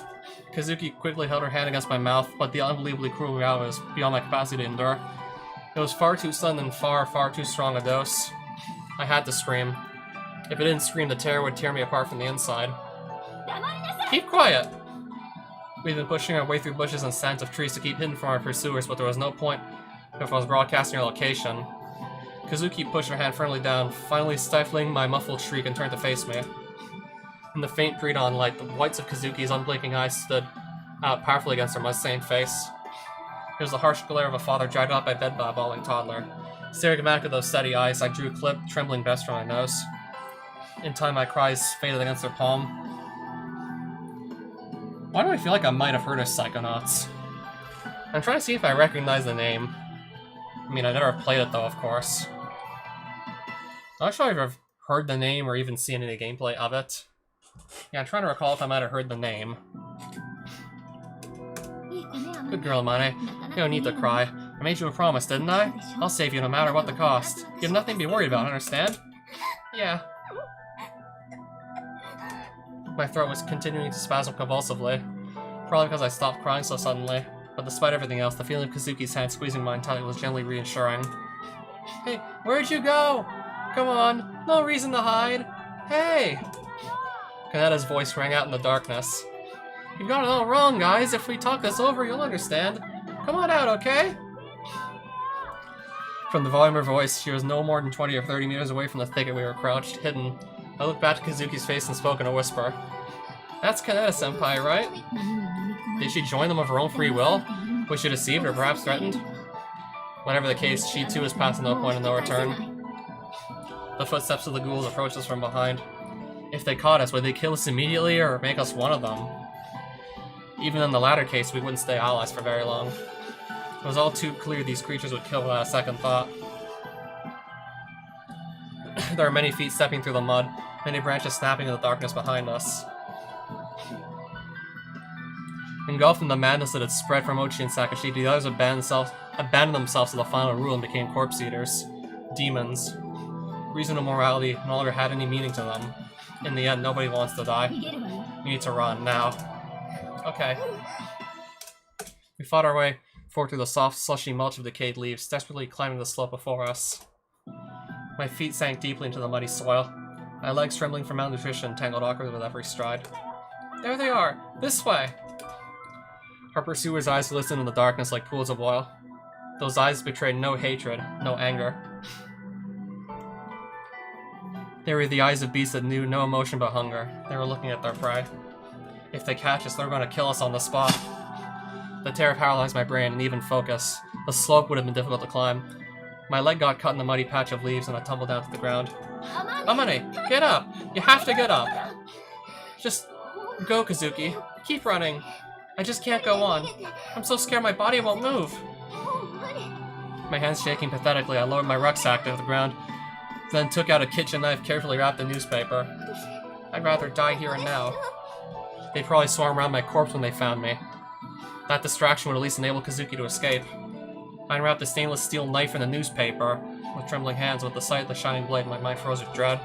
Kazuki quickly held her hand against my mouth, but the unbelievably cruel reality was beyond my capacity to endure. It was far too sudden and far, far too strong a dose. I had to scream. If I didn't scream, the terror would tear me apart from the inside. Keep quiet! We'd been pushing our way through bushes and stands of trees to keep hidden from our pursuers, but there was no point if I was broadcasting our location. Kazuki pushed her hand firmly down, finally stifling my muffled shriek and turned to face me. In the faint pre-dawn light, the whites of Kazuki's unblinking eyes stood out powerfully against her mud-stained face. It was the harsh glare of a father dragged out by bed by a bawling toddler. Staring back at those steady eyes, I drew clipped, trembling breaths from my nose. In time, my cries faded against their palm. Why do I feel like I might have heard of Psychonauts? I'm trying to see if I recognize the name. I mean, I never played it though, of course. I'm not sure if I've heard the name or even seen any gameplay of it. Yeah, I'm trying to recall if I might have heard the name. Good girl, Amane. You don't need to cry. I made you a promise, didn't I? I'll save you no matter what the cost. You have nothing to be worried about, understand? Yeah. My throat was continuing to spasm convulsively. Probably because I stopped crying so suddenly. But despite everything else, the feeling of Kazuki's hand squeezing mine tightly was gently reassuring. Hey, where'd you go? Come on, no reason to hide. Hey! Kaneda's voice rang out in the darkness. You've got it all wrong, guys. If we talk this over, you'll understand. Come on out, okay? From the volume of her voice, she was no more than 20 or 30 meters away from the thicket we were crouched, hidden. I looked back to Kazuki's face and spoke in a whisper. That's Kaneda-senpai, right? Did she join them of her own free will? Was she deceived or perhaps threatened? Whatever the case, she too is past no point of no return. The footsteps of the ghouls approached us from behind. If they caught us, would they kill us immediately or make us one of them? Even in the latter case, we wouldn't stay allies for very long. It was all too clear these creatures would kill without a second thought. There are many feet stepping through the mud, many branches snapping in the darkness behind us. Engulfed in the madness that had spread from Ochi and Sakashi, the others abandoned themselves to the final rule and became corpse eaters. Demons. Reason and morality no longer had any meaning to them. In the end, nobody wants to die. We need to run, now. Okay. We fought our way forward through the soft, slushy mulch of decayed leaves, desperately climbing the slope before us. My feet sank deeply into the muddy soil. My legs, trembling from malnutrition, tangled awkwardly with every stride. There they are! This way! Our pursuers' eyes glistened in the darkness like pools of oil. Those eyes betrayed no hatred, no anger. They were the eyes of beasts that knew no emotion but hunger. They were looking at their prey. If they catch us, they're going to kill us on the spot. The terror paralyzed my brain and even focus. The slope would have been difficult to climb. My leg got cut in the muddy patch of leaves and I tumbled down to the ground. Amane, get up! You have to get up! Just go, Kazuki. Keep running. I just can't go on. I'm so scared my body won't move. My hands shaking pathetically, I lowered my rucksack to the ground, then took out a kitchen knife, carefully wrapped in newspaper. I'd rather die here and now. They'd probably swarm around my corpse when they found me. That distraction would at least enable Kazuki to escape. I unwrapped the stainless steel knife in the newspaper. With trembling hands, with the sight of the shining blade, my mind froze with dread.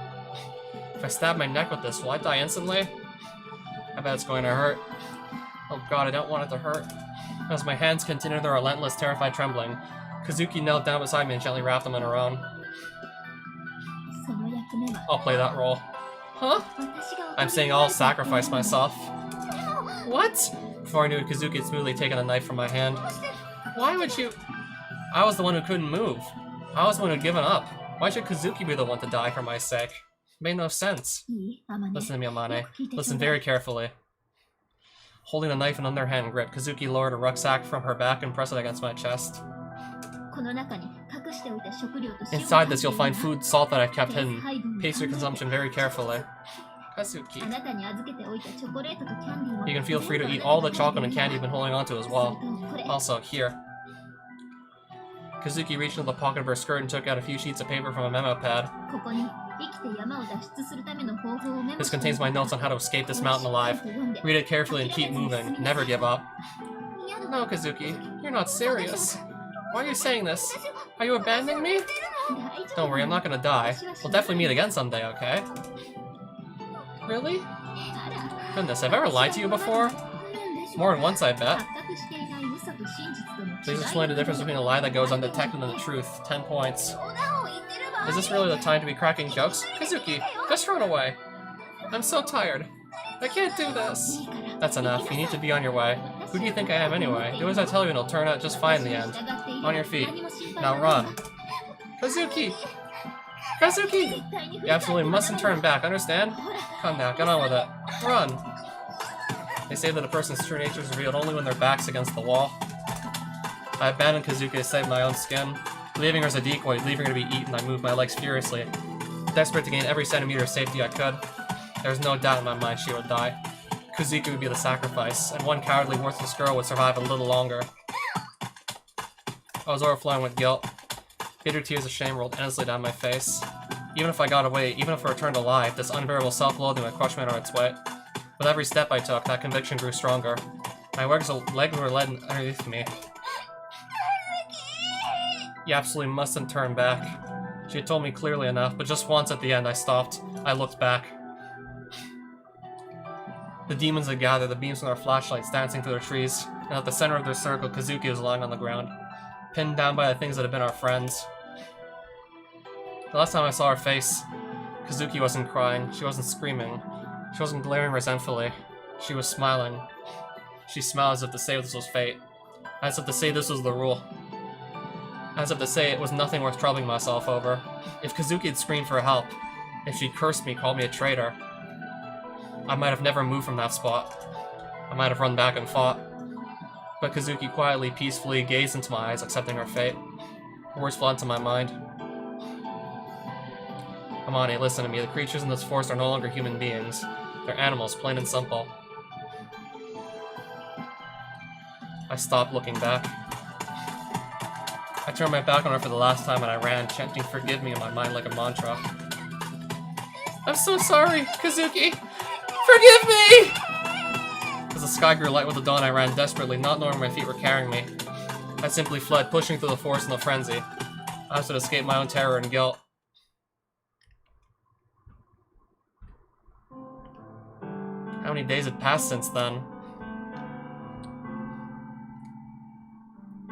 If I stab my neck with this, will I die instantly? I bet it's going to hurt. Oh god, I don't want it to hurt. As my hands continued their relentless, terrified trembling, Kazuki knelt down beside me and gently wrapped them in her own. I'll play that role. Huh? I'm saying I'll sacrifice myself. What? Before I knew it, Kazuki had smoothly taken a knife from my hand. Why would you... I was the one who couldn't move. I was the one who'd given up. Why should Kazuki be the one to die for my sake? It made no sense. Listen to me, Amane. Listen very carefully. Holding a knife in underhand grip, Kazuki lowered a rucksack from her back and pressed it against my chest. Inside this, you'll find food, salt that I've kept hidden. Pace your consumption very carefully. Kazuki. You can feel free to eat all the chocolate and candy you've been holding onto as well. Also, here. Kazuki reached into the pocket of her skirt and took out a few sheets of paper from a memo pad. This contains my notes on how to escape this mountain alive. Read it carefully and keep moving. Never give up. No, Kazuki. You're not serious. Why are you saying this? Are you abandoning me? Don't worry, I'm not gonna die. We'll definitely meet again someday, okay? Really? Goodness, have I ever lied to you before? More than once, I bet. Please explain the difference between a lie that goes undetected and the truth. 10 points. Is this really the time to be cracking jokes? Kazuki, just run away. I'm so tired. I can't do this. That's enough. You need to be on your way. Who do you think I am anyway? Do as I tell you and it'll turn out just fine in the end. On your feet. Now run. Kazuki! Kazuki! You absolutely mustn't turn back, understand? Come now, get on with it. Run! They say that a person's true nature is revealed only when their back's against the wall. I abandoned Kazuki to save my own skin. Leaving her as a decoy, leaving her to be eaten, I moved my legs furiously, desperate to gain every centimeter of safety I could. There was no doubt in my mind she would die. Kazuki would be the sacrifice, and one cowardly, worthless girl would survive a little longer. I was overflowing with guilt. Bitter tears of shame rolled endlessly down my face. Even if I got away, even if I returned alive, this unbearable self-loathing would crush me under its weight. With every step I took, that conviction grew stronger. My legs were led underneath me. You absolutely mustn't turn back. She had told me clearly enough, but just once at the end I stopped. I looked back. The demons had gathered, the beams from their flashlights dancing through the trees, and at the center of their circle, Kazuki was lying on the ground, pinned down by the things that had been our friends. The last time I saw her face, Kazuki wasn't crying, she wasn't screaming, she wasn't glaring resentfully, she was smiling. She smiled as if to say this was fate, as if to say this was the rule, as if to say it was nothing worth troubling myself over. If Kazuki had screamed for help, if she'd cursed me, called me a traitor, I might have never moved from that spot. I might have run back and fought. But Kazuki quietly, peacefully gazed into my eyes, accepting her fate. Words flooded into my mind. Amane, listen to me. The creatures in this forest are no longer human beings. They're animals, plain and simple. I stopped looking back. I turned my back on her for the last time and I ran, chanting "forgive me" in my mind like a mantra. I'm so sorry, Kazuki! Forgive me! As the sky grew light with the dawn, I ran desperately, not knowing where my feet were carrying me. I simply fled, pushing through the forest in a frenzy. I should escape my own terror and guilt. How many days had passed since then?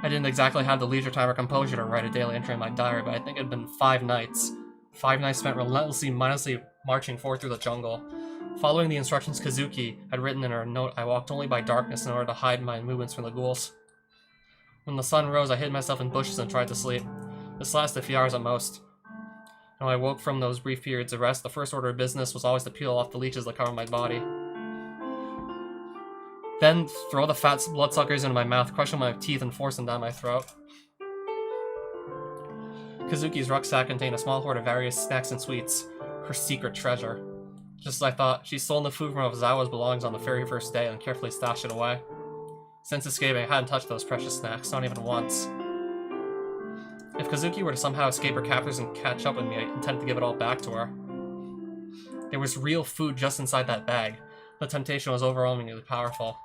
I didn't exactly have the leisure time or composure to write a daily entry in my diary, but I think it had been 5 nights. 5 nights spent relentlessly, mindlessly marching forth through the jungle. Following the instructions Kazuki had written in her note, I walked only by darkness in order to hide my movements from the ghouls. When the sun rose, I hid myself in bushes and tried to sleep. This lasted a few hours at most. And when I woke from those brief periods of rest, the first order of business was always to peel off the leeches that covered my body. Then throw the fat bloodsuckers into my mouth, crush them with my teeth, and force them down my throat. Kazuki's rucksack contained a small hoard of various snacks and sweets, her secret treasure. Just as I thought, she stolen the food from Ozawa's belongings on the very first day and carefully stashed it away. Since escaping, I hadn't touched those precious snacks, not even once. If Kazuki were to somehow escape her captors and catch up with me, I intended to give it all back to her. There was real food just inside that bag. The temptation was overwhelmingly powerful.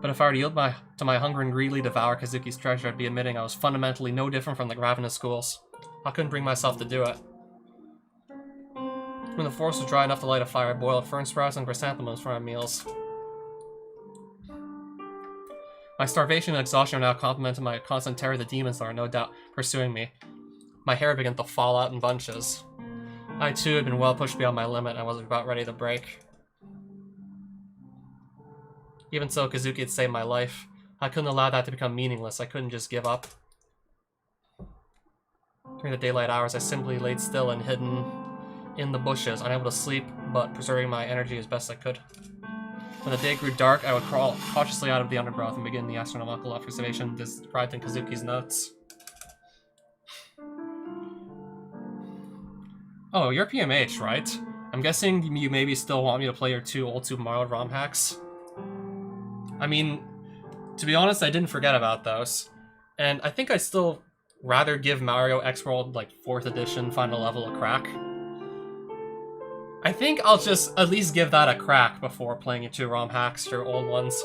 But if I were to yield to my hunger and greedily devour Kazuki's treasure, I'd be admitting I was fundamentally no different from the ravenous ghouls. I couldn't bring myself to do it. When the forest was dry enough to light a fire, I boiled fern sprouts and chrysanthemums for my meals. My starvation and exhaustion now complemented my constant terror of the demons that are no doubt pursuing me. My hair began to fall out in bunches. I too had been well pushed beyond my limit and I was about ready to break. Even so, Kazuki had saved my life. I couldn't allow that to become meaningless. I couldn't just give up. During the daylight hours, I simply laid still and hidden in the bushes, unable to sleep, but preserving my energy as best I could. When the day grew dark, I would crawl cautiously out of the undergrowth and begin the astronomical observation described in Kazuki's notes. Oh, you're PMH, right? I'm guessing you maybe still want me to play your 2 old Super Mario ROM hacks? I mean, to be honest, I didn't forget about those. And I think I'd still rather give Mario X-World, like, 4th edition final level a crack. I think I'll just at least give that a crack before playing your 2 ROM hacks, your old ones.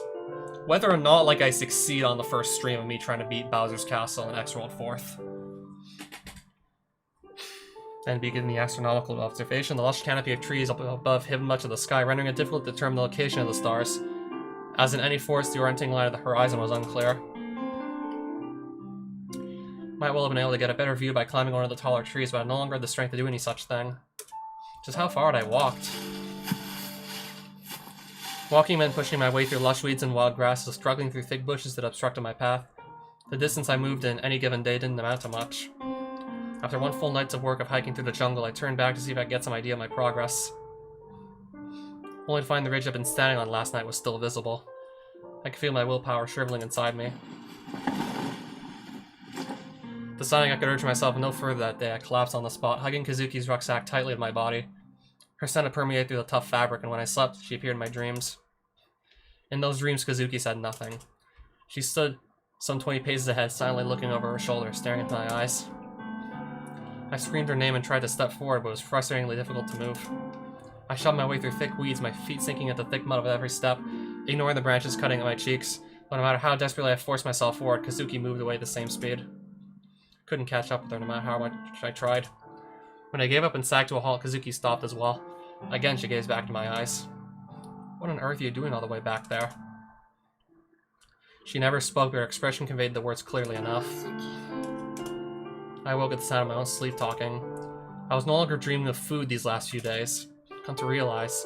Whether or not, like, I succeed on the first stream of me trying to beat Bowser's Castle in X-World 4th. Then begin the astronomical observation. The lush canopy of trees up above hid much of the sky, rendering it difficult to determine the location of the stars. As in any forest, the orienting line of the horizon was unclear. Might well have been able to get a better view by climbing one of the taller trees, but I no longer had the strength to do any such thing. Just how far had I walked? Walking meant pushing my way through lush weeds and wild grasses, struggling through thick bushes that obstructed my path. The distance I moved in any given day didn't amount to much. After one full night's of work of hiking through the jungle, I turned back to see if I could get some idea of my progress. Only to find the ridge I'd been standing on last night was still visible. I could feel my willpower shriveling inside me. Deciding I could urge myself no further that day, I collapsed on the spot, hugging Kazuki's rucksack tightly to my body. Her scent had permeated through the tough fabric, and when I slept, she appeared in my dreams. In those dreams, Kazuki said nothing. She stood some 20 paces ahead, silently looking over her shoulder, staring into my eyes. I screamed her name and tried to step forward, but it was frustratingly difficult to move. I shoved my way through thick weeds, my feet sinking into thick mud with every step, ignoring the branches cutting at my cheeks, but no matter how desperately I forced myself forward, Kazuki moved away at the same speed. Couldn't catch up with her no matter how much I tried. When I gave up and sagged to a halt, Kazuki stopped as well. Again, she gazed back to my eyes. What on earth are you doing all the way back there? She never spoke, but her expression conveyed the words clearly enough. I woke at the sound of my own sleep talking. I was no longer dreaming of food these last few days. Come to realize,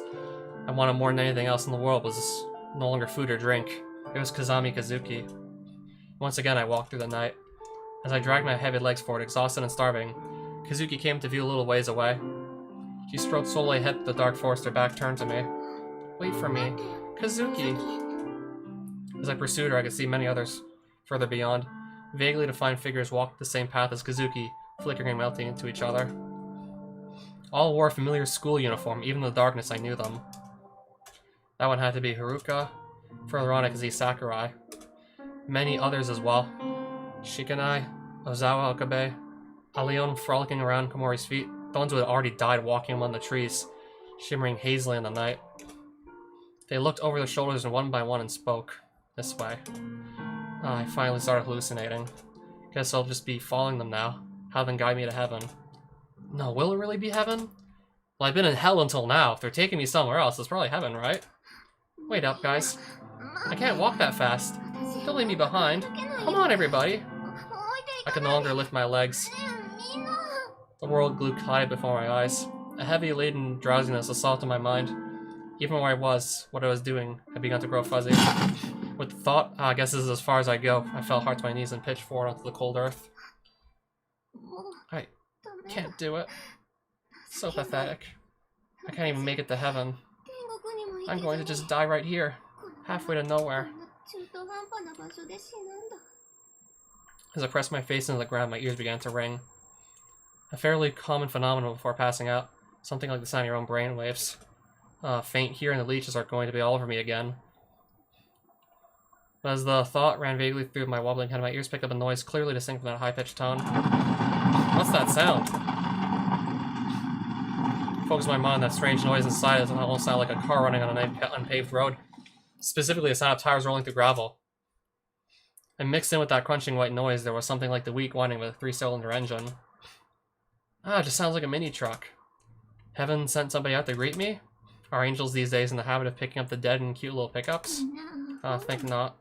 I wanted more than anything else in the world was no longer food or drink. It was Kazami Kazuki. Once again, I walked through the night. As I dragged my heavy legs forward, exhausted and starving, Kazuki came to view a little ways away. She strode slowly ahead to the dark forest, her back turned to me. Wait for me. Kazuki! As I pursued her, I could see many others further beyond. Vaguely defined figures walked the same path as Kazuki, flickering and melting into each other. All wore a familiar school uniform, even in the darkness I knew them. That one had to be Haruka. Further on I could see Sakurai. Many others as well. Shikanai, Ozawa Okabe, Alion frolicking around Komori's feet, the ones who had already died walking among the trees, shimmering hazily in the night. They looked over their shoulders and one by one and spoke. This way. I finally started hallucinating. Guess I'll just be following them now. Have them guide me to heaven. No, will it really be heaven? Well, I've been in hell until now. If they're taking me somewhere else, it's probably heaven, right? Wait up, guys. I can't walk that fast. Don't leave me behind. Come on, everybody. I could no longer lift my legs. The world grew clouded before my eyes. A heavy laden drowsiness assaulted my mind. Even where I was, what I was doing, had begun to grow fuzzy. With the thought, I guess this is as far as I go, I fell hard to my knees and pitched forward onto the cold earth. I can't do it. So pathetic. I can't even make it to heaven. I'm going to just die right here, halfway to nowhere. As I pressed my face into the ground, my ears began to ring. A fairly common phenomenon before passing out, something like the sound of your own brain waves. Faint here and the leeches are going to be all over me again. But as the thought ran vaguely through my wobbling head, my ears picked up a noise clearly distinct from that high-pitched tone. What's that sound? I focused my mind on that strange noise inside it. It almost sounded like a car running on an unpaved road. Specifically, the sound of tires rolling through gravel. And mixed in with that crunching white noise, there was something like the weak whining of a 3-cylinder engine. It just sounds like a mini-truck. Heaven sent somebody out to greet me? Are angels these days in the habit of picking up the dead in cute little pickups? Think not.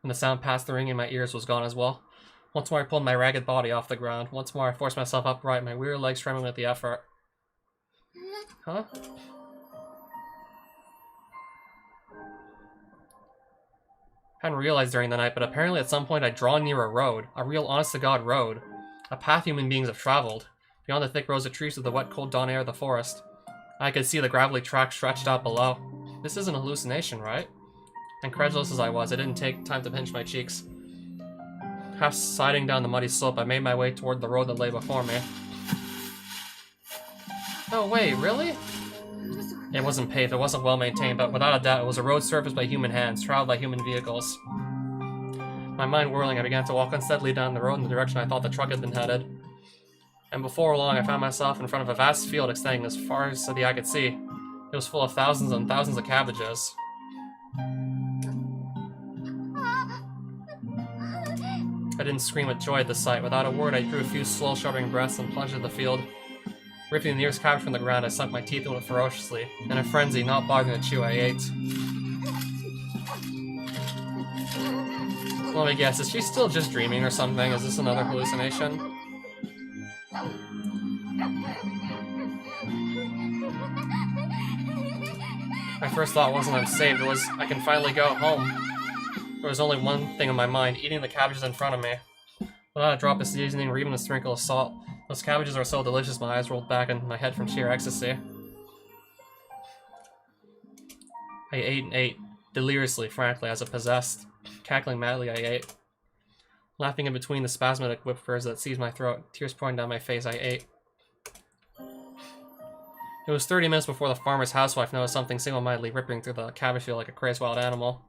When the sound past the ring in my ears was gone as well. Once more I pulled my ragged body off the ground. Once more I forced myself upright, my weary legs trembling with the effort. Huh? I hadn't realized during the night, but apparently at some point I'd drawn near a road. A real honest-to-God road. A path human beings have traveled. Beyond the thick rows of trees of the wet, cold dawn air of the forest. I could see the gravelly track stretched out below. This isn't a hallucination, right? Incredulous as I was, it didn't take time to pinch my cheeks. Half sliding down the muddy slope, I made my way toward the road that lay before me. Oh wait, really? It wasn't paved, it wasn't well maintained, but without a doubt it was a road surfaced by human hands, traveled by human vehicles. My mind whirling, I began to walk unsteadily down the road in the direction I thought the truck had been headed. And before long, I found myself in front of a vast field extending as far as the eye could see. It was full of thousands and thousands of cabbages. I didn't scream with joy at the sight. Without a word, I drew a few slow, shuddering breaths and plunged into the field. Ripping the nearest cabbage from the ground, I sunk my teeth into it ferociously. In a frenzy, not bothering to chew, I ate. Let me guess, is she still just dreaming or something? Is this another hallucination? My first thought wasn't I'm saved, it was I can finally go home. There was only one thing in my mind, eating the cabbages in front of me. Without a drop of seasoning or even a sprinkle of salt, those cabbages were so delicious my eyes rolled back in my head from sheer ecstasy. I ate and ate, deliriously, frankly, as if possessed. Cackling madly, I ate. Laughing in between the spasmodic whippers that seized my throat, tears pouring down my face, I ate. It was 30 minutes before the farmer's housewife noticed something single-mindedly ripping through the cabbage field like a crazed wild animal.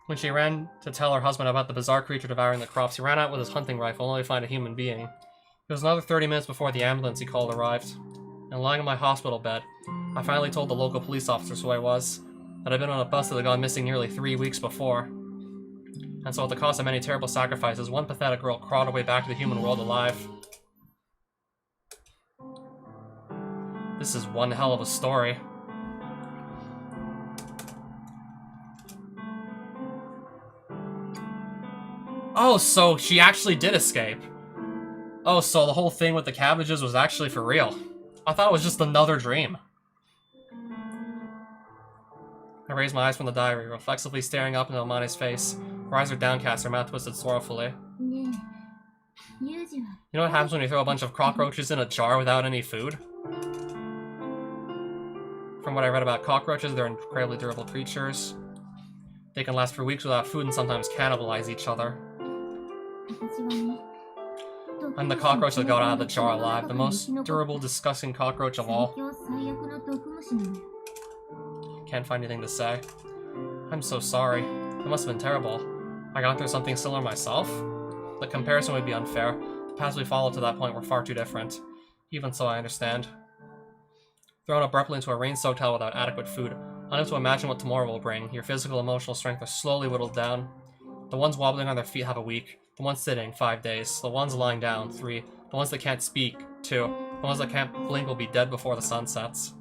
When she ran to tell her husband about the bizarre creature devouring the crops, he ran out with his hunting rifle only to find a human being. It was another 30 minutes before the ambulance he called arrived. And lying on my hospital bed, I finally told the local police officers who I was, that I'd been on a bus that had gone missing nearly 3 weeks before. And so at the cost of many terrible sacrifices, one pathetic girl crawled her way back to the human world alive. This is one hell of a story. Oh, so she actually did escape. Oh, so the whole thing with the cabbages was actually for real. I thought it was just another dream. I raised my eyes from the diary, reflexively staring up into Amane's face. Her eyes are downcast, her mouth twisted sorrowfully. You know what happens when you throw a bunch of cockroaches in a jar without any food? From what I read about cockroaches, they're incredibly durable creatures. They can last for weeks without food and sometimes cannibalize each other. I'm the cockroach that got out of the jar alive, the most durable, disgusting cockroach of all. Can't find anything to say. I'm so sorry. It must have been terrible. I got through something similar myself? The comparison would be unfair. The paths we followed to that point were far too different. Even so, I understand. Thrown abruptly into a rain-soaked hell without adequate food, unable to imagine what tomorrow will bring, your physical and emotional strength are slowly whittled down. The ones wobbling on their feet have a week, the ones sitting, 5 days, the ones lying down, 3, the ones that can't speak, 2, the ones that can't blink will be dead before the sun sets.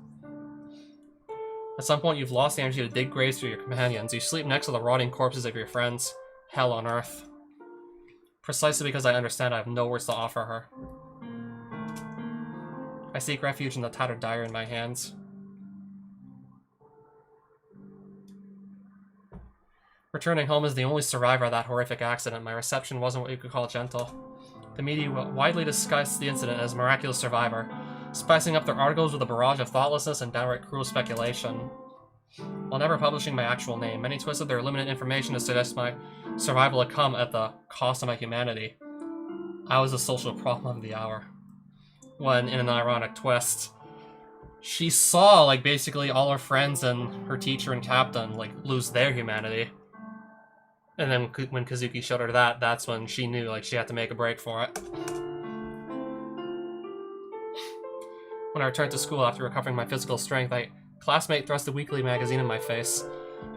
At some point, you've lost the energy to dig graves for your companions. You sleep next to the rotting corpses of your friends. Hell on earth. Precisely because I understand, I have no words to offer her. I seek refuge in the tattered diary in my hands. Returning home as the only survivor of that horrific accident, my reception wasn't what you could call gentle. The media widely discussed the incident as a miraculous survivor, spicing up their articles with a barrage of thoughtlessness and downright cruel speculation. While never publishing my actual name, many twisted their limited information to suggest my survival had come at the cost of my humanity. I was the social problem of the hour. When, in an ironic twist, she saw, like, basically all her friends and her teacher and captain, like, lose their humanity. And then when Kazuki showed her that, that's when she knew, like, she had to make a break for it. When I returned to school after recovering my physical strength, a classmate thrust a weekly magazine in my face.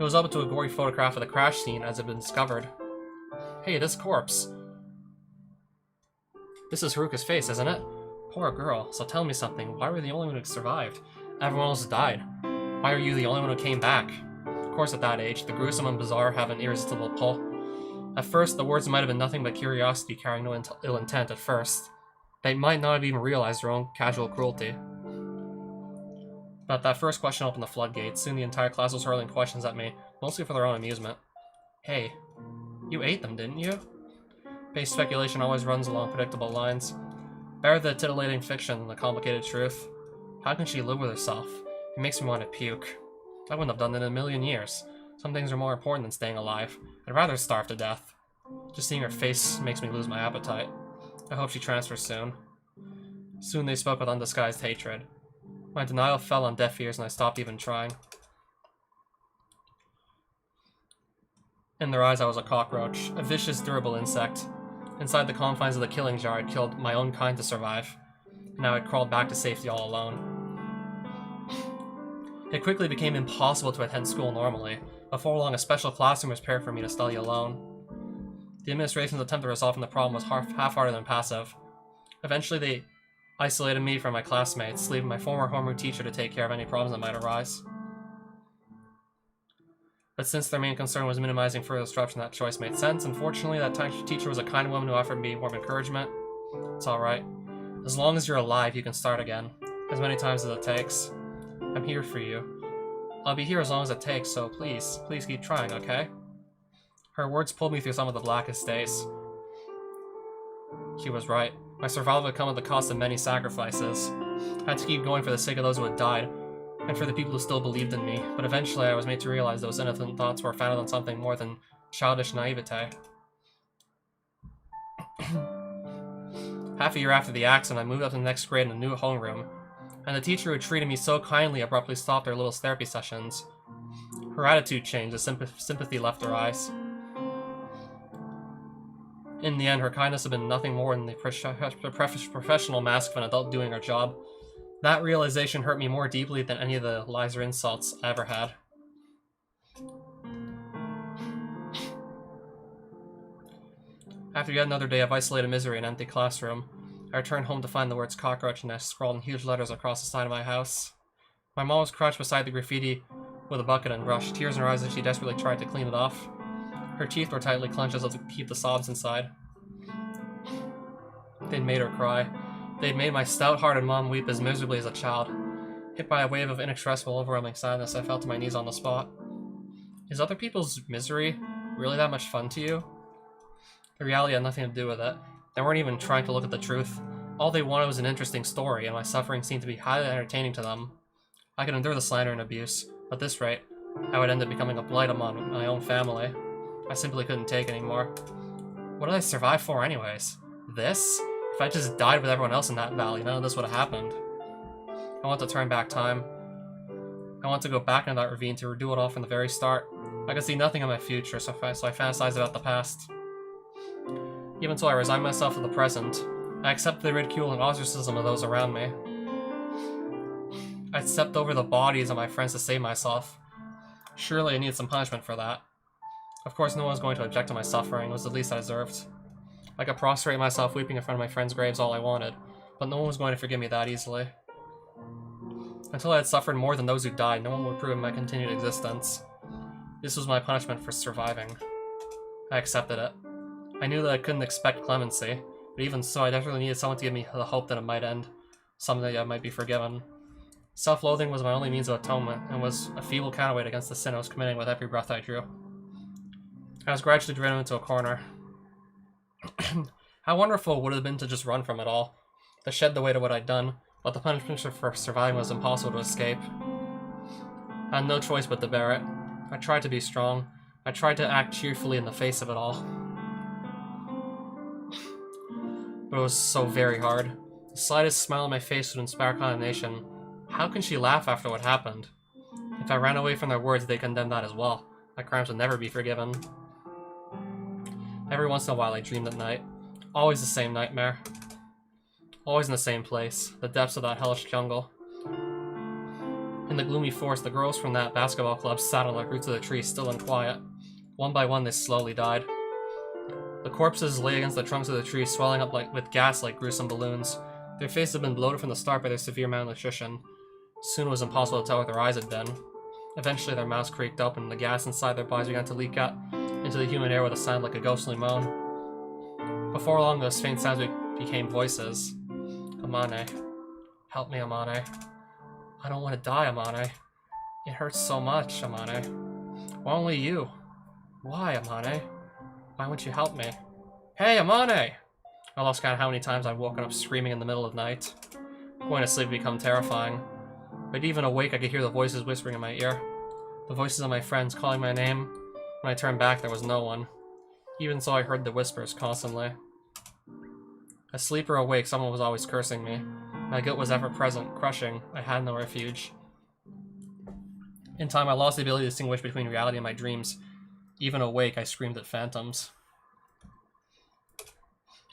It was up to a gory photograph of the crash scene as it had been discovered. Hey, this corpse. This is Haruka's face, isn't it? Poor girl, so tell me something. Why were you the only one who survived? Everyone else died. Why are you the only one who came back? Of course, at that age, the gruesome and bizarre have an irresistible pull. At first, the words might have been nothing but curiosity carrying no ill intent at first. They might not have even realized their own casual cruelty. But that first question opened the floodgates. Soon the entire class was hurling questions at me, mostly for their own amusement. Hey, you ate them, didn't you? Base speculation always runs along predictable lines. Better the titillating fiction than the complicated truth. How can she live with herself? It makes me want to puke. I wouldn't have done it in a million years. Some things are more important than staying alive. I'd rather starve to death. Just seeing her face makes me lose my appetite. I hope she transfers soon. Soon they spoke with undisguised hatred. My denial fell on deaf ears and I stopped even trying. In their eyes I was a cockroach, a vicious, durable insect. Inside the confines of the killing jar I'd killed my own kind to survive. And now I'd crawled back to safety all alone. It quickly became impossible to attend school normally. Before long, a special classroom was prepared for me to study alone. The administration's attempt to resolve the problem was half-hearted and passive. Eventually, they isolated me from my classmates, leaving my former homeroom teacher to take care of any problems that might arise. But since their main concern was minimizing further disruption, that choice made sense. Unfortunately, that teacher was a kind woman who offered me warm encouragement. It's alright. As long as you're alive, you can start again. As many times as it takes. I'm here for you. I'll be here as long as it takes, so please keep trying, okay? Her words pulled me through some of the blackest days. She was right. My survival had come at the cost of many sacrifices. I had to keep going for the sake of those who had died, and for the people who still believed in me, but eventually I was made to realize those innocent thoughts were founded on something more than childish naivete. Half a year after the accident, I moved up to the next grade in a new homeroom, and the teacher who treated me so kindly abruptly stopped their little therapy sessions. Her attitude changed as sympathy left her eyes. In the end, her kindness had been nothing more than the professional mask of an adult doing her job. That realization hurt me more deeply than any of the lies or insults I ever had. After yet another day of isolated misery in an empty classroom, I returned home to find the words cockroach nest scrawled in huge letters across the side of my house. My mom was crouched beside the graffiti with a bucket and brush, tears in her eyes as she desperately tried to clean it off. Her teeth were tightly clenched as if to keep the sobs inside. They'd made her cry. They'd made my stout-hearted mom weep as miserably as a child. Hit by a wave of inexpressible, overwhelming sadness, I fell to my knees on the spot. Is other people's misery really that much fun to you? The reality had nothing to do with it. They weren't even trying to look at the truth. All they wanted was an interesting story, and my suffering seemed to be highly entertaining to them. I could endure the slander and abuse, but at this rate, I would end up becoming a blight among my own family. I simply couldn't take anymore. What did I survive for anyways? This? If I just died with everyone else in that valley, none of this would have happened. I want to turn back time. I want to go back into that ravine to redo it all from the very start. I could see nothing in my future, so I fantasized about the past. Even so, I resigned myself to the present. I accepted the ridicule and ostracism of those around me. I stepped over the bodies of my friends to save myself. Surely I needed some punishment for that. Of course, no one was going to object to my suffering. It was the least I deserved. I could prostrate myself weeping in front of my friends' graves all I wanted, but no one was going to forgive me that easily. Until I had suffered more than those who died, no one would approve of my continued existence. This was my punishment for surviving. I accepted it. I knew that I couldn't expect clemency, but even so, I definitely needed someone to give me the hope that it might end. Someday I might be forgiven. Self-loathing was my only means of atonement, and was a feeble counterweight against the sin I was committing with every breath I drew. I was gradually driven into a corner. How wonderful would it have been to just run from it all, to shed the weight of what I'd done, but the punishment for surviving was impossible to escape. I had no choice but to bear it. I tried to be strong. I tried to act cheerfully in the face of it all. But it was so very hard. The slightest smile on my face would inspire condemnation. How can she laugh after what happened? If I ran away from their words, they condemned that as well. My crimes would never be forgiven. Every once in a while I dreamed at night. Always the same nightmare. Always in the same place, the depths of that hellish jungle. In the gloomy forest, the girls from that basketball club sat on the roots of the trees, still and quiet. One by one, they slowly died. The corpses lay against the trunks of the trees, swelling up with gas like gruesome balloons. Their faces had been bloated from the start by their severe malnutrition. Soon it was impossible to tell what their eyes had been. Eventually their mouths creaked open, and the gas inside their bodies began to leak out into the humid air with a sound like a ghostly moan. Before long, those faint sounds became voices. Amane. Help me, Amane. I don't want to die, Amane. It hurts so much, Amane. Why only you? Why, Amane? Why won't you help me? Hey, Amane! I lost count of how many times I'd woken up screaming in the middle of the night. Going to sleep had become terrifying. But even awake, I could hear the voices whispering in my ear. The voices of my friends calling my name. When I turned back, there was no one. Even so, I heard the whispers constantly. Asleep or awake, someone was always cursing me. My guilt was ever present, crushing. I had no refuge. In time, I lost the ability to distinguish between reality and my dreams. Even awake, I screamed at phantoms.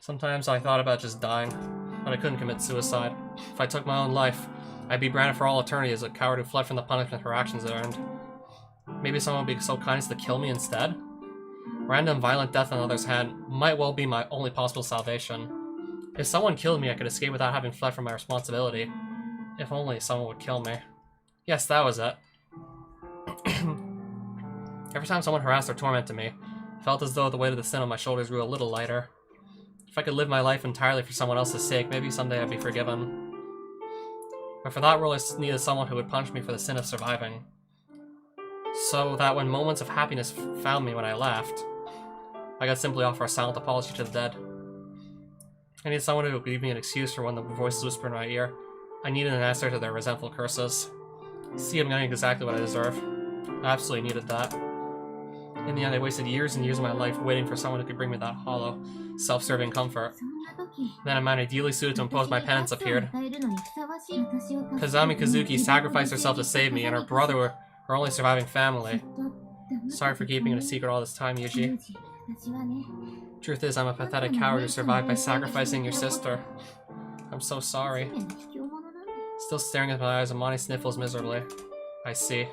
Sometimes I thought about just dying, but I couldn't commit suicide. If I took my own life, I'd be branded for all eternity as a coward who fled from the punishment her actions had earned. Maybe someone would be so kind as to kill me instead? Random violent death on another's hand might well be my only possible salvation. If someone killed me, I could escape without having fled from my responsibility. If only someone would kill me. Yes, that was it. Every time someone harassed or tormented me, I felt as though the weight of the sin on my shoulders grew a little lighter. If I could live my life entirely for someone else's sake, maybe someday I'd be forgiven. But for that role, I needed someone who would punish me for the sin of surviving. So that when moments of happiness found me when I laughed, I could simply offer a silent apology to the dead. I needed someone who would give me an excuse for when the voices whispered in my ear. I needed an answer to their resentful curses. See, I'm getting exactly what I deserve. I absolutely needed that. In the end, I wasted years and years of my life waiting for someone who could bring me that hollow, self-serving comfort. Then a man ideally suited to impose my penance appeared. Kazami Kazuki sacrificed herself to save me, and her brother were her only surviving family. Sorry for keeping it a secret all this time, Yuji. Truth is, I'm a pathetic coward who survived by sacrificing your sister. I'm so sorry. Still staring at my eyes, Amane sniffles miserably. I see.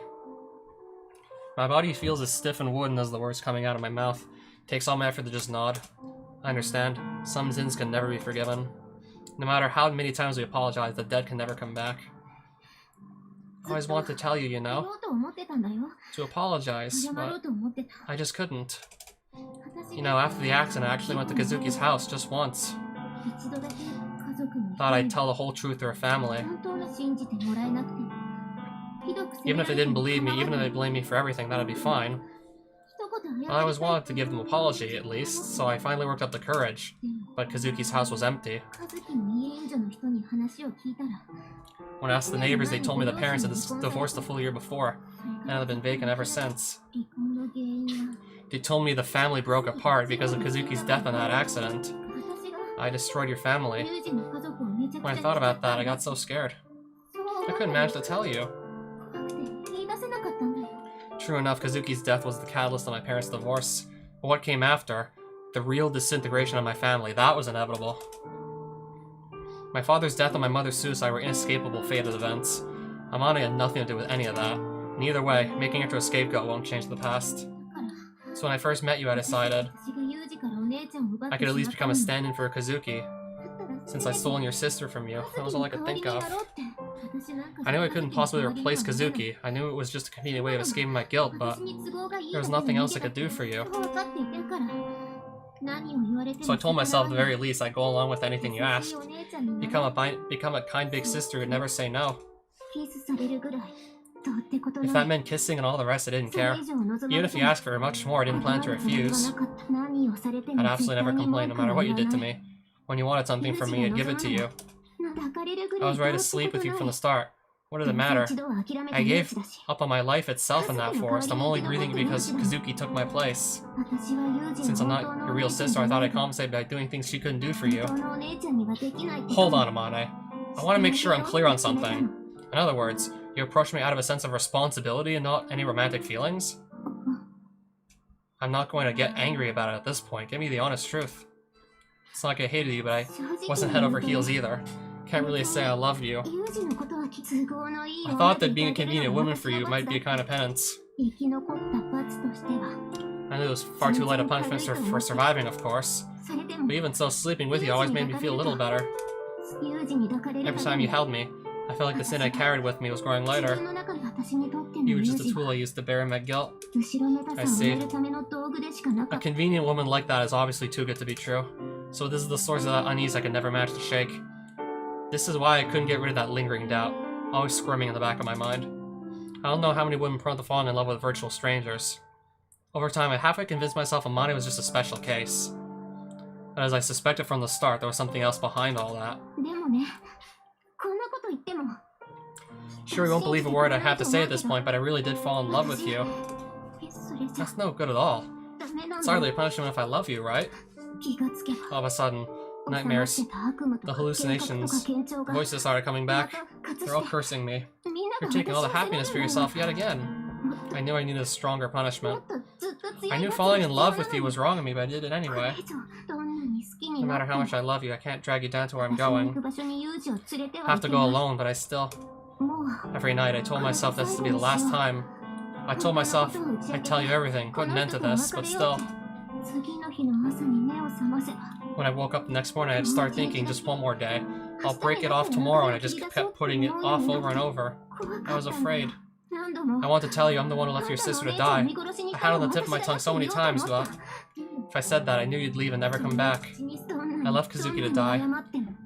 My body feels as stiff and wooden as the words coming out of my mouth. It takes all my effort to just nod. I understand. Some sins can never be forgiven. No matter how many times we apologize, the dead can never come back. I always wanted to tell you, you know? To apologize, but I just couldn't. You know, after the accident, I actually went to Kazuki's house just once. Thought I'd tell the whole truth to her family. Even if they didn't believe me, even if they blamed me for everything, that'd be fine. Well, I always wanted to give them an apology, at least, so I finally worked up the courage. But Kazuki's house was empty. When I asked the neighbors, they told me the parents had divorced a full year before, and had been vacant ever since. They told me the family broke apart because of Kazuki's death in that accident. I destroyed your family. When I thought about that, I got so scared. I couldn't manage to tell you. True enough, Kazuki's death was the catalyst of my parents' divorce. But what came after? The real disintegration of my family. That was inevitable. My father's death and my mother's suicide were inescapable fated events. Amane had nothing to do with any of that. And either way, making her to a scapegoat won't change the past. So when I first met you, I decided I could at least become a stand-in for Kazuki. Since I'd stolen your sister from you, that was all I could think of. I knew I couldn't possibly replace Kazuki. I knew it was just a convenient way of escaping my guilt, but there was nothing else I could do for you. So I told myself at the very least I'd go along with anything you asked. Become a kind big sister who'd never say no. If that meant kissing and all the rest, I didn't care. Even if you asked for much more, I didn't plan to refuse. I'd absolutely never complain no matter what you did to me. When you wanted something from me, I'd give it to you. I was ready to sleep with you from the start. What did it matter? I gave up on my life itself in that forest. I'm only breathing because Kazuki took my place. Since I'm not your real sister, I thought I'd compensate by doing things she couldn't do for you. Hold on, Amane. I want to make sure I'm clear on something. In other words, you approached me out of a sense of responsibility and not any romantic feelings? I'm not going to get angry about it at this point. Give me the honest truth. It's not like I hated you, but I wasn't head over heels either. Can't really say I loved you. I thought that being a convenient woman for you might be a kind of penance. I knew it was far too light a punishment for surviving, of course. But even so, sleeping with you always made me feel a little better. Every time you held me, I felt like the sin I carried with me was growing lighter. You were just a tool I used to bury my guilt. I see. A convenient woman like that is obviously too good to be true. So this is the source of that unease I could never manage to shake. This is why I couldn't get rid of that lingering doubt, always squirming in the back of my mind. I don't know how many women prone to falling in love with virtual strangers. Over time, I halfway convinced myself Amane was just a special case. But as I suspected from the start, there was something else behind all that. Sure, you won't believe a word I have to say at this point, but I really did fall in love with you. That's no good at all. It's hardly a punishment if I love you, right? All of a sudden, nightmares, the hallucinations, voices started coming back. They're all cursing me. You're taking all the happiness for yourself yet again. I knew I needed a stronger punishment. I knew falling in love with you was wrong of me, but I did it anyway. No matter how much I love you, I can't drag you down to where I'm going. I have to go alone, but I still... Every night I told myself this to be the last time. I told myself I'd tell you everything, put an end to this, but still... When I woke up the next morning, I'd start thinking, just one more day. I'll break it off tomorrow, and I just kept putting it off over and over. I was afraid. I want to tell you I'm the one who left your sister to die. I had it on the tip of my tongue so many times, but if I said that, I knew you'd leave and never come back. I left Kazuki to die. No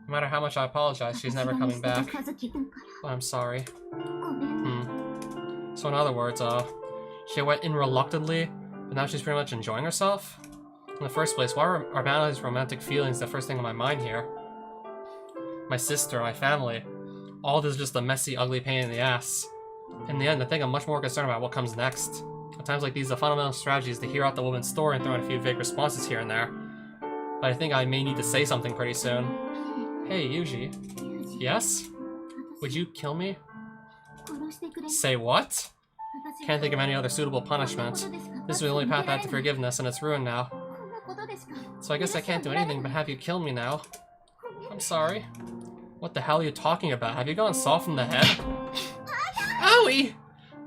matter how much I apologize, she's never coming back. But I'm sorry. So in other words, she went in reluctantly, but now she's pretty much enjoying herself? In the first place, why are Amane's romantic feelings the first thing on my mind here? My sister, my family. All this is just a messy, ugly pain in the ass. In the end, I think I'm much more concerned about what comes next. At times like these, the fundamental strategy is to hear out the woman's story and throw in a few vague responses here and there. But I think I may need to say something pretty soon. Hey, Yuji. Yes? Would you kill me? Say what? Can't think of any other suitable punishment. This is the only path I have to forgiveness, and it's ruined now. So I guess I can't do anything but have you kill me now. I'm sorry. What the hell are you talking about? Have you gone soft in the head? Owie!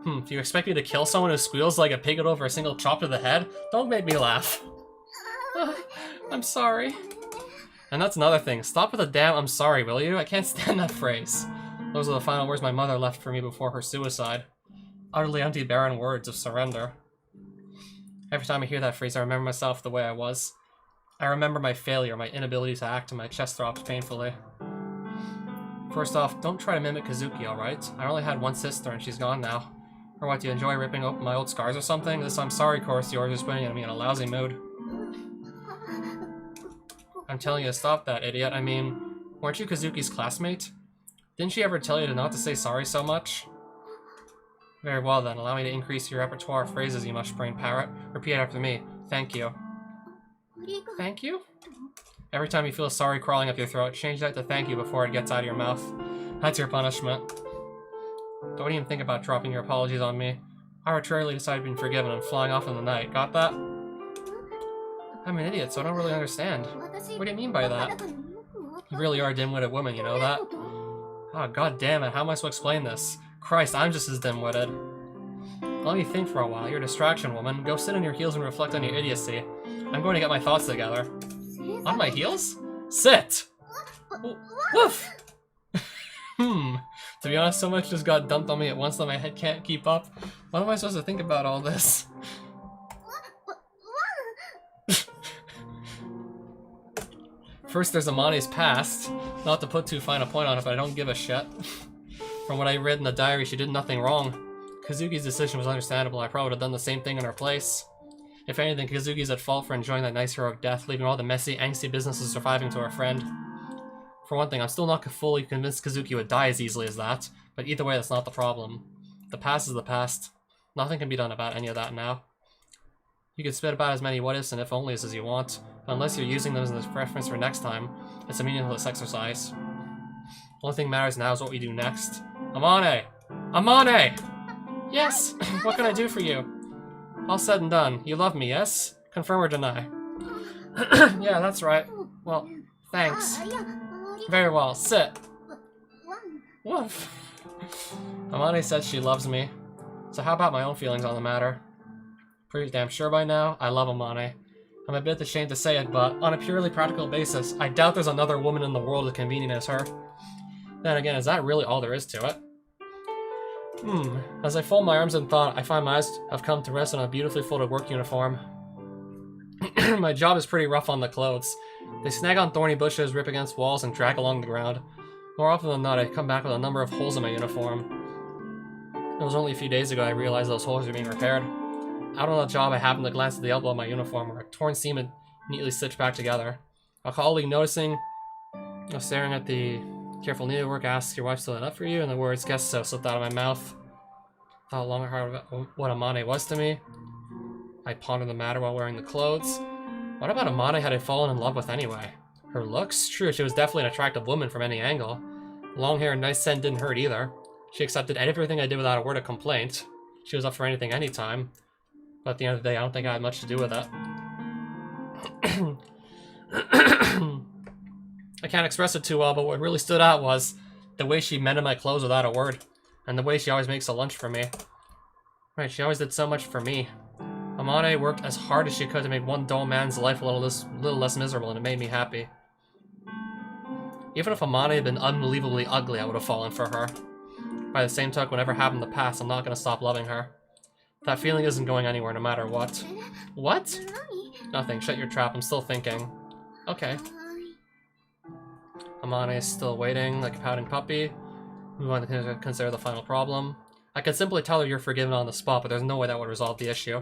Do you expect me to kill someone who squeals like a pig over a single chop to the head? Don't make me laugh. I'm sorry. And that's another thing. Stop with the damn I'm sorry, will you? I can't stand that phrase. Those are the final words my mother left for me before her suicide. Utterly empty, barren words of surrender. Every time I hear that phrase, I remember myself the way I was. I remember my failure, my inability to act, and my chest throbs painfully. First off, don't try to mimic Kazuki, alright? I only had one sister and she's gone now. Or what, do you enjoy ripping open my old scars or something? This I'm sorry chorus of yours is putting me in a lousy mood. I'm telling you to stop that, idiot. I mean, weren't you Kazuki's classmate? Didn't she ever tell you not to say sorry so much? Very well then, allow me to increase your repertoire of phrases, you mush-brained parrot. Repeat after me. Thank you. Thank you? Every time you feel sorry crawling up your throat, change that to thank you before it gets out of your mouth. That's your punishment. Don't even think about dropping your apologies on me. I arbitrarily decided being forgiven and flying off in the night. Got that? I'm an idiot, so I don't really understand. What do you mean by that? You really are a dim-witted woman, you know that? Oh, god damn it, how am I supposed to explain this? Christ, I'm just as dim-witted. Let me think for a while. You're a distraction, woman. Go sit on your heels and reflect on your idiocy. I'm going to get my thoughts together. On my heels? Sit! Woof! To be honest, so much just got dumped on me at once that my head can't keep up. What am I supposed to think about all this? First, there's Amane's past. Not to put too fine a point on it, but I don't give a shit. From what I read in the diary, she did nothing wrong. Kazuki's decision was understandable. I probably would have done the same thing in her place. If anything, Kazuki's at fault for enjoying that nice heroic death, leaving all the messy, angsty businesses surviving to her friend. For one thing, I'm still not fully convinced Kazuki would die as easily as that, but either way, that's not the problem. The past is the past. Nothing can be done about any of that now. You can spit about as many what-ifs and if-onlys as you want, but unless you're using them as a preference for next time, it's a meaningless exercise. The only thing matters now is what we do next. Amane! Amane! Yes! What can I do for you? All said and done. You love me, yes? Confirm or deny? Yeah, that's right. Well, thanks. Very well. Sit. Woof. Amane says she loves me. So how about my own feelings on the matter? Pretty damn sure by now, I love Amane. I'm a bit ashamed to say it, but on a purely practical basis, I doubt there's another woman in the world as convenient as her. Then again, is that really all there is to it? As I fold my arms in thought, I find my eyes have come to rest on a beautifully folded work uniform. My job is pretty rough on the clothes. They snag on thorny bushes, rip against walls, and drag along the ground. More often than not, I come back with a number of holes in my uniform. It was only a few days ago I realized those holes were being repaired. Out on the job, I happened to glance at the elbow of my uniform, where a torn seam had neatly stitched back together. A colleague noticing, staring at the careful needlework, asks, "Your wife still enough for you?" And the words "guess so" slipped out of my mouth. Thought long and hard about what Amane was to me. I pondered the matter while wearing the clothes. What about Amane had I fallen in love with anyway? Her looks? True, she was definitely an attractive woman from any angle. Long hair and nice scent didn't hurt either. She accepted everything I did without a word of complaint. She was up for anything anytime. But at the end of the day, I don't think I had much to do with it. I can't express it too well, but what really stood out was the way she mended my clothes without a word, and the way she always makes a lunch for me. Right, she always did so much for me. Amane worked as hard as she could to make one dull man's life a little less miserable, and it made me happy. Even if Amane had been unbelievably ugly, I would have fallen for her. By the same token, whatever happened in the past, I'm not going to stop loving her. That feeling isn't going anywhere, no matter what. What? Nothing. Shut your trap. I'm still thinking. Okay. Amane is still waiting, like a pouting puppy. We want to consider the final problem. I could simply tell her you're forgiven on the spot, but there's no way that would resolve the issue.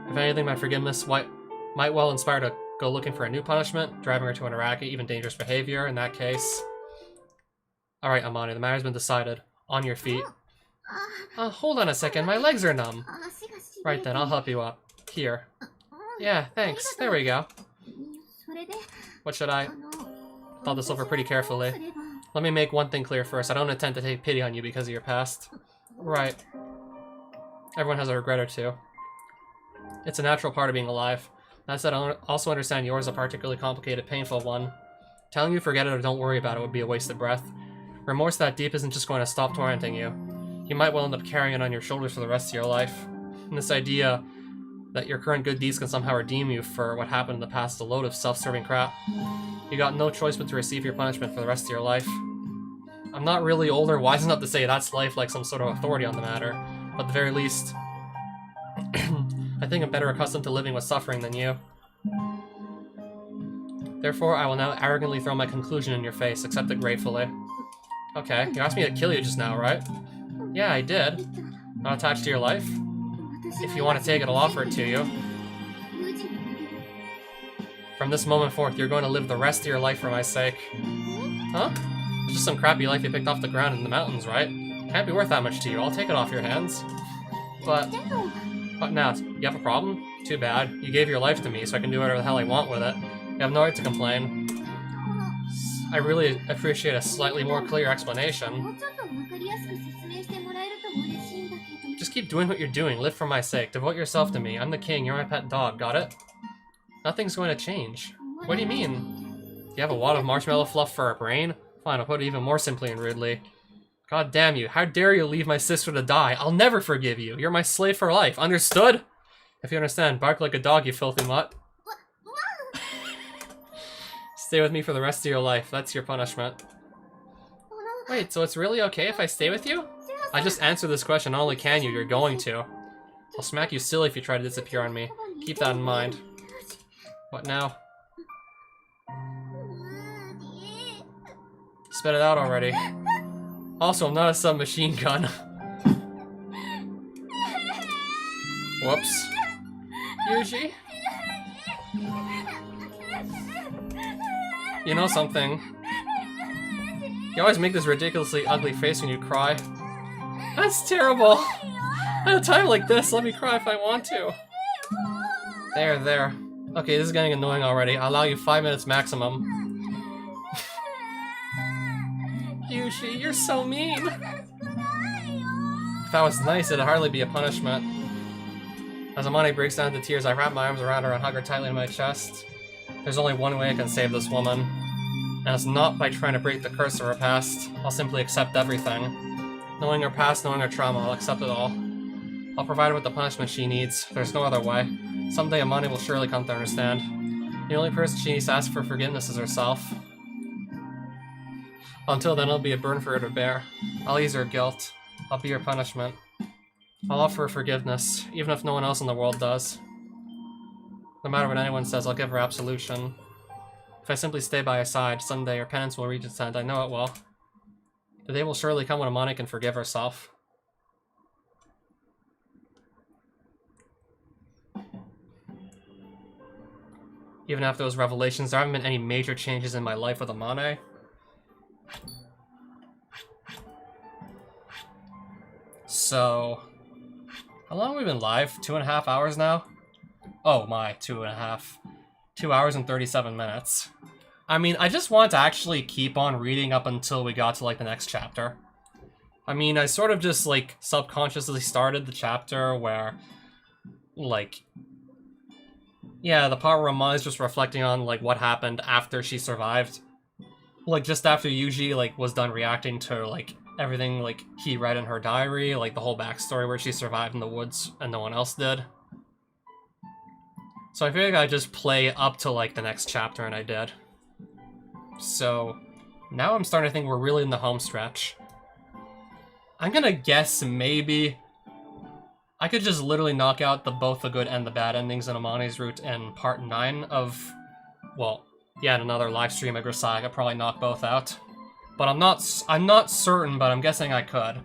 If anything, my forgiveness might well inspire her to go looking for a new punishment, driving her to an erratic, even dangerous behavior in that case. Alright, Amane, the matter's been decided. On your feet. Hold on a second, my legs are numb. Right then, I'll help you up. Here. Yeah, thanks. There we go. What should I... Thought this over pretty carefully. Let me make one thing clear first. I don't intend to take pity on you because of your past. Right. Everyone has a regret or two. It's a natural part of being alive. That said, I also understand yours is a particularly complicated, painful one. Telling you forget it or don't worry about it would be a wasted breath. Remorse that deep isn't just going to stop tormenting you. You might well end up carrying it on your shoulders for the rest of your life. And this idea that your current good deeds can somehow redeem you for what happened in the past, a load of self-serving crap. You got no choice but to receive your punishment for the rest of your life. I'm not really old or wise enough to say that's life like some sort of authority on the matter, but at the very least, I think I'm better accustomed to living with suffering than you. Therefore, I will now arrogantly throw my conclusion in your face, accept it gratefully. Okay, you asked me to kill you just now, right? Yeah, I did. Not attached to your life? If you want to take it, I'll offer it to you. From this moment forth, you're going to live the rest of your life for my sake. Huh? It's just some crappy life you picked off the ground in the mountains, right? Can't be worth that much to you. I'll take it off your hands. But... what now? You have a problem? Too bad. You gave your life to me, so I can do whatever the hell I want with it. You have no right to complain. I really appreciate a slightly more clear explanation. Just keep doing what you're doing. Live for my sake. Devote yourself to me. I'm the king. You're my pet dog. Got it? Nothing's going to change. What do you mean? You have a wad of marshmallow fluff for a brain? Fine, I'll put it even more simply and rudely. God damn you. How dare you leave my sister to die? I'll never forgive you. You're my slave for life. Understood? If you understand, bark like a dog, you filthy mutt. Stay with me for the rest of your life. That's your punishment. Wait, so it's really okay if I stay with you? I just answered this question, not only can you, you're going to. I'll smack you silly if you try to disappear on me. Keep that in mind. What now? Spit it out already. Also, I'm not a submachine gun. Whoops. Yuji? You know something? You always make this ridiculously ugly face when you cry. That's terrible! At a time like this, let me cry if I want to. There, there. Okay, this is getting annoying already. I'll allow you 5 minutes maximum. Yuji, you're so mean! If that was nice, it'd hardly be a punishment. As Amane breaks down into tears, I wrap my arms around her and hug her tightly in my chest. There's only one way I can save this woman, and it's not by trying to break the curse of her past. I'll simply accept everything. Knowing her past, knowing her trauma, I'll accept it all. I'll provide her with the punishment she needs. There's no other way. Someday Amane will surely come to understand. The only person she needs to ask for forgiveness is herself. Until then, it'll be a burden for her to bear. I'll ease her guilt. I'll be her punishment. I'll offer her forgiveness, even if no one else in the world does. No matter what anyone says, I'll give her absolution. If I simply stay by her side, someday her penance will reach its end. I know it will. The day will surely come when Amane can forgive herself. Even after those revelations, there haven't been any major changes in my life with Amane. So... how long have we been live? 2.5 hours now? Oh my, 2.5. 2 hours and 37 minutes. I mean, I just wanted to actually keep on reading up until we got to, like, the next chapter. I mean, I sort of just, like, subconsciously started the chapter where, like... yeah, the part where Amane's just reflecting on, like, what happened after she survived. Like, just after Yuji, like, was done reacting to, like, everything, like, he read in her diary, like, the whole backstory where she survived in the woods and no one else did. So I figured I'd just play up to, like, the next chapter, and I did. So, now I'm starting to think we're really in the home stretch. I'm gonna guess maybe I could just literally knock out both the good and the bad endings in Amane's route in part 9 of, well, yeah, in another live stream at Grisaia. I could probably knock both out. But I'm not certain, but I'm guessing I could.